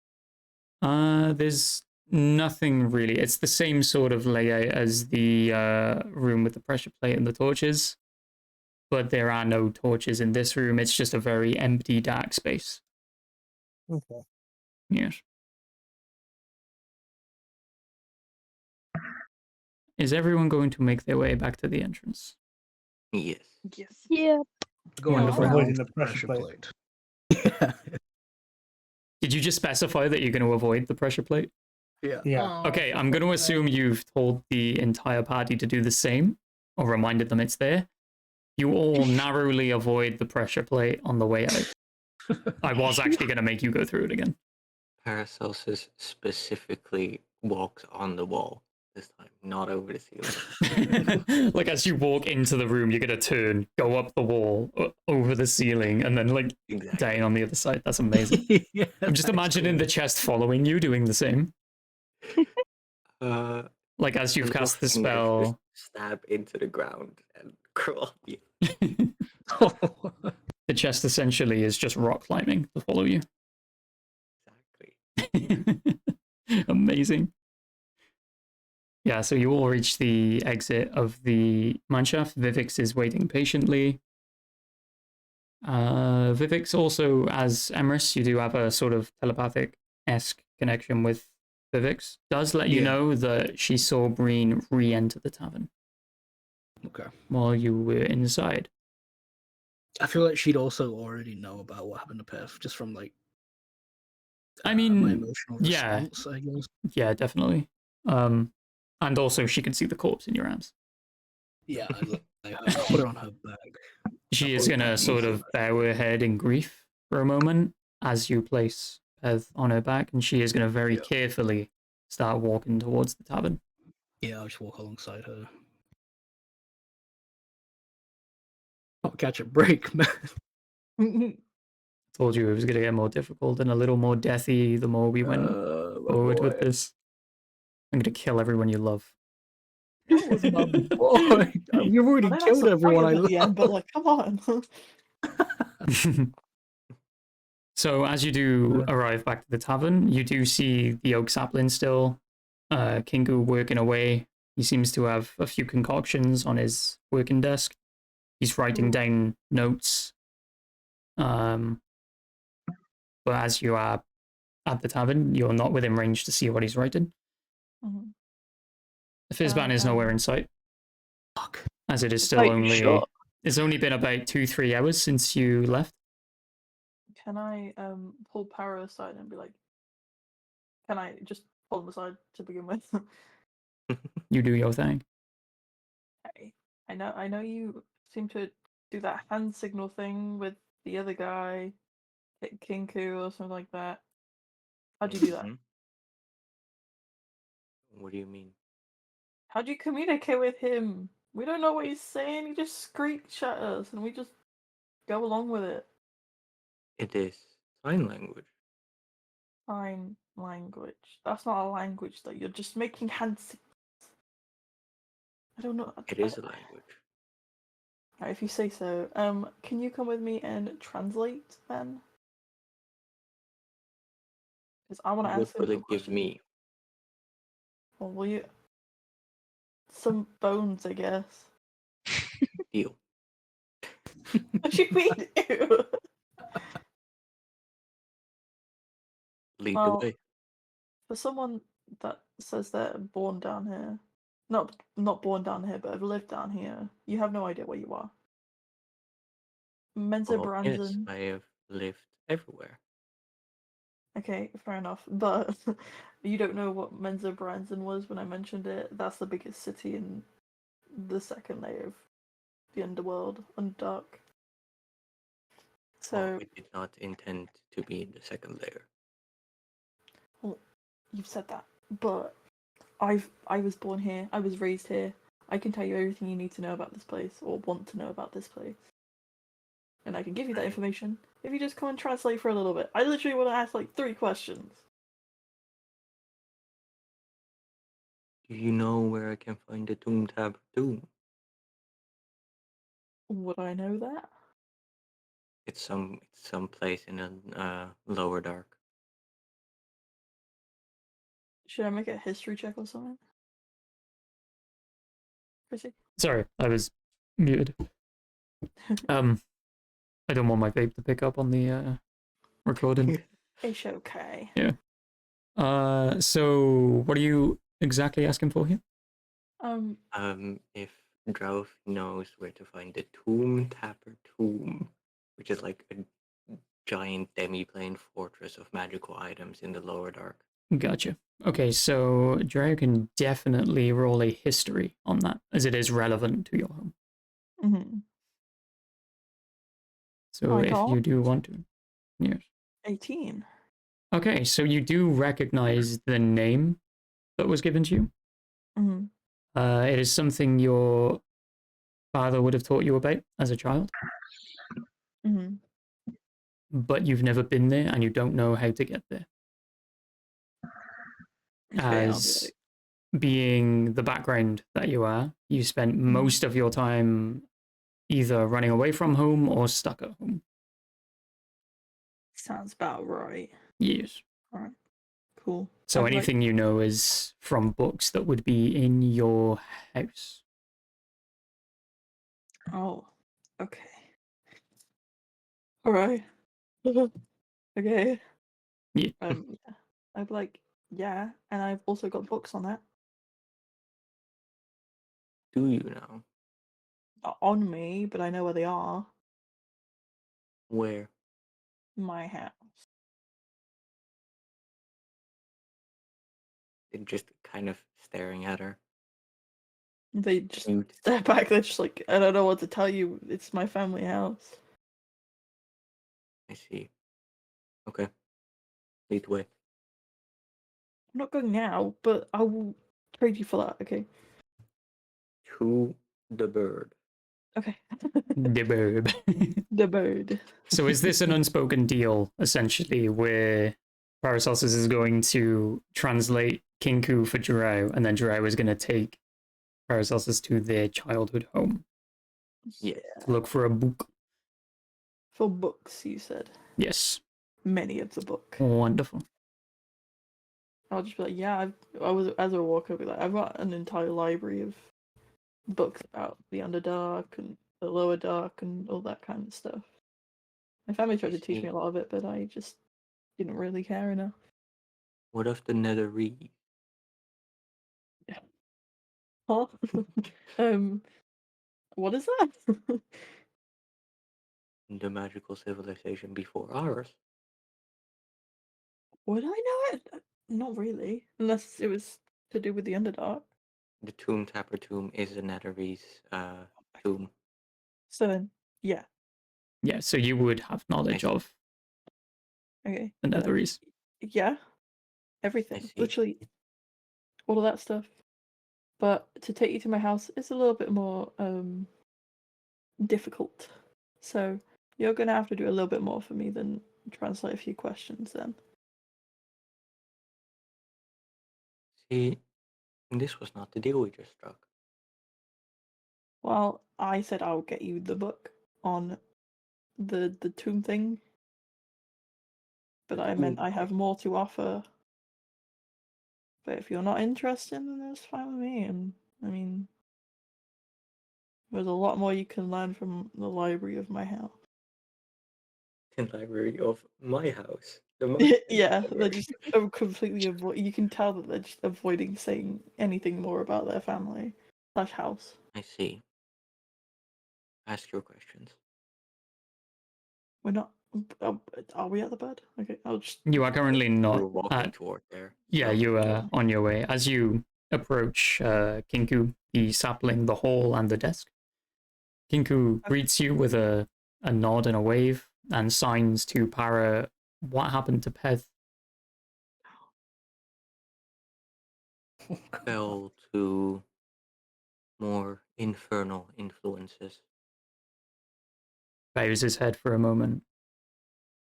There's nothing really. It's the same sort of layout as the room with the pressure plate and the torches, but there are no torches in this room. It's just a very empty, dark space. Okay. Yes. Is everyone going to make their way back to the entrance? Yes. Yes. Yeah. Go Wonderful. around Avoiding the the pressure plate. Did you just specify that you're going to avoid the pressure plate? Yeah. Yeah. Oh, Okay, for I'm going to fuck's sake. assume you've told the entire party to do the same, or reminded them it's there. You all narrowly avoid the pressure plate on the way out. I was actually going to make you go through it again. Paracelsus specifically walks on the wall this time, not over the ceiling. Like as you walk into the room, you're going to turn, go up the wall, over the ceiling, and then like Exactly. down on the other side. That's amazing. Yeah, I'm just that's imagining cool. the chest following you doing the same. Uh, Like as you've little cast the fingers spell. just stab into the ground and crawl. Yeah. The chest essentially is just rock climbing to follow you. Exactly. Amazing. Yeah, so you all reach the exit of the mineshaft. Vivix is waiting patiently. Vivix also, as Emrys, you do have a sort of telepathic-esque connection with Vivix. Does let you Yeah. know that she saw Breen re-enter the tavern Okay. while you were inside. I feel like she'd also already know about what happened to Perth, just from like I my mean, emotional yeah. response, I guess. Yeah, definitely. And also she can see the corpse in your arms. Yeah, I'll put it on her back. She I'll is put it going to on sort her of back. bow her head in grief for a moment as you place Peth on her back, and she is going to very Yeah. carefully start walking towards the tavern. Yeah, I'll just walk alongside her. I'll catch a break, man. Told you it was going to get more difficult and a little more deathy the more we went My forward boy. with this. I'm going to kill everyone you love. That was my boy. You've already I know killed that's everyone I surprising at the end, but love. like, come on. So as you do arrive back to the tavern, you do see the oak sapling still, Kingu working away. He seems to have a few concoctions on his working desk. He's writing down notes. But as you are at the tavern, you're not within range to see what he's writing. Mhm. The Fizzban is nowhere in sight, Fuck. as it is still Are you only... sure? It's only been about 2-3 hours since you left. Can I pull Para aside and be like, can I just pull him aside to begin with? You do your thing. Hey, I know you seem to do that hand signal thing with the other guy, Kinku or something like that. How'd you do that? Mhm. What do you mean? How'd you communicate with him? We don't know what he's saying. He just screeched at us, and we just go along with it. It is sign language. Sign language. That's not a language, though. You're just making hand signals. I don't know. It is a language. Alright, if you say so. Can you come with me and translate then? Because I want to What ask him will some it give questions. me? Well, will you? Some bones, I guess. Deal. What do you mean? Ew. Lead the Well, way. for someone that says they're born down here, not born down here, but have lived down here, you have no idea where you are. Menzo Well, yes, Branson. I have lived everywhere. Okay, fair enough. But you don't know what Menzo Branson was when I mentioned it. That's the biggest city in the second layer of the underworld, Underdark. Well, So we did not intend to be in the second layer. you've said that, but I was born here. I was raised here. I can tell you everything you need to know about this place or want to know about this place. And I can give you that Right. information if you just come and translate for a little bit. I literally want to ask like 3 questions. Do you know where I can find the Tomb Tab Tomb? Would I know that? It's some place in a lower dark. Should I make a history check or something? Chrissy? Sorry, I was muted. I don't want my vape to pick up on the recording. It's okay. So what are you exactly asking for here? If Drouth knows where to find the Tomb Tapper Tomb, which is like a giant demi-plane fortress of magical items in the lower dark. Gotcha. Okay, so Drea can definitely roll a history on that, as it is relevant to your home. Mm-hmm. So I if you can't. do want to. Yes. 18. Okay, so you do recognize the name that was given to you. Mm-hmm. It is something your father would have taught you about as a child, Mm-hmm. but you've never been there and you don't know how to get there. Okay, I'll be As like, being the background that you are, you spent most of your time either running away from home or stuck at home. sounds about right. Yes. Alright. Cool. So I'd like- anything you know is from books that would be in your house. Oh. Okay. Alright. Okay. Yeah. Yeah. I'd like, yeah, and I've also got books on that. Do you know On me, but I know where they are. where? My house. They're just kind of staring at her. They just Mute. step back. They're just like, I don't know what to tell you. It's my family house. I see. Okay. Lead the way. I'm not going now, but I will trade you for that. Okay. To the bird. Okay. The verb. The bird. So is this an unspoken deal, essentially, where Paracelsus is going to translate Kinku for Jirao, and then Jirao is going to take Paracelsus to their childhood home Yes. to look for a book? For books, you said. Yes. Many of the book. Wonderful. I'll just be like, yeah, I was as I walk, I'll be like, I've got an entire library of books about the Underdark and the Lower Dark and all that kind of stuff. My family tried to teach me a lot of it, but I just didn't really care enough. What of the Netherese? Huh? What is that? The magical civilization before ours. Would I know it? Not really, unless it was to do with the Underdark. The Tomb Tapper Tomb is a Netherese tomb. So then, yeah, Yeah, so you would have knowledge I see. of okay. the Netherese. Yeah, everything, see. literally, all of that stuff. But to take you to my house is a little bit more difficult. So you're gonna have to do a little bit more for me than translate a few questions then. See, this was not the deal we just struck. Well, I said I'll get you the book on the tomb thing, but I meant I have more to offer. But if you're not interested, then that's fine with me. And I mean, there's a lot more you can learn from the library of my house. The library of my house. The Yeah, they're library. just completely avoid. You can tell that they're just avoiding saying anything more about their family / house. I see. Ask your questions. We're not. Are we at the bed? Okay, I'll just. You are currently We're not walking at. toward there. Yeah, so- you are on your way. As you approach Kinku, the sapling, the hall, and the desk, Kinku greets you with a nod and a wave and signs to Para what happened to Peth. fell to more infernal influences. Bows his head for a moment,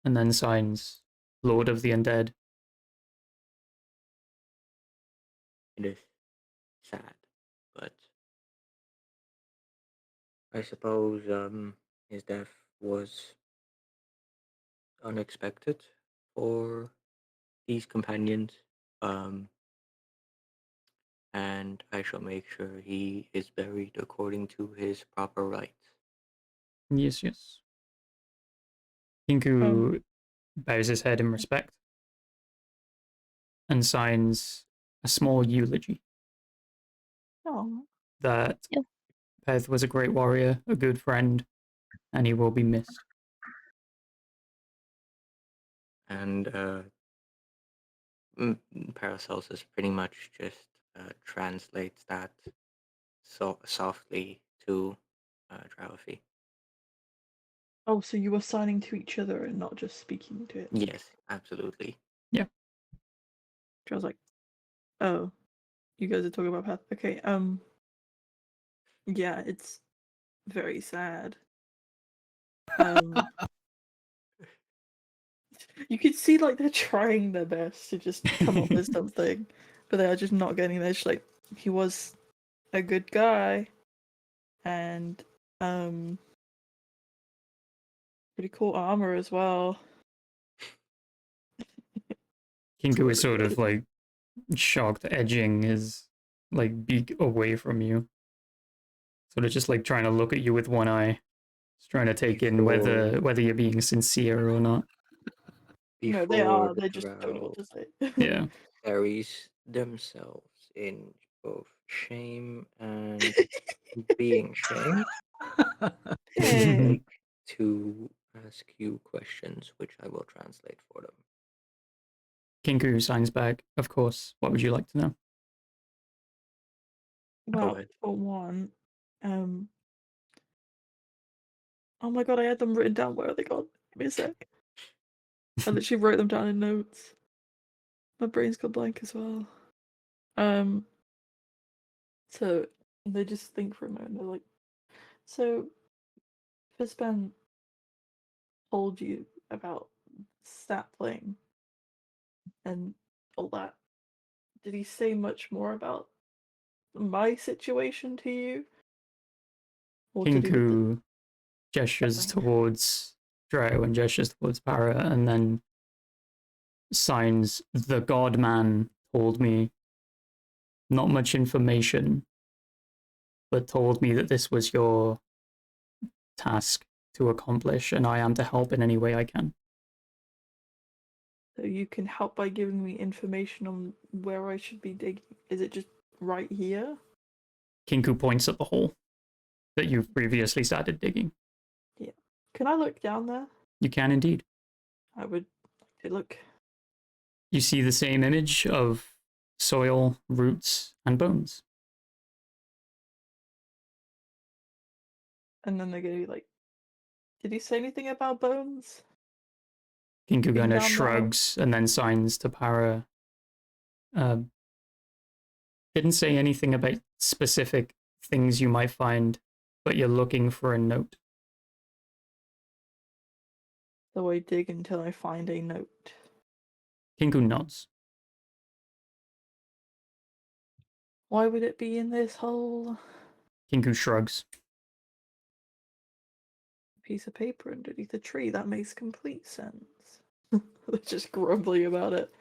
and then signs Lord of the Undead. It is sad, but I suppose his death was unexpected for these companions. And I shall make sure he is buried according to his proper rites. Yes, yes. Kinku bows his head in respect and signs a small eulogy Oh, that Yeah. Peth was a great warrior, a good friend, and he will be missed. And Paracelsus pretty much just translates that softly to Drowsy. oh, so you were signing to each other and not just speaking to it. Yes, absolutely. I was like, oh, you guys are talking about Path. Okay, yeah, it's very sad. You can see like they're trying their best to just come up with something, but they are just not getting there. Just like he was a good guy, and pretty cool armor as well. Kinku is sort of like shocked, edging his like beak away from you. Sort of just like trying to look at you with one eye. Just trying to take in whether you're being sincere or not. No, they are. They just don't know what to say. Yeah. Buries themselves in both shame and being shamed. Hey. To ask you questions, which I will translate for them. Kinku signs back, of course. What would you like to know? Well, ahead. for one, oh my god, I had them written down. Where are they gone? Give me a sec. I literally wrote them down in notes. My brain's got blank as well. So they just think for a moment. They're like, so Fizban told you about sapling and all that. Did he say much more about my situation to you? Or to do with the Kinku gestures sapling? towards Drow and gestures towards Para, and then signs the God Man told me not much information, but told me that this was your task to accomplish, and I am to help in any way I can. So you can help by giving me information on where I should be digging. Is it just right here? Kinku points at the hole that you've previously started digging. Yeah. Can I look down there? You can indeed. I would like to look. You see the same image of soil, roots, and bones. And then they're gonna be like, did he say anything about bones? Kinku Being kind of down there? shrugs and then signs to Para. Didn't say anything about specific things you might find, but you're looking for a note. So I dig until I find a note. Kinku nods. Why would it be in this hole? Kinku shrugs. Piece of paper underneath a tree. That makes complete sense. They're just grumbling about it.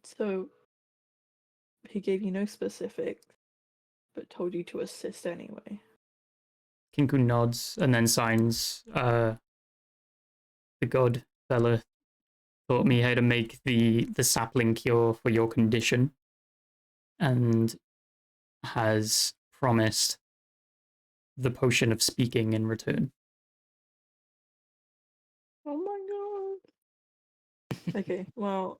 So he gave you no specifics, but told you to assist anyway. Kinku nods and then signs. The god fella taught me how to make the sapling cure for your condition, and has promised the potion of speaking in return. Oh my god. Okay, well,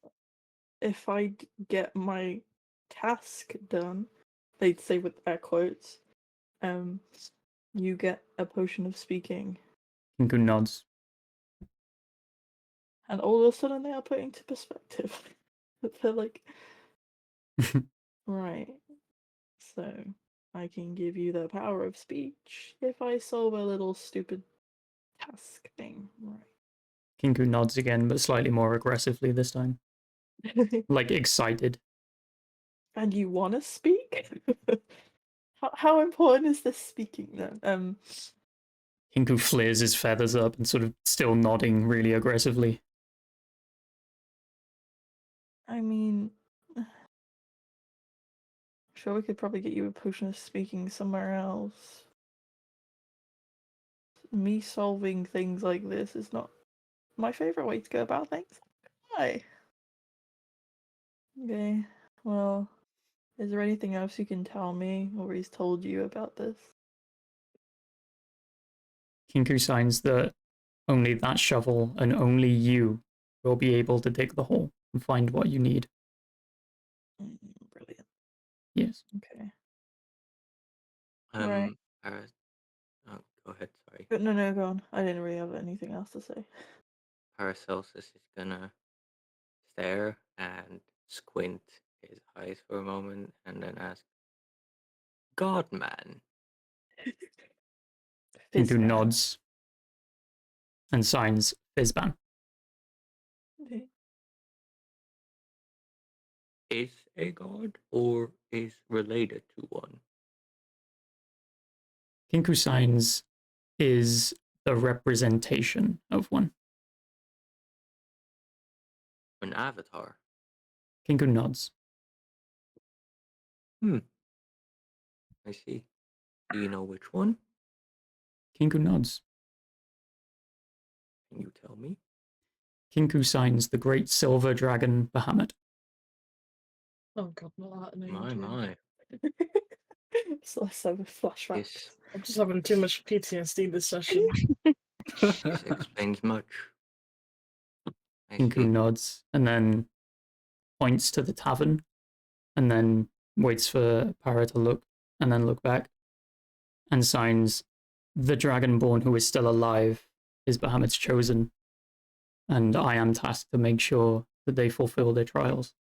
if I get my task done, they'd say with air quotes, you get a potion of speaking. Kinku nods. And all of a sudden they are put into perspective. They're like, right, so I can give you the power of speech if I solve a little stupid task thing. Kinku nods again, but slightly more aggressively this time. Right. Like excited. And you want to speak? How important is this speaking then? Kinku flares his feathers up and sort of still nodding really aggressively. I mean, sure, we could probably get you a potion of speaking somewhere else. Me solving things like this is not my favorite way to go about things. Why? Okay, well, is there anything else you can tell me or he's told you about this? Kinku signs that only that shovel and only you will be able to dig the hole and find what you need. Brilliant. Yes. Okay. Right. Oh, go ahead. Sorry. No, go on. I didn't really have anything else to say. Paracelsus is gonna stare and squint his eyes for a moment, and then ask, "God, man, Kinku Fizzban. nods and signs Fizzban. Okay. is a god or is related to one?" Kinku signs is the representation of one. An avatar. Kinku nods. I see. Do you know which one? Kinku nods. Can you tell me? Kinku signs the great silver dragon Bahamut. Oh god, not that name. My, dude. my. So let's have a flashback. This, I'm just having too much PTSD this session. this explains much. I Kinku see. nods and then points to the tavern and then waits for Para to look and then look back and signs the dragonborn who is still alive is Bahamut's chosen, and I am tasked to make sure that they fulfill their trials.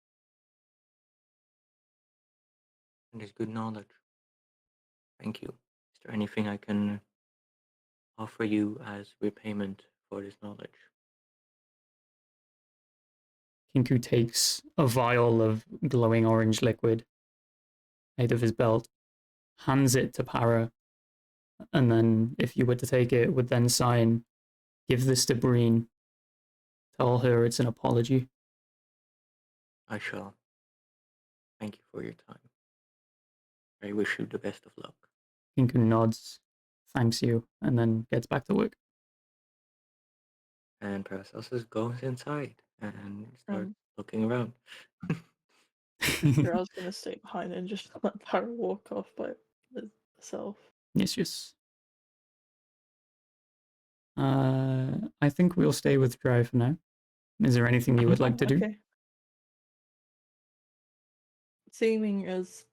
And it's good knowledge. Thank you. Is there anything I can offer you as repayment for this knowledge? Kinku takes a vial of glowing orange liquid out of his belt, hands it to Para, and then, if you were to take it, would then sign, "Give this to Breen. Tell her it's an apology." I shall. Thank you for your time. I wish you the best of luck. Kinku nods, thanks you, and then gets back to work. And Paracelsus goes inside and starts Um, looking around. Sure, I was gonna stay behind and just let Para walk off by herself. Yes. I think we'll stay with Dry for now. Is there anything you would like to do? Okay. Seeing as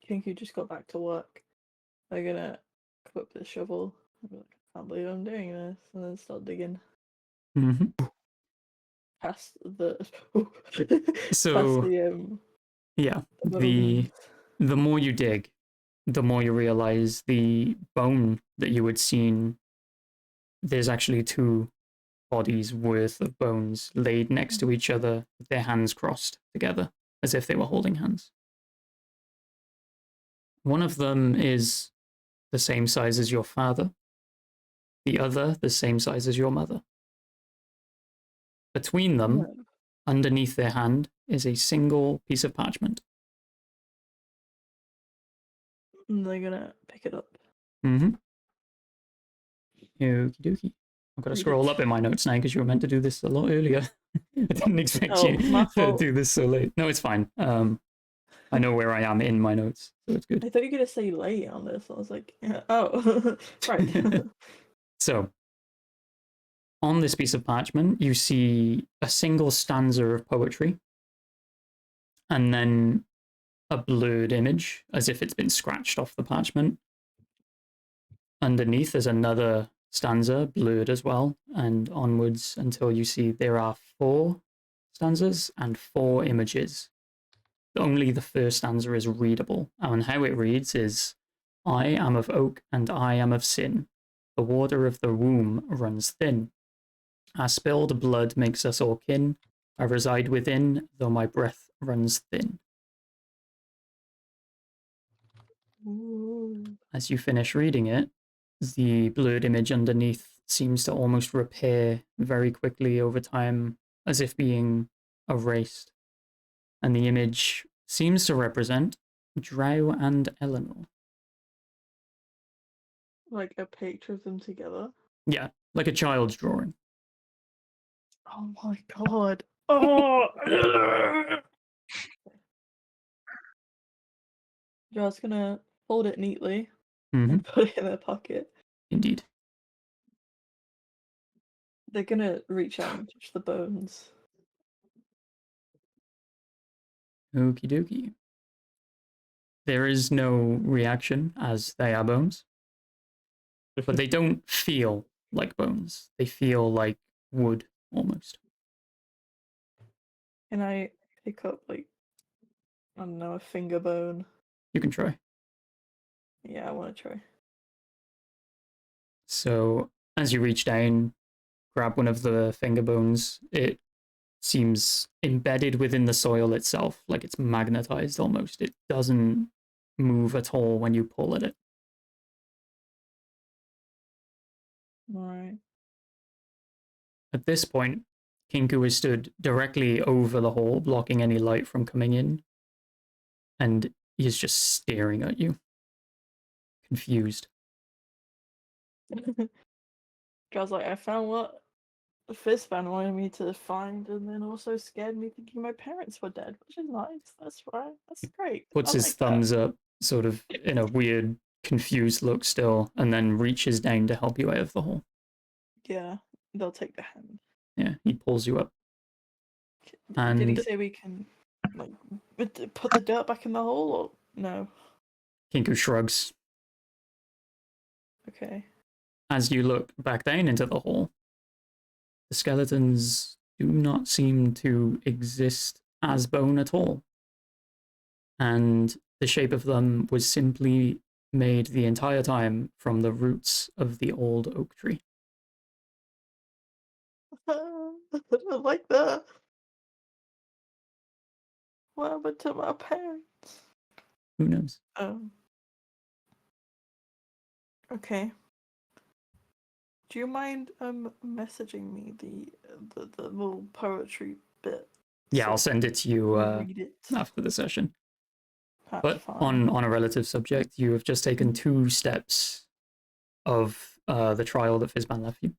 Kinku just got back to work, they're gonna come up with a shovel. And be like, I can't believe I'm doing this, and then start digging Mm-hmm. past the So, past the yeah, bones. the more you dig, the more you realize the bone that you had seen, there's actually two bodies worth of bones laid next to each other with their hands crossed together as if they were holding hands. One of them is the same size as your father, the other the same size as your mother. Between them, underneath their hand, is a single piece of parchment. And they're gonna pick it up. Mm-hmm. Okie dokie. I've got to Read scroll it. up in my notes now because you were meant to do this a lot earlier. I didn't expect Oh, you my to fault. do this so late. No, it's fine. I know where I am in my notes, so it's good. I thought you were gonna say late on this. I was like, yeah, oh, right. So, on this piece of parchment, you see a single stanza of poetry, and then a blurred image, as if it's been scratched off the parchment. Underneath, there's another stanza blurred as well, and onwards until you see there are 4 stanzas and 4 images. Only the first stanza is readable, and how it reads is, I am of oak and I am of sin. The water of the womb runs thin. Our spilled blood makes us all kin. I reside within, though my breath runs thin. Ooh. As you finish reading it, the blurred image underneath seems to almost repair very quickly over time, as if being erased. And the image seems to represent Drow and Eleanor. Like a picture of them together. Yeah, like a child's drawing. Oh my god. Oh. Just gonna fold it neatly Mhm. and put it in their pocket. Indeed. They're gonna reach out and touch the bones. Okie dokie. There is no reaction as they are bones, but they don't feel like bones. They feel like wood almost. Can I pick up, like, I don't know, a finger bone? You can try. Yeah, I want to try. So as you reach down, grab one of the finger bones, it seems embedded within the soil itself, like it's magnetized almost. It doesn't move at all when you pull at it. Alright. At this point, Kinku is stood directly over the hole, blocking any light from coming in, and he is just staring at you, confused. Guys, like, I found what the Fistman wanted me to find, and then also scared me thinking my parents were dead, which is nice. That's right. That's great. Puts I his like that. thumbs up, sort of in a weird, confused look still, and then reaches down to help you out of the hole. Yeah, they'll take the hand. Yeah, he pulls you up. Did he And say we can, like, put the dirt back in the hole, or no? Kinku shrugs. Okay. As you look back down into the hole, the skeletons do not seem to exist as bone at all. And the shape of them was simply made the entire time from the roots of the old oak tree. I don't like that. What happened to my parents? Who knows? Okay. Do you mind messaging me the little poetry bit? Yeah, I'll send it to you I can read it. after the session. That's But fine. on a relative subject, you have just taken 2 steps of the trial that Fizban left you.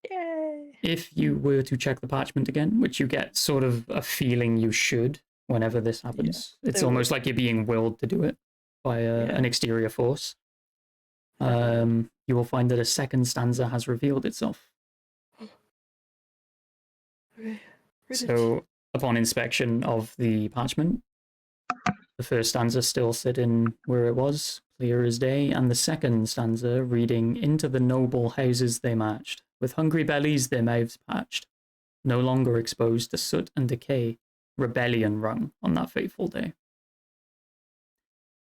Yay! If you were to check the parchment again, which you get sort of a feeling you should whenever this happens, it's they almost would. like you're being willed to do it by an exterior force. You will find that a second stanza has revealed itself. Okay. Read it. So, upon inspection of the parchment, the first stanza still sitting where it was, clear as day, and the second stanza reading, into the noble houses they marched, with hungry bellies their mouths patched, no longer exposed to soot and decay, rebellion rung on that fateful day.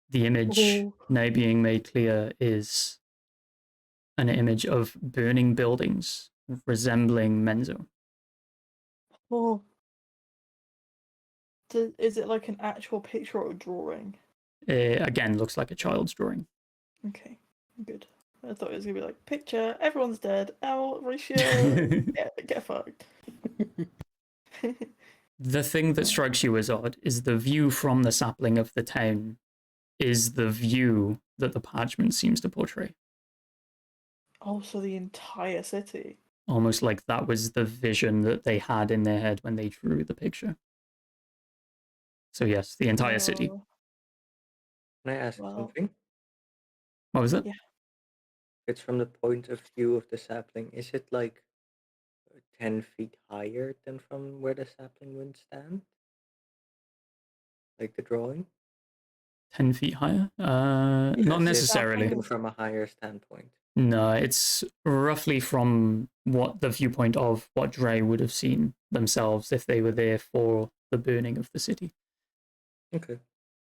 The image Oh. now being made clear is an image of burning buildings resembling Menzo. Oh. Is it like an actual picture or a drawing? Again, looks like a child's drawing. Okay, good. I thought it was gonna be like, picture, everyone's dead, L ratio, get fucked. The thing that strikes you as odd is the view from the sapling of the town is the view that the parchment seems to portray. Oh, so the entire city. Almost like that was the vision that they had in their head when they drew the picture. So yes, the entire city. Oh, Can I ask Wow. something? What was it? Yeah. It's from the point of view of the sapling. Is it like 10 feet higher than from where the sapling would stand? Like the drawing? 10 feet higher? Is Not it necessarily. taken from a higher standpoint? No, it's roughly from what the viewpoint of what Dre would have seen themselves if they were there for the burning of the city. Okay.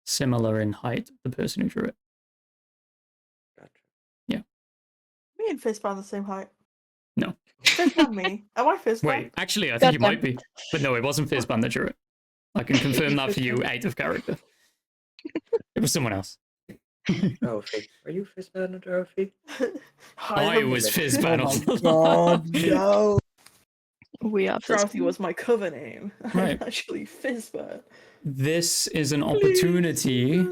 Similar in height, the person who drew it. Gotcha. Me and Fizzpan are the same height. No. Fizzpan, me. Am I Fizzpan? Wait, actually, I think you Goddamn. might be. But no, it wasn't Fizzban that drew it. I can confirm that for you out of character. It was someone else. Trophy. Are you Fizzpan or Trophy? I was Fizzban Oh all my along. God, no. We are Drowsy Fizzpan. was my cover name. Right. I'm actually Fizzpan. This is an opportunity.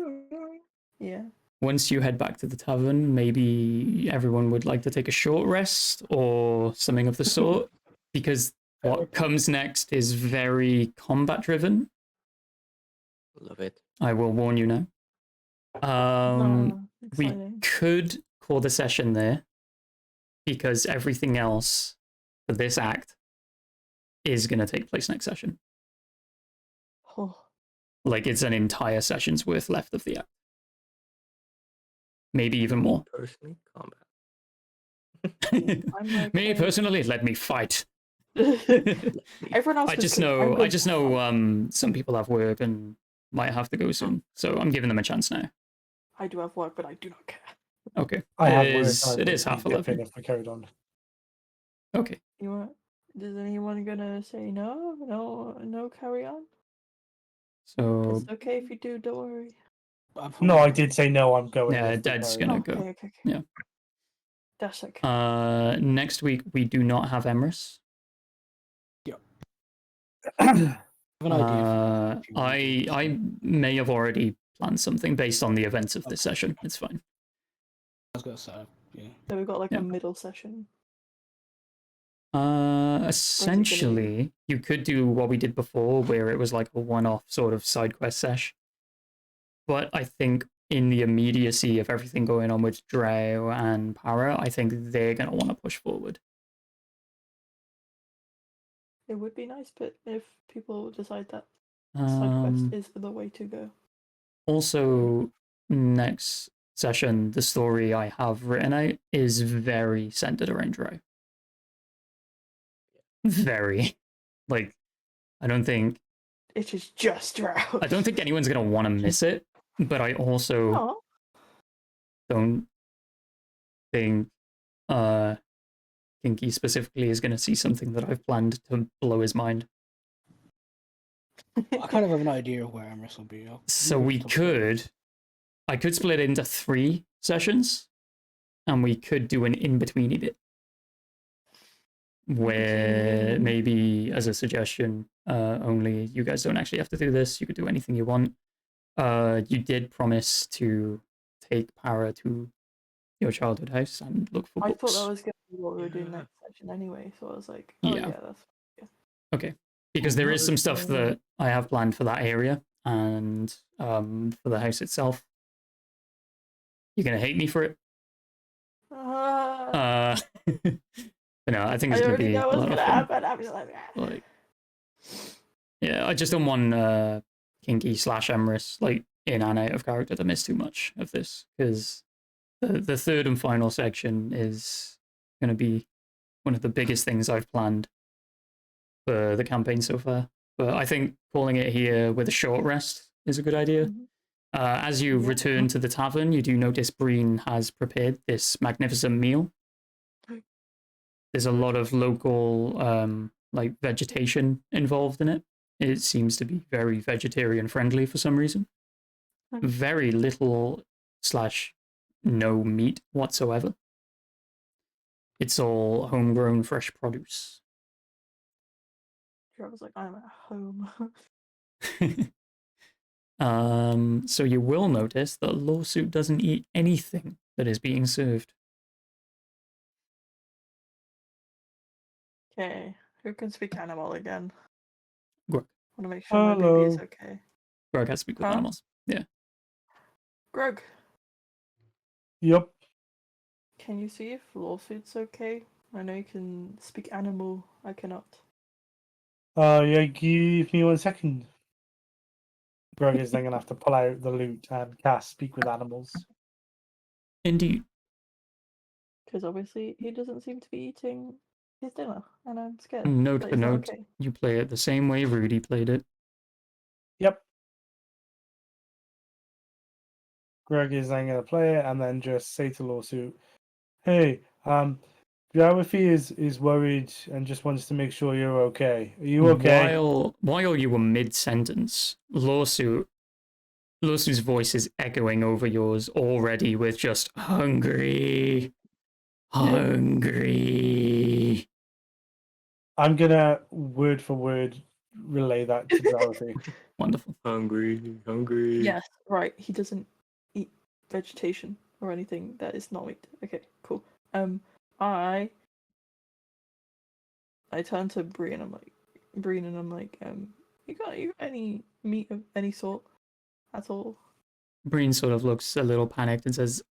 Yeah. Once you head back to the tavern, maybe everyone would like to take a short rest or something of the sort, because what comes next is very combat driven. Love it. I will warn you now. We Exciting. could call the session there, because everything else for this act is going to take place next session. Oh, Like, it's an entire session's worth left of the act. Maybe even more. Personally, combat. I'm Me okay. personally, let me fight. Everyone else. I was just good. I'm know good. some people have work and might have to go soon. So I'm giving them a chance now. I do have work, but I do not care. Okay. I have It work, is- I it would is be half dipping 11. if we carried on. Okay. You want? Is anyone gonna say no? No, carry on. So It's okay if you do. Don't worry. No, I did say no. I'm going. yeah, if we Dad's carry gonna on. go. Okay. Yeah. That's okay. Next week we do not have Emrys. I have an idea. if you want to do I may have already planned something based on the events of this session. It's fine. I was gonna say, yeah. So we've got like Yeah. a middle session. Essentially, you could do what we did before, where it was like a one-off sort of side quest sesh. But I think in the immediacy of everything going on with Dreo and Para, I think they're gonna want to push forward. It would be nice, but if people decide that side quest is the way to go. Also, next session, the story I have written out is very centered around Dreo. Very. Like, I don't think It is just drought. anyone's gonna want to miss it, but I also Oh, don't think Kinky specifically is gonna see something that I've planned to blow his mind. I kind of have an idea of where Emrys will be. So I could split it into 3 sessions, and we could do an in-betweeny bit. Where maybe, as a suggestion, only you guys don't actually have to do this. You could do anything you want. You did promise to take Para to your childhood house and look for I books. thought that was going to be what we were doing Yeah. next session anyway, so I was like, oh Yeah. yeah, that's Okay. Because there is some stuff that I have planned for that area and for the house itself. You're going to hate me for it. But no, I think I it's going to already be a know what's lot going of to fun. happen. I'm just like, Like, yeah, I just don't want Kinky / Emrys like in and out of character to miss too much of this, because the third and final section is going to be one of the biggest things I've planned for the campaign so far. But I think calling it here with a short rest is a good idea. Mhm. As you Yeah. return to the tavern, you do notice Breen has prepared this magnificent meal. There's a lot of local like vegetation involved in it. It seems to be very vegetarian friendly for some reason. Okay. Very little / no meat whatsoever. It's all homegrown fresh produce. I was like, I'm at home. So you will notice that Lawsuit doesn't eat anything that is being served. Okay, who can speak animal again? Greg. Want to make sure my baby is Hello. okay. Greg has to speak with Huh? animals. Greg, Yep. can you see if lawsuit's okay? I know you can speak animal. I cannot. Yeah, give me 1 second. Greg is then gonna have to pull out the loot and cast Speak with Animals. Indeed. because obviously he doesn't seem to be eating his dinner, and I'm scared. Note that for he's not note, okay. you play it the same way Rudy played it. Yep. Greg is then going to play it and then just say to Lawsuit, "Hey, Geography is worried and just wants to make sure you're okay. Are you okay?" While you were mid-sentence, Lawsuit's voice is echoing over yours already with just hungry. Hungry. I'm gonna word for word relay that to Dorothy. Wonderful. Hungry, hungry. Yes, right. He doesn't eat vegetation or anything that is not meat. Okay, cool. I turn to Bree and I'm like, you got any meat of any sort at all? Breen sort of looks a little panicked and says,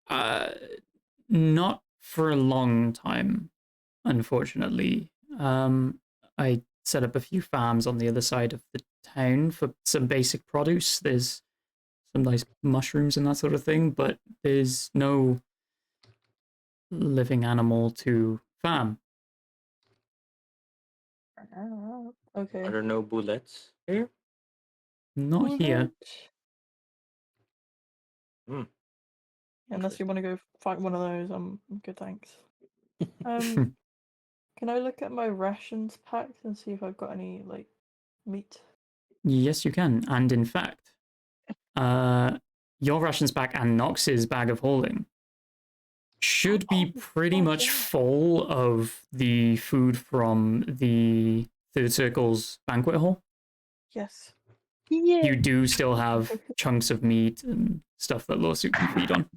not for a long time, unfortunately. I set up a few farms on the other side of the town for some basic produce. There's some nice mushrooms and that sort of thing, but there's no living animal to farm. Okay. Are there no bullets here? Not here. Hmm. Unless you want to go fight one of those, I'm good, thanks. Can I look at my rations packed and see if I've got any like meat? Yes, you can. And in fact, your rations pack and Nox's bag of holding should be pretty much full of the food from the Third Circle's banquet hall. Yes. Yeah. You do still have chunks of meat and stuff that Lawsuit can feed on.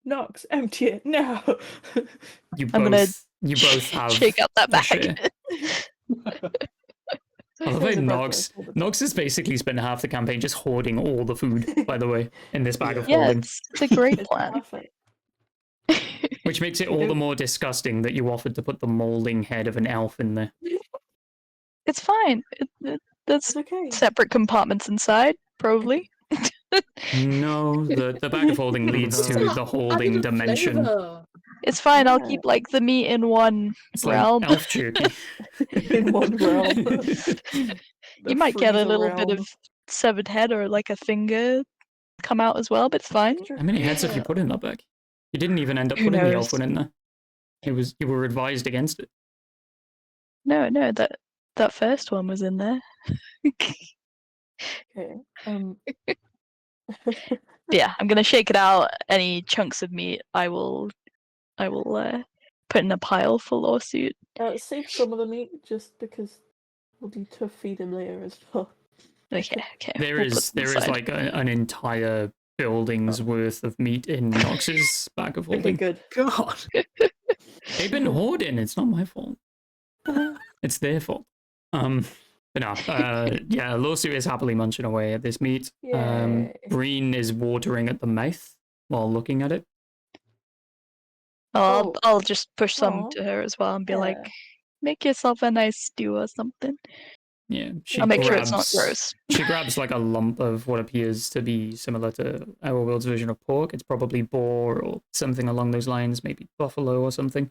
Nox, empty it now. You I'm gonna both have shake out that a share. bag. I love how There's a bread Nox roll for the Nox has basically spent half the campaign just hoarding all the food, by the way, in this bag of Yeah, holding. it's a great It's plan. perfect. Which makes it You all the don't- more disgusting that you offered to put the molding head of an elf in there. It's fine. There's It's okay. separate compartments inside, probably. No, the bag of holding leads to the holding Added a dimension. flavour. It's fine. I'll Yeah. keep like the meat in one It's like realm. elf jerky. In one realm. You might get a little bit of severed head or like a finger come out as well, but it's fine. How many heads have you put in that bag? You didn't even end up Who putting the knows? elf one in there. You were advised against it. No, that first one was in there. Okay. Yeah, I'm gonna shake it out. Any chunks of meat, I will put in a pile for Lawsuit. Save some of the meat just because we'll need to feed him later as well. Okay. There we'll put is them aside. like an entire building's worth of meat in Nox's bag of Okay, holding. good. God. They've been hoarding. It's not my fault. It's their fault. But no, yeah, Lawsuit is happily munching away at this meat. Yay. Breen is watering at the mouth while looking at it. Oh, Oh. I'll just push some Aw. to her as well and be Yeah. like, make yourself a nice stew or something. Yeah, she I'll make sure it's not grabs- gross. She grabs like a lump of what appears to be similar to our world's version of pork. It's probably boar or something along those lines, maybe buffalo or something.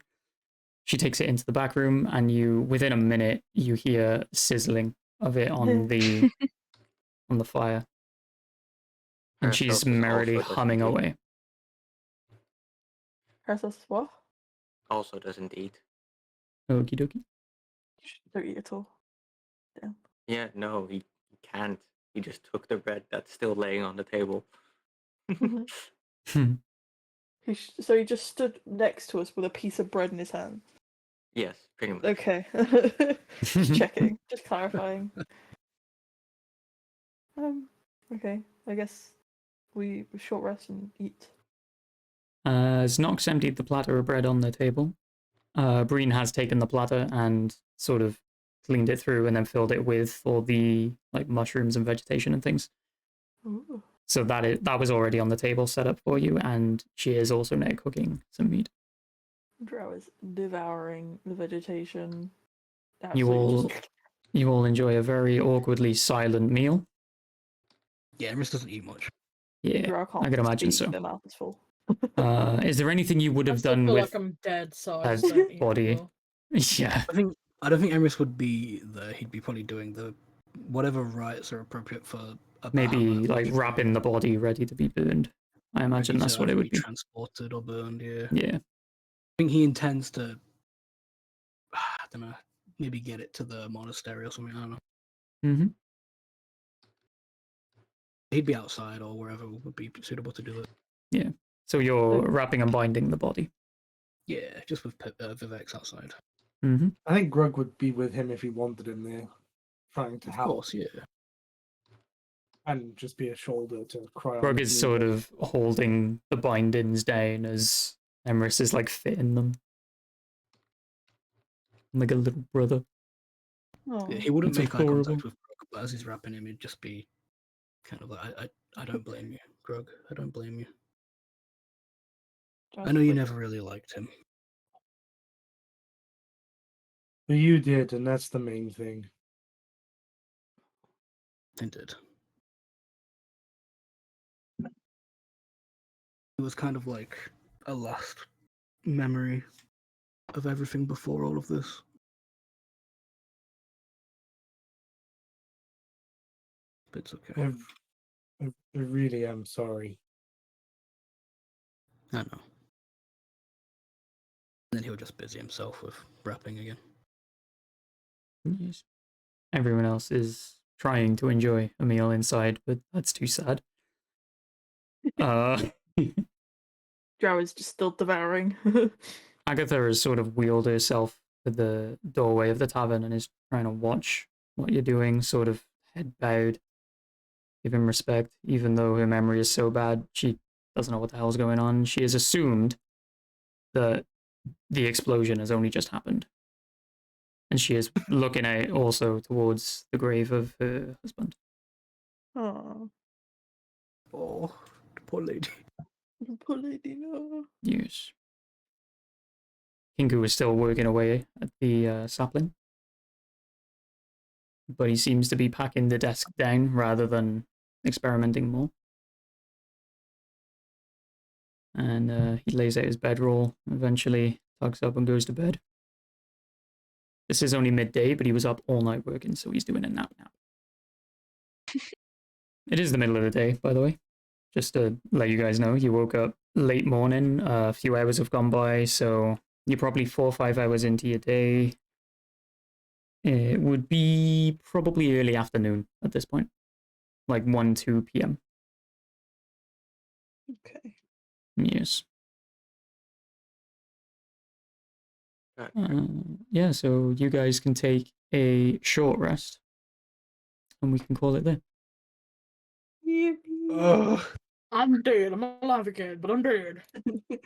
She takes it into the back room, and within a minute, you hear sizzling of it on the fire, and Paracelsus she's also merrily doesn't humming eat. away. Princess, what? Also doesn't eat. Okie dokie. Don't eat at all. Yeah, no, he can't. He just took the bread that's still laying on the table. So he just stood next to us with a piece of bread in his hand. Yes, pretty much. Okay. Just checking. Just clarifying. Okay. I guess we short rest and eat. As Nox emptied the platter of bread on the table, Breen has taken the platter and sort of cleaned it through and then filled it with all the like mushrooms and vegetation and things. Ooh. So that was already on the table set up for you, and she is also now cooking some meat. Drow is devouring the vegetation. You Absolutely all just- you all enjoy a very awkwardly silent meal. Yeah, Emrys doesn't eat much. Yeah, Drow can't I can imagine speak, so. Their mouth is full. Is there anything you would I have still done feel with like I'm dead, so I Paz just don't eat body? anymore. Yeah, I don't think Emrys would be there. He'd be probably doing the whatever rites are appropriate for a maybe Bahamut, like which wrapping the body ready to be burned. I imagine ready that's to what it either would be. transported or burned. Yeah. Yeah. I think he intends to. I don't know. Maybe get it to the monastery or something. I don't know. Mm-hmm. He'd be outside or wherever would be suitable to do it. Yeah. So you're wrapping and binding the body. Yeah, just with Vivek's outside. Mm-hmm. I think Grug would be with him if he wanted him there, trying to Of help course, yeah. and just be a shoulder to cry on. Grug if is sort needed. of holding the bindings down as Emrys is like fitting them. Like a little brother. Yeah, he wouldn't It's make eye adorable. contact with Grug, but as he's wrapping him, he'd just be kind of like, I don't blame you, Grug. I don't blame you. I know you never really liked him. But you did, and that's the main thing. I did. It was kind of like a last memory of everything before all of this. But it's okay. I really am sorry. I know. And then he'll just busy himself with wrapping again. Yes. Everyone else is trying to enjoy a meal inside, but that's too sad. Drow is just still devouring. Agatha has sort of wheeled herself to the doorway of the tavern and is trying to watch what you're doing, sort of head bowed, give him respect, even though her memory is so bad, she doesn't know what the hell's going on. She has assumed that the explosion has only just happened. And she is looking out also towards the grave of her husband. Oh, Oh, poor lady. poor lady, no. Yes. Kinku is still working away at the sapling. But he seems to be packing the desk down rather than experimenting more. And he lays out his bedroll, eventually tucks up and goes to bed. This is only midday, but he was up all night working, so he's doing a nap. It is the middle of the day, by the way. Just to let you guys know, you woke up late morning, a few hours have gone by, so you're probably 4 or 5 hours into your day. It would be probably early afternoon at this point, like 1, 2 p.m. Okay. Yes. Gotcha. Yeah, so you guys can take a short rest, and we can call it there. Ugh. I'm dead. I'm alive again, but I'm dead.